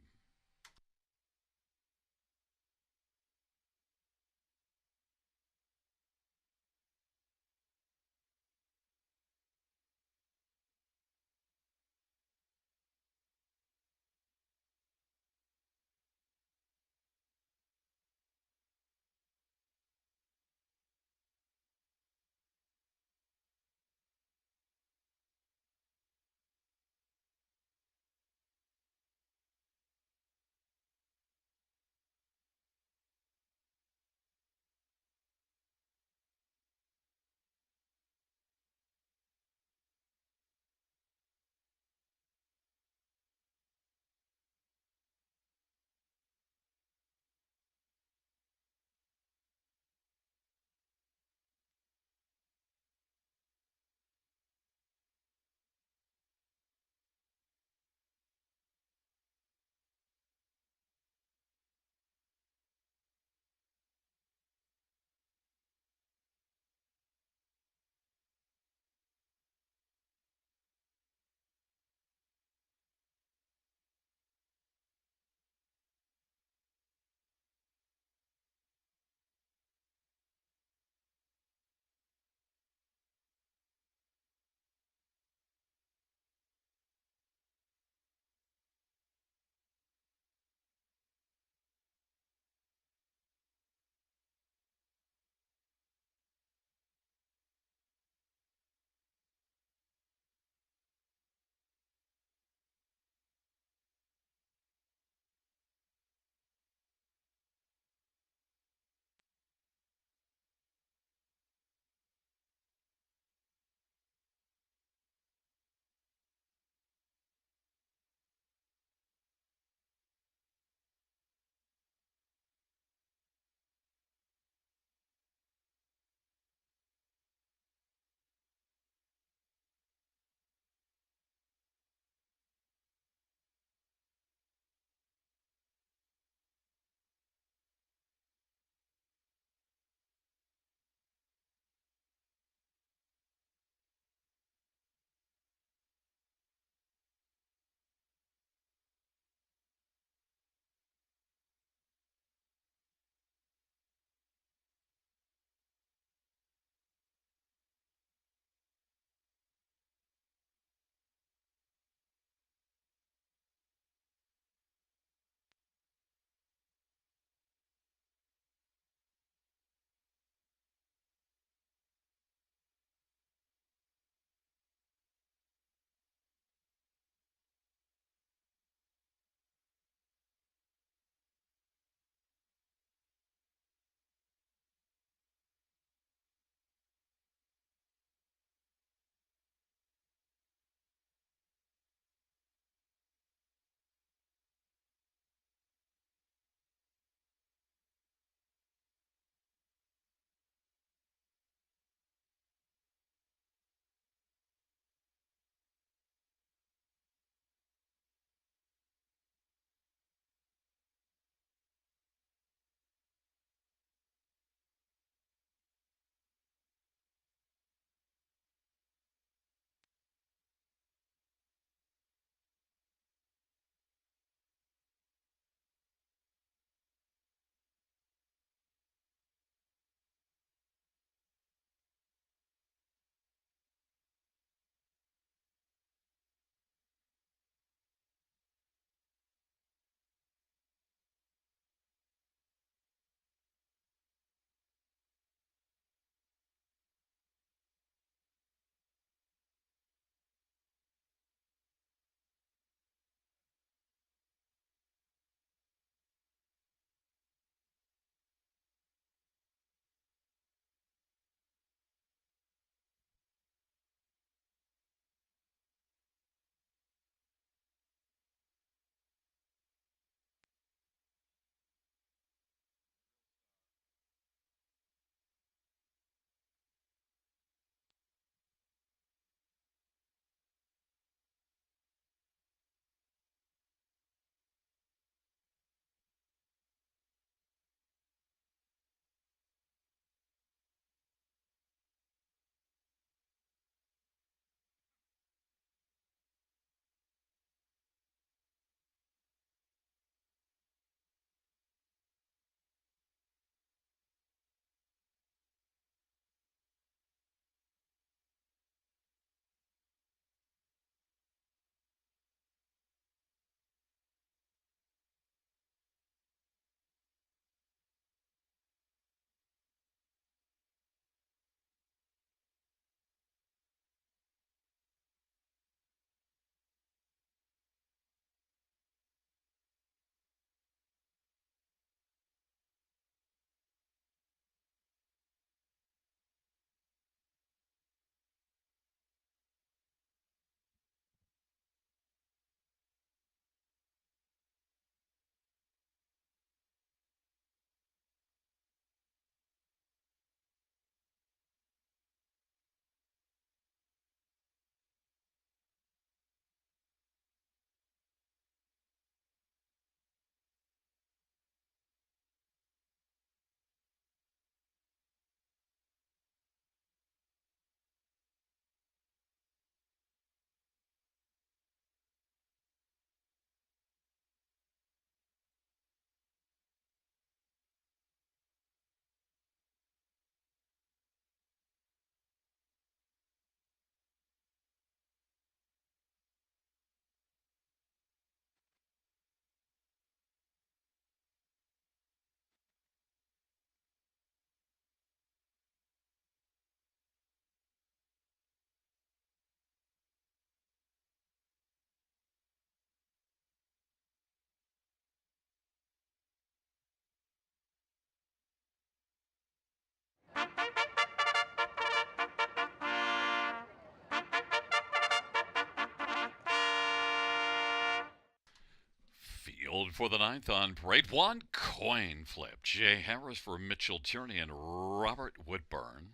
Field for the ninth on parade one. Coin flip. Jay Harris for Mitchell Tierney and Robert Woodburn.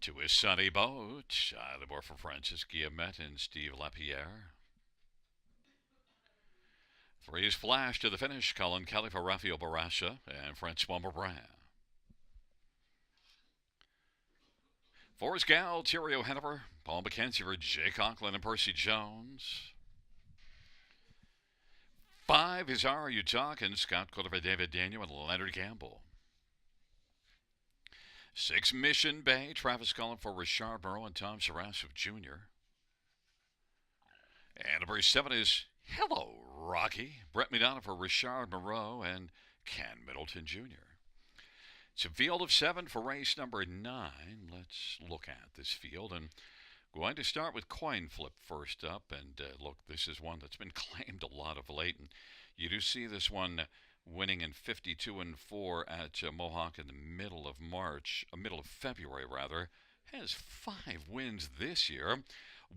To his sunny boat. The board for Francis Guillemette and Steve Lapierre. Three's flash to the finish. Colin Kelly for Rafael Barasha and Francois Morin. Four's Gal, Thierry O'Hanover, Paul McKenzie for Jay Conklin and Percy Jones. 5 is Are You Talking? Scott Coulter for David Daniel and Leonard Gamble. 6 Mission Bay, Travis Cullen for Richard Moreau and Tom Sarasov Jr. And number 7 is Hello Rocky, Brett McDonough for Richard Moreau and Ken Middleton Jr. It's a field of 7 for race number 9. Let's look at this field, and going to start with coin flip first up. And look, this is one that's been claimed a lot of late, and you do see this one winning in 52 and 4 at Mohawk in the middle of February rather. Has 5 wins this year,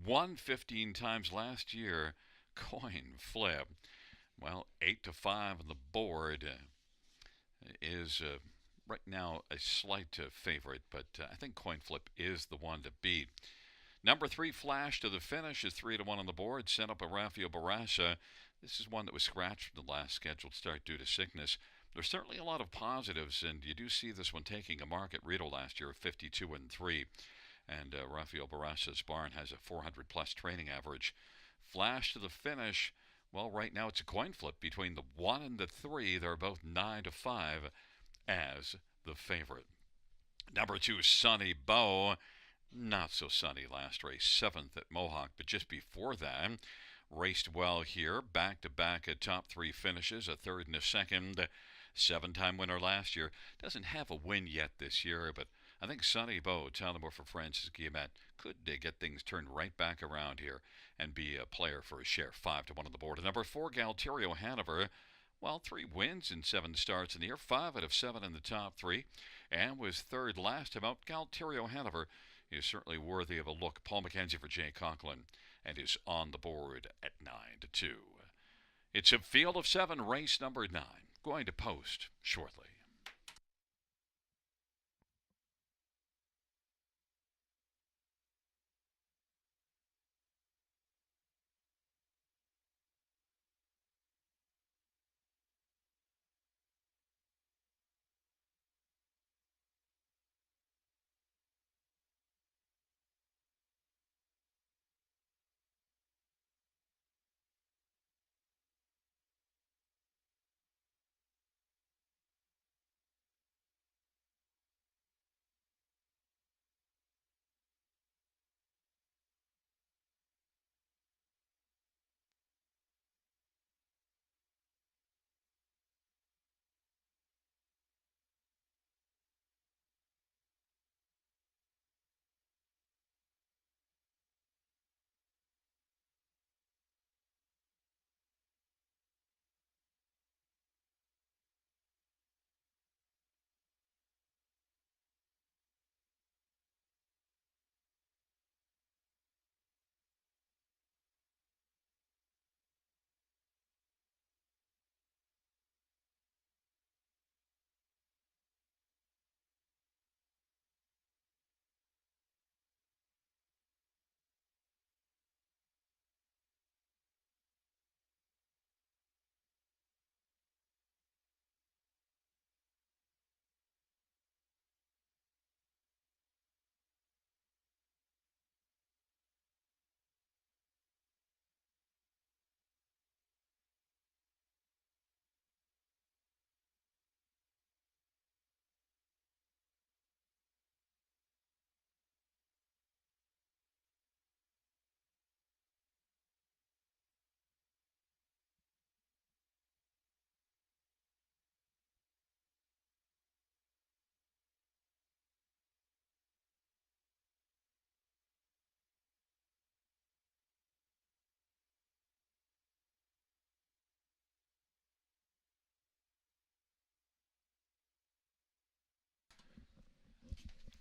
won 15 times last year. Coin flip, well, 8 to 5 on the board, is right now a slight favorite, but I think coin flip is the one to beat. Number 3 flash to the finish is 3 to 1 on the board. Sent up a Rafael Barasha. This is one that was scratched from the last scheduled start due to sickness. There's certainly a lot of positives, and you do see this one taking a mark at Rito last year of 52 and 3. And Rafael Barasha's barn has a 400 plus training average. Flash to the finish. Well, right now it's a coin flip between the 1 and the 3. They're both 9 to 5 as the favorite. Number 2, Sunny Bow. Not so sunny last race, 7th at Mohawk, but just before that, raced well here. Back-to-back top 3 finishes, a 3rd and a 2nd. 7-time winner last year. Doesn't have a win yet this year, but I think Sunny Bow, Talbot for Francis Guillemette, could get things turned right back around here and be a player for a share. 5 to 1 on the board. And number 4, Galterio Hanover. Well, 3 wins in 7 starts in the year, 5 out of 7 in the top 3, and was 3rd last time out. Galterio Hanover is certainly worthy of a look. Paul McKenzie for Jay Conklin and is on the board at 9 to 2. It's a field of 7, race number 9. Going to post shortly.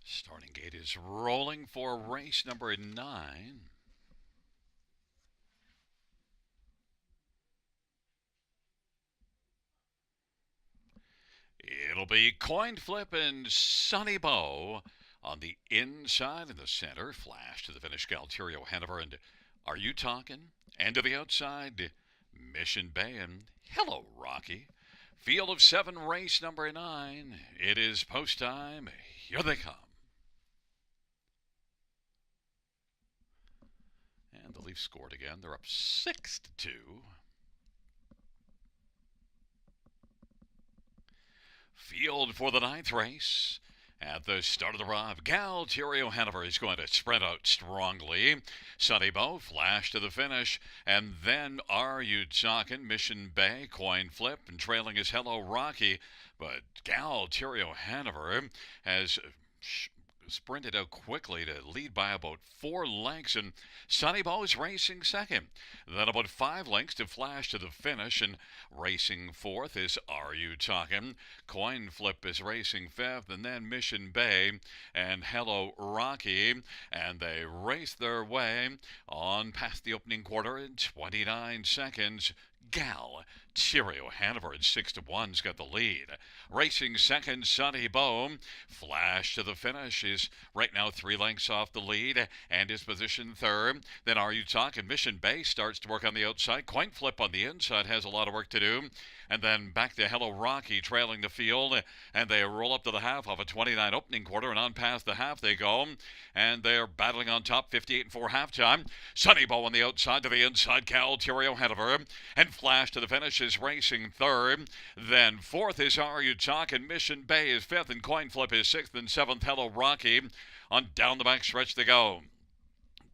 Starting gate is rolling for race number 9. It'll be coin flip and Sunny Bow on the inside in the center. Flash to the finish, Galterio Hanover. And Are You Talking? And to the outside, Mission Bay and Hello Rocky. Field of 7, race number 9. It is post time. Here they come. And the Leafs scored again. They're up 6-2. Field for the 9th race. At the start of the run, Galterio Hanover is going to sprint out strongly. Sunny Bow flash to the finish. And then Are You Talking? Mission Bay, coin flip, and trailing is Hello Rocky. But Galterio Hanover has sprinted out quickly to lead by about 4 lengths, and Sunny Bow's racing second. Then about 5 lengths to flash to the finish, and racing fourth is Are You Talking? Coin Flip is racing fifth, and then Mission Bay and Hello Rocky, and they race their way on past the opening quarter in 29 seconds. Galterio Hanover at 6-1's got the lead. Racing second, Sunny Bow. Flash to the finish is right now 3 lengths off the lead and is positioned third. Then Are You Talking? Mission Bay starts to work on the outside. Coin Flip on the inside has a lot of work to do. And then back to Hello Rocky trailing the field, and they roll up to the half of a 29 opening quarter, and on past the half they go, and they're battling on top, 58-4 halftime. Sunny Bow on the outside to the inside, Galterio Hanover, and Flash to the finish is racing third. Then fourth is Are You Talking? Mission Bay is fifth, and Coin Flip is sixth, and seventh Hello Rocky. On down the back stretch they go.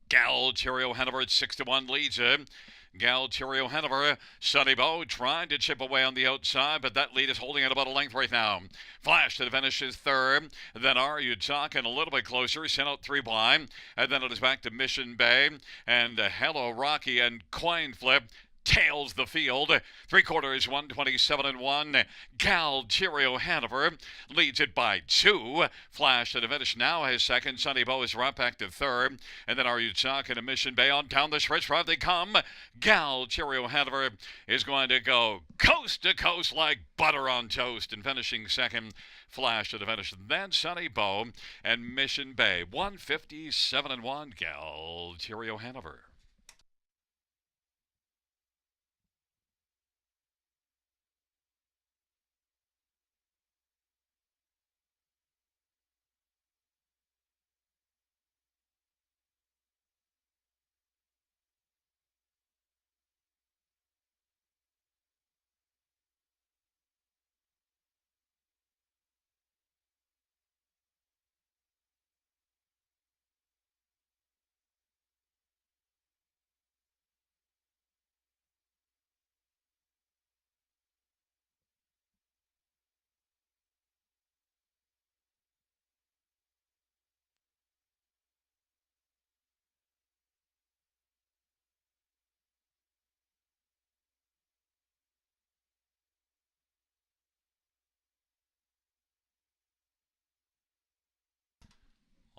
Galterio Hanover at 6-1 leads it. Galterio Hanover, Sunny Bow trying to chip away on the outside, but that lead is holding at about a length right now. Flash to the finish is third. Then Are You Talking? A little bit closer, sent out 3 blind. And then it is back to Mission Bay and Hello Rocky, and Coin Flip tails the field. 3/4, 127-1. Galterio Hanover leads it by 2. Flash to the finish now has second. Sunny Bow is right back to third. And then Are You Talking? To Mission Bay on down the stretch drive they come. Galterio Hanover is going to go coast to coast like butter on toast, and finishing second. Flash to the finish. Then Sunny Bow and Mission Bay. 157-1. Galterio Hanover.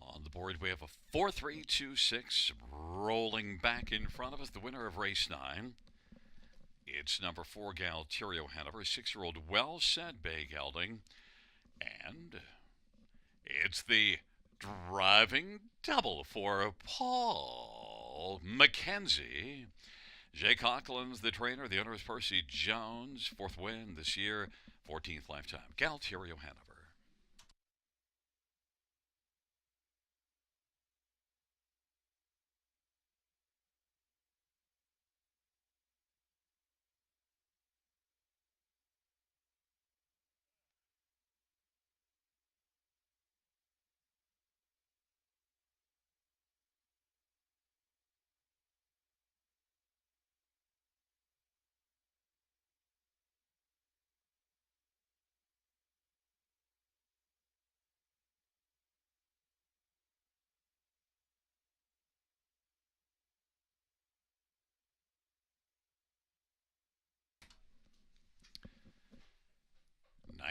On the board, we have a 4-3-2-6 rolling back in front of us. The winner of race 9. It's number 4, Galterio Hanover, 6-year-old Well Said Bay Gelding. And it's the driving double for Paul McKenzie. Jay Coughlin's the trainer. The owner is Percy Jones. 4th win this year, 14th lifetime. Galterio Hanover.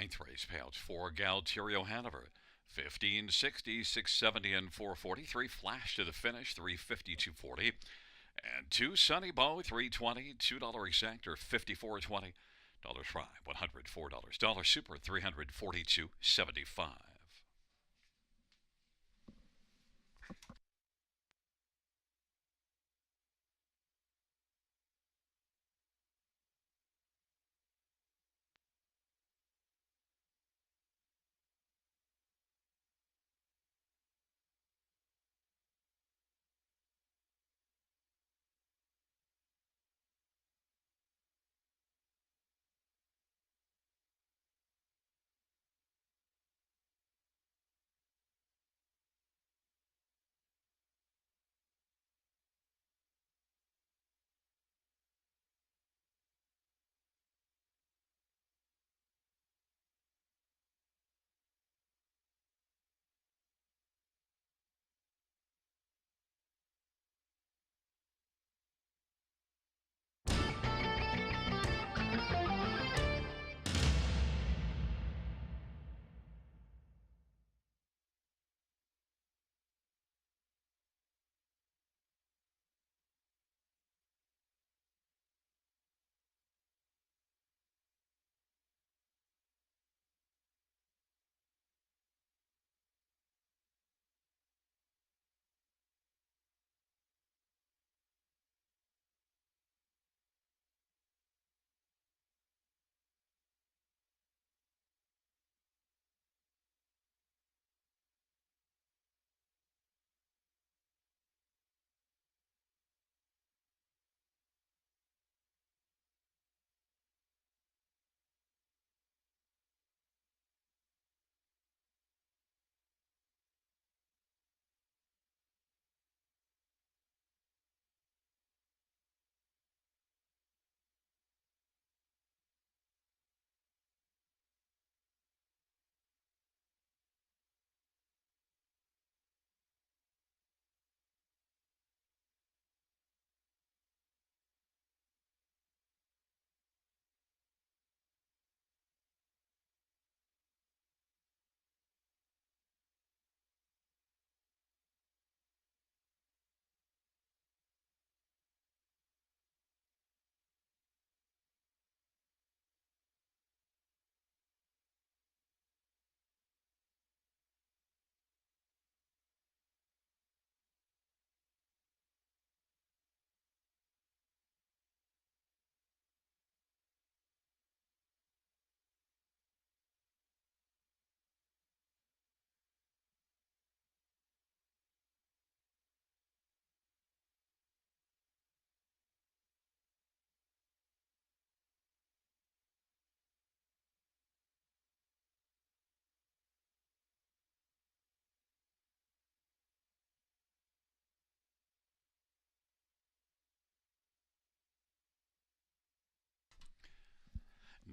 Ninth race payouts for Galterio Hanover. 1560, 670, and 443. Flash to the finish, 350, 240. And two Sunny Bow, 320, $2 exact, or 54.20. Dollar Try, $104. Dollar Super, 342.75.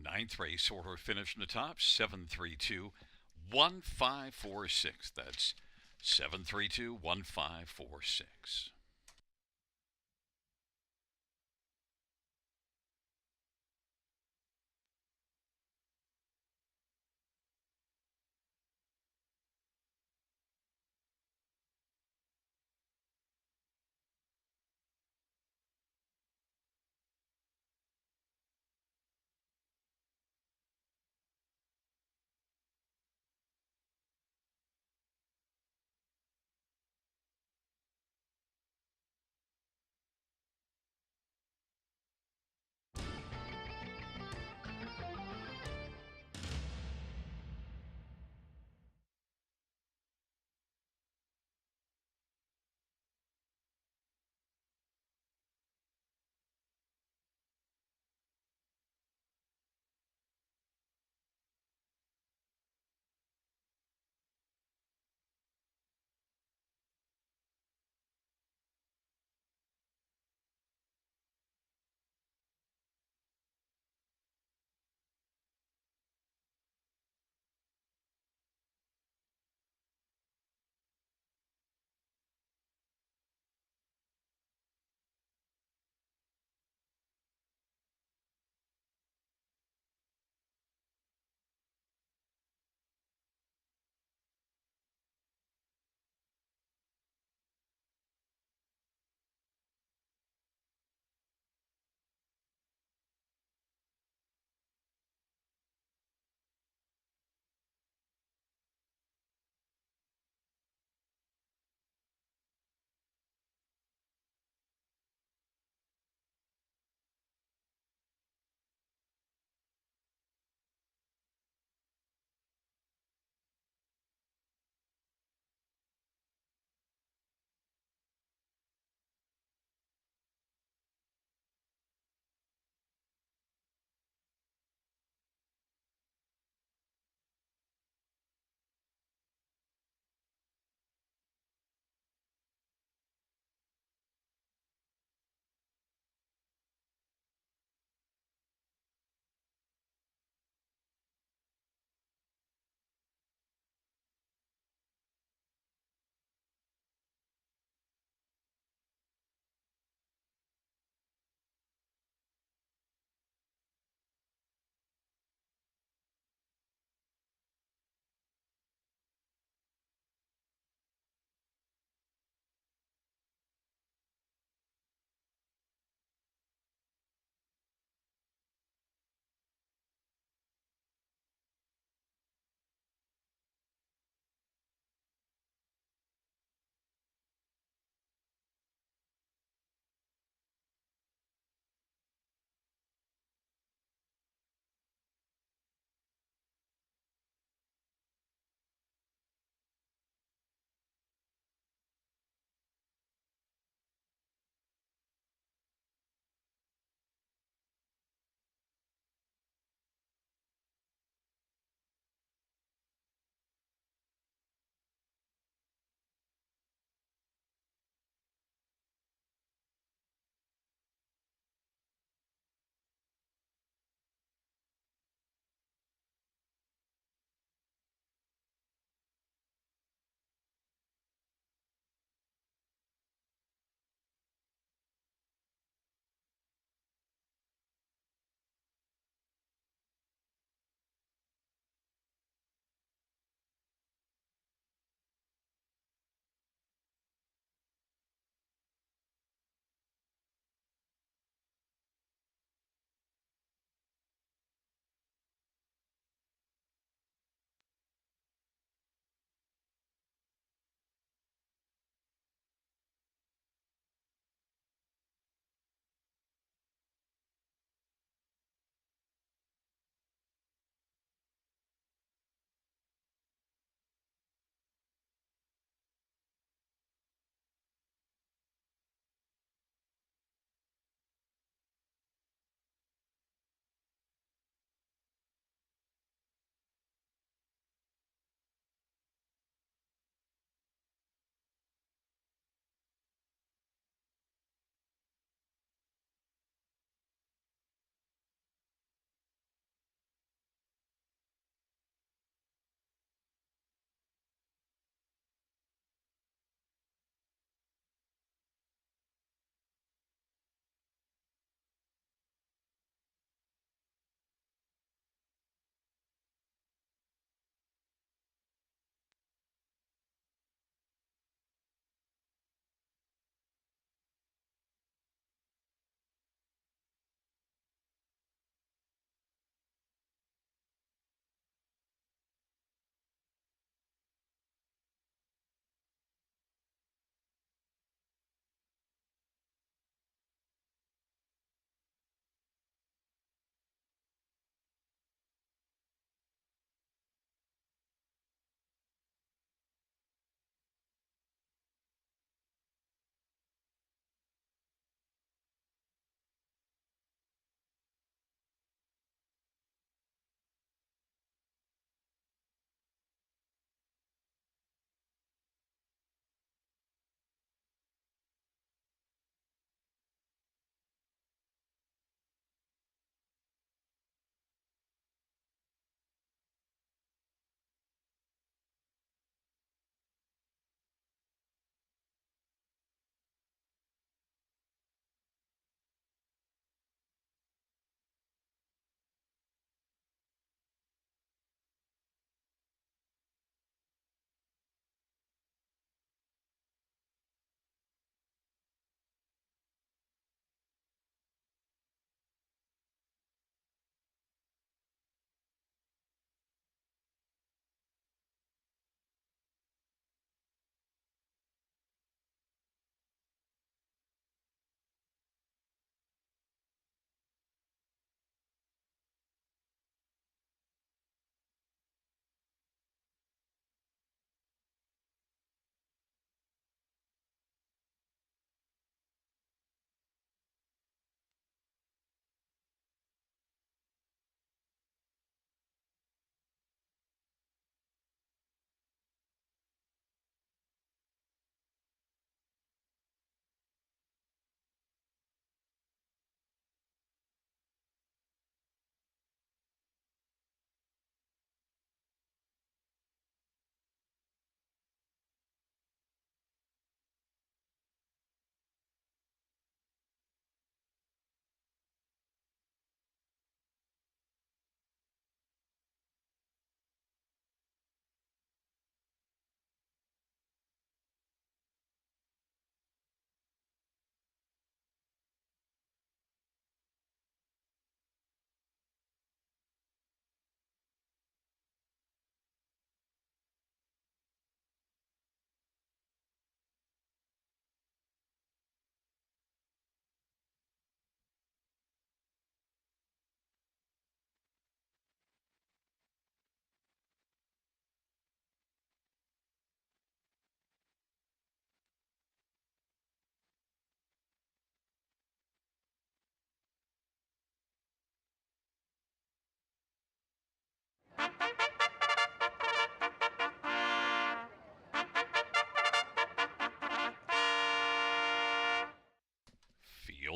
9th race order finish in the top, 732 1546. That's 732 1546.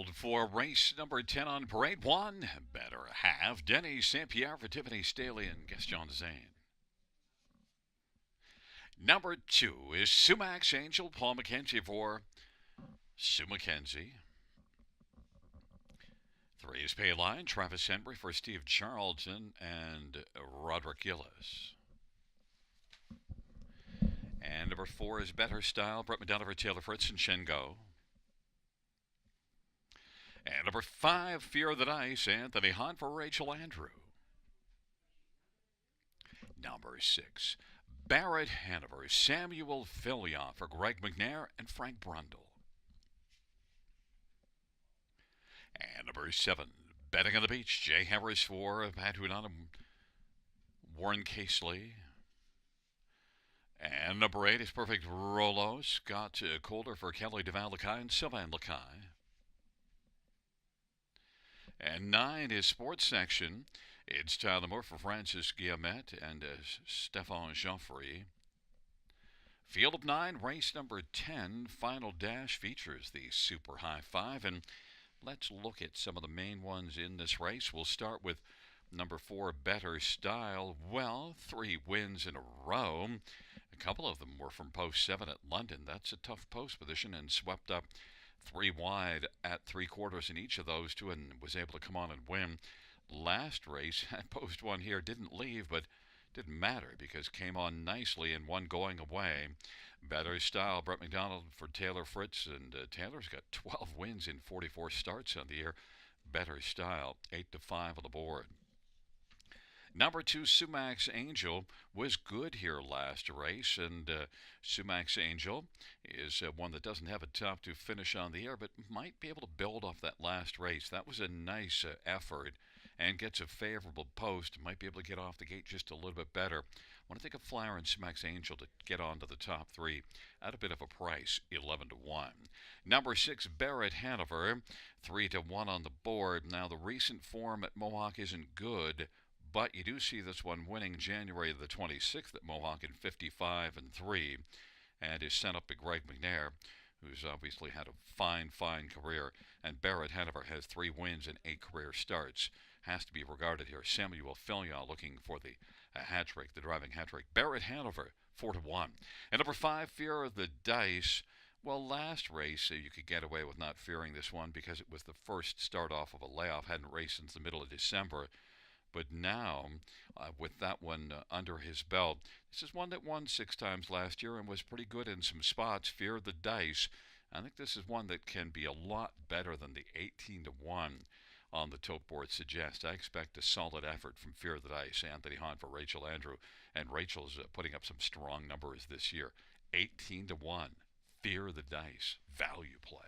field for race number 10 on parade 1. Better Have, Denny St. Pierre for Tiffany Staley and Gaston Zane. Number 2 is Sumac Angel, Paul McKenzie for Sue McKenzie. 3 is Payline, Travis Henry for Steve Charlton and Roderick Gillis. And number 4 is Better Style, Brett McDonough for Taylor Fritz and Shengo. And number 5, Fear of the Dice, Anthony Hunt for Rachel Andrew. Number 6, Barrett Hanover, Samuel Fillion for Greg McNair and Frank Brundle. And number 7, Betting on the Beach, Jay Harris for Pat Hudon and Warren Casely. And number 8 is Perfect Rolo, Scott Calder for Kelly DeVal-Lakai and Sylvain Lakai. And 9 is Sports Section. It's Tyler Moore for Francis Guillemette and Stefan Joffrey. Field of 9, race number 10, Final Dash features the Super High 5. And let's look at some of the main ones in this race. We'll start with number 4, Better Style. Well, 3 wins in a row. A couple of them were from post 7 at London. That's a tough post position, and swept up 3 wide at 3/4 in each of those two and was able to come on and win. Last race, post 1 here didn't leave, but didn't matter because came on nicely and won going away. Better Style, Brett McDonald for Taylor Fritz, and Taylor's got 12 wins in 44 starts on the year. Better Style, 8-5 on the board. Number 2, Sumac Angel, was good here last race, and Sumac Angel is one that doesn't have a top 2 finish on the air, but might be able to build off that last race. That was a nice effort, and gets a favorable post. Might be able to get off the gate just a little bit better. I want to take a flyer on Sumac Angel to get on to the top 3 at a bit of a price, 11-1. Number 6, Barrett Hanover, 3-1 on the board. Now, the recent form at Mohawk isn't good, but you do see this one winning January the 26th at Mohawk in 55-3, and is sent up to Greg McNair, who's obviously had a fine career. And Barrett Hanover has 3 wins and 8 career starts. Has to be regarded here. Samuel Fillion looking for the hat trick, the driving hat trick. Barrett Hanover, 4-1. And number 5, Fear of the Dice. Well, last race, you could get away with not fearing this one because it was the first start off of a layoff. Hadn't raced since the middle of December. But now, with that one under his belt, this is one that won 6 times last year and was pretty good in some spots. Fear of the Dice. I think this is one that can be a lot better than the 18-1 on the tote board suggests. I expect a solid effort from Fear of the Dice. Anthony Hahn for Rachel Andrew, and Rachel's putting up some strong numbers this year. 18-1. Fear of the Dice. Value play.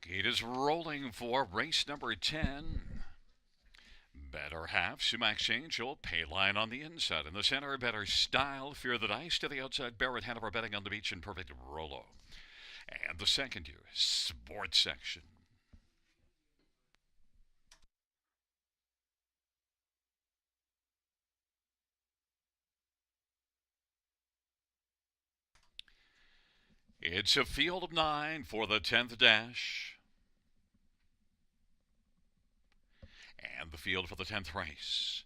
Gate is rolling for race number 10. Better Half, Sumac Angel, Payline on the inside. In the center, Better Style, Fear the Dice. To the outside, Barrett Hanover, Betting on the Beach, and Perfect Rolo. And the second year, Sports Section. It's a field of 9 for the 10th dash. And the field for the 10th race.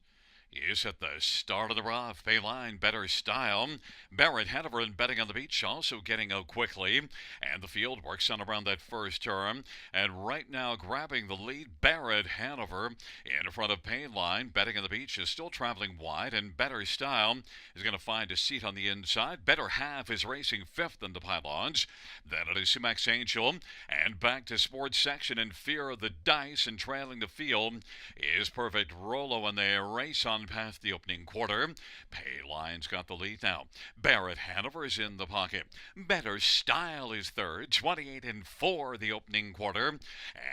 is at the start of the rough. Bayline, better style. Barrett Hanover and Betting on the Beach also getting out quickly. And the field works on around that first turn. And right now grabbing the lead, Barrett Hanover in front of Bayline. Betting on the Beach is still traveling wide. And Better Style is going to find a seat on the inside. Better Half is racing fifth in the pylons. Then it is Sumax Angel. And back to sports section in Fear of the Dice. And trailing the field is Perfect Rolo, and they race on past the opening quarter. Payline's got the lead now. Barrett Hanover is in the pocket. Better Style is third, 28 and 4 the opening quarter.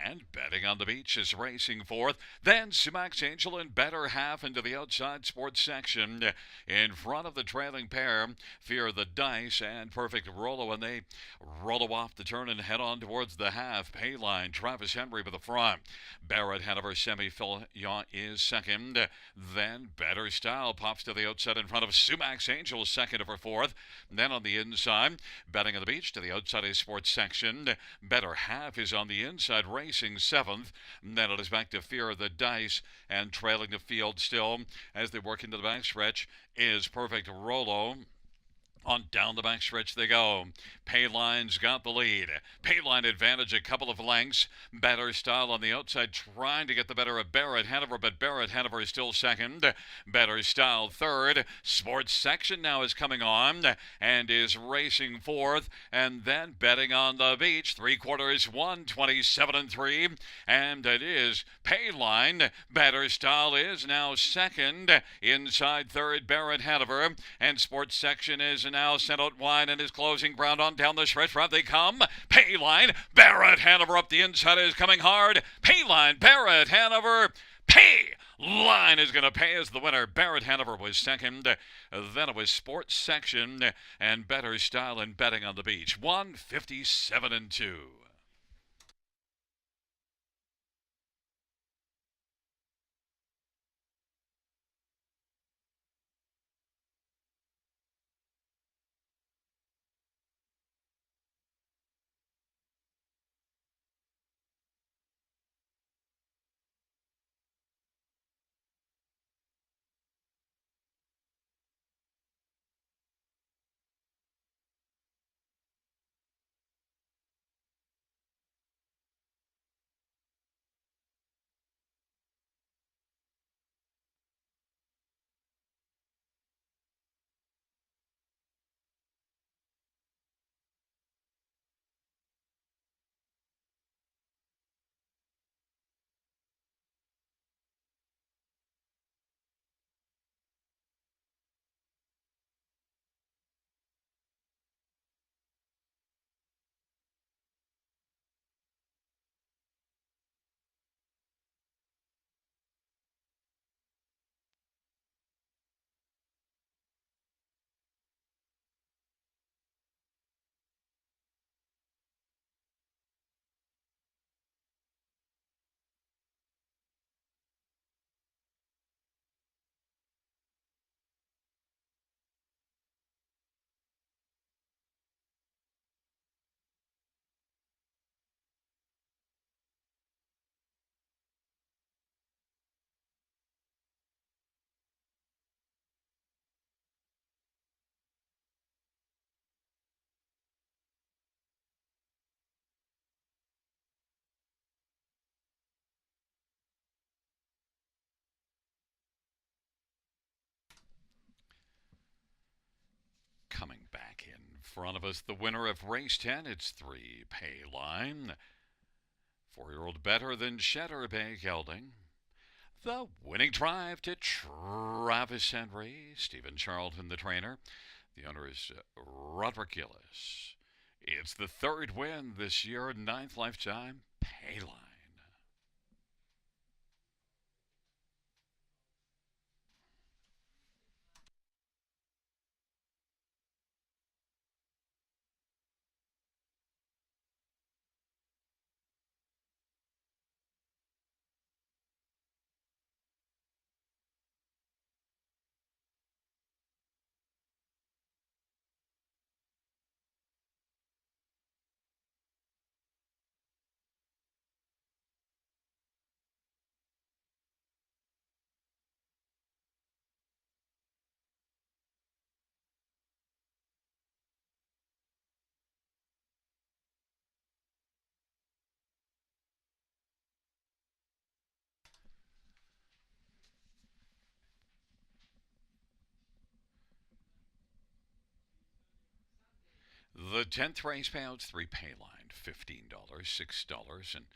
And Betting on the Beach is racing fourth. Then Sumax Angel and Better Half into the outside sports section. In front of the trailing pair, Fear the Dice and Perfect Rolo, and they roll off the turn and head on towards the half. Payline, Travis Henry with the front. Barrett Hanover Semi-Filion is second. Then Better Style pops to the outside in front of Sumax Angel, second over fourth. Then on the inside, Betting on the Beach to the outside of sports section. Better Half is on the inside, racing seventh. Then it is back to Fear of the Dice, and trailing the field still as they work into the backstretch is Perfect Rolo. On down the backstretch they go. Payline's got the lead. Payline advantage a couple of lengths. Better Style on the outside trying to get the better of Barrett Hanover, but Barrett Hanover is still second. Better Style third. Sports section now is coming on and is racing fourth. And then Betting on the Beach, 3/4 1, 27 and 3. And it is Payline. Better Style is now second. Inside third, Barrett Hanover. And sports section is now sent out wide and is closing ground on down the stretch. Front they come. Payline, Barrett Hanover up the inside is coming hard. Payline, Barrett Hanover. Payline is going to pay as the winner. Barrett Hanover was second. Then it was sports section and Better Style and Betting on the Beach. 157 and 2. Coming back in front of us, the winner of race 10, it's 3 Payline. 4-year-old Better Than Cheddar Bay Gelding. The winning drive to Travis Henry. Stephen Charlton, the trainer. The owner is Roderick Gillis. It's the third win this year, 9th lifetime, Payline. The 10th race payouts, 3 pay line, $15, $6, and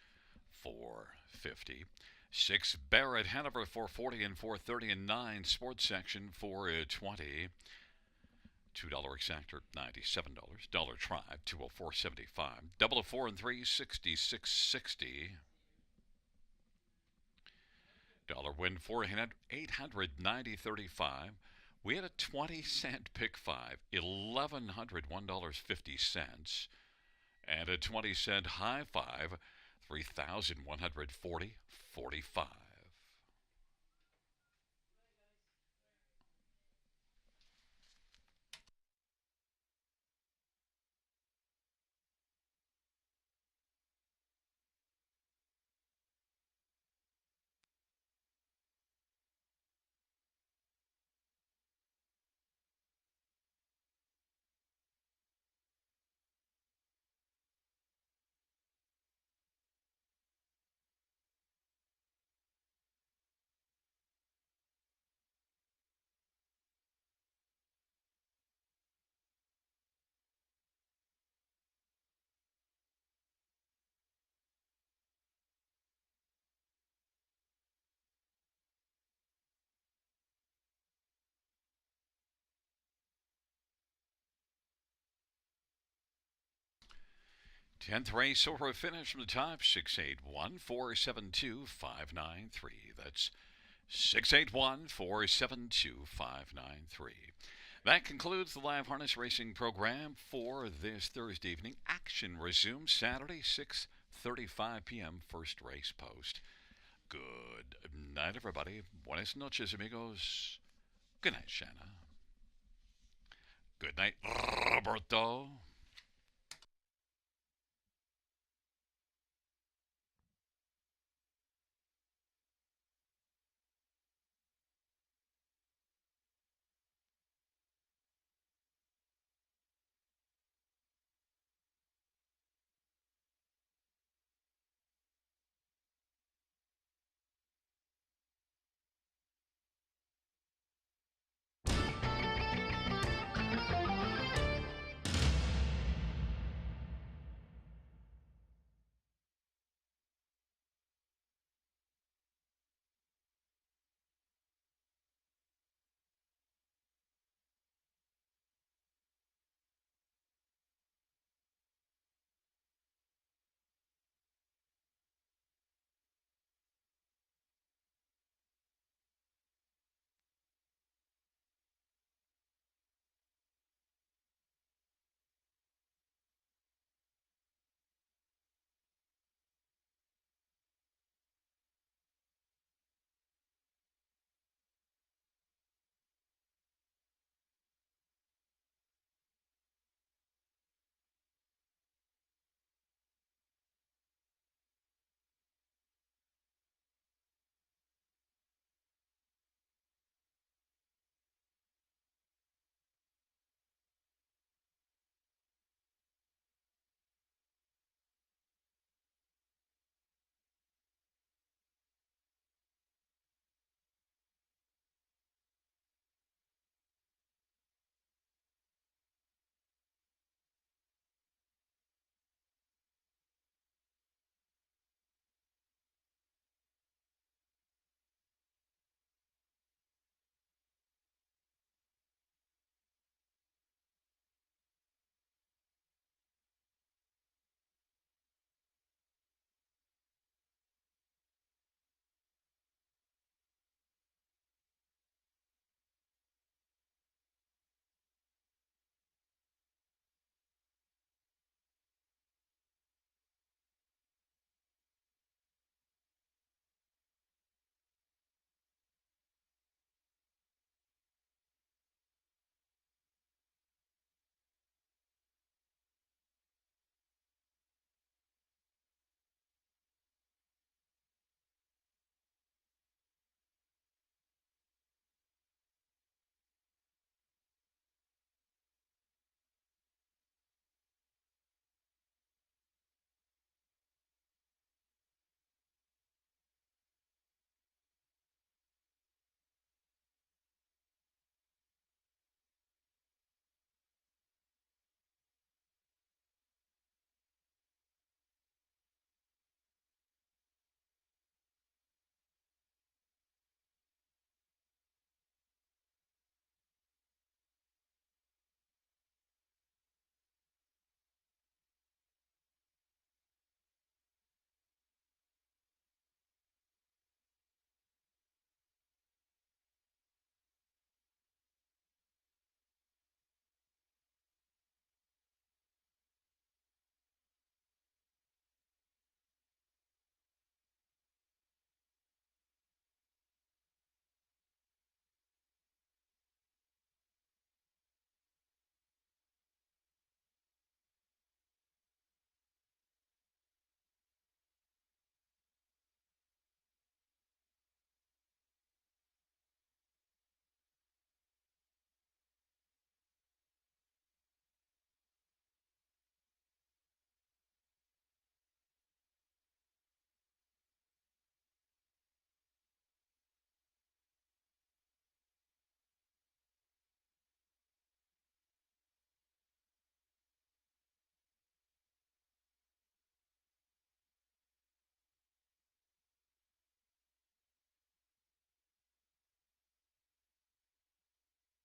$4.50. 6 Barrett, Hanover, $4.40 and $4.30, and 9 Sports Section, $4.20. $2 exactor, $97. Dollar Tribe, $204.75. Double of 4 and 3, $66.60. Dollar Win 4, $890.35. We had a 20-cent pick 5, $1,101.50. And a 20-cent high 5, $3,140.45. 10th race over a finish from the top, 681-472-593. That's 681-472-593. That concludes the live harness racing program for this Thursday evening. Action resumes Saturday, 6:35 p.m. First race post. Good night, everybody. Buenas noches, amigos. Good night, Shanna. Good night, Roberto.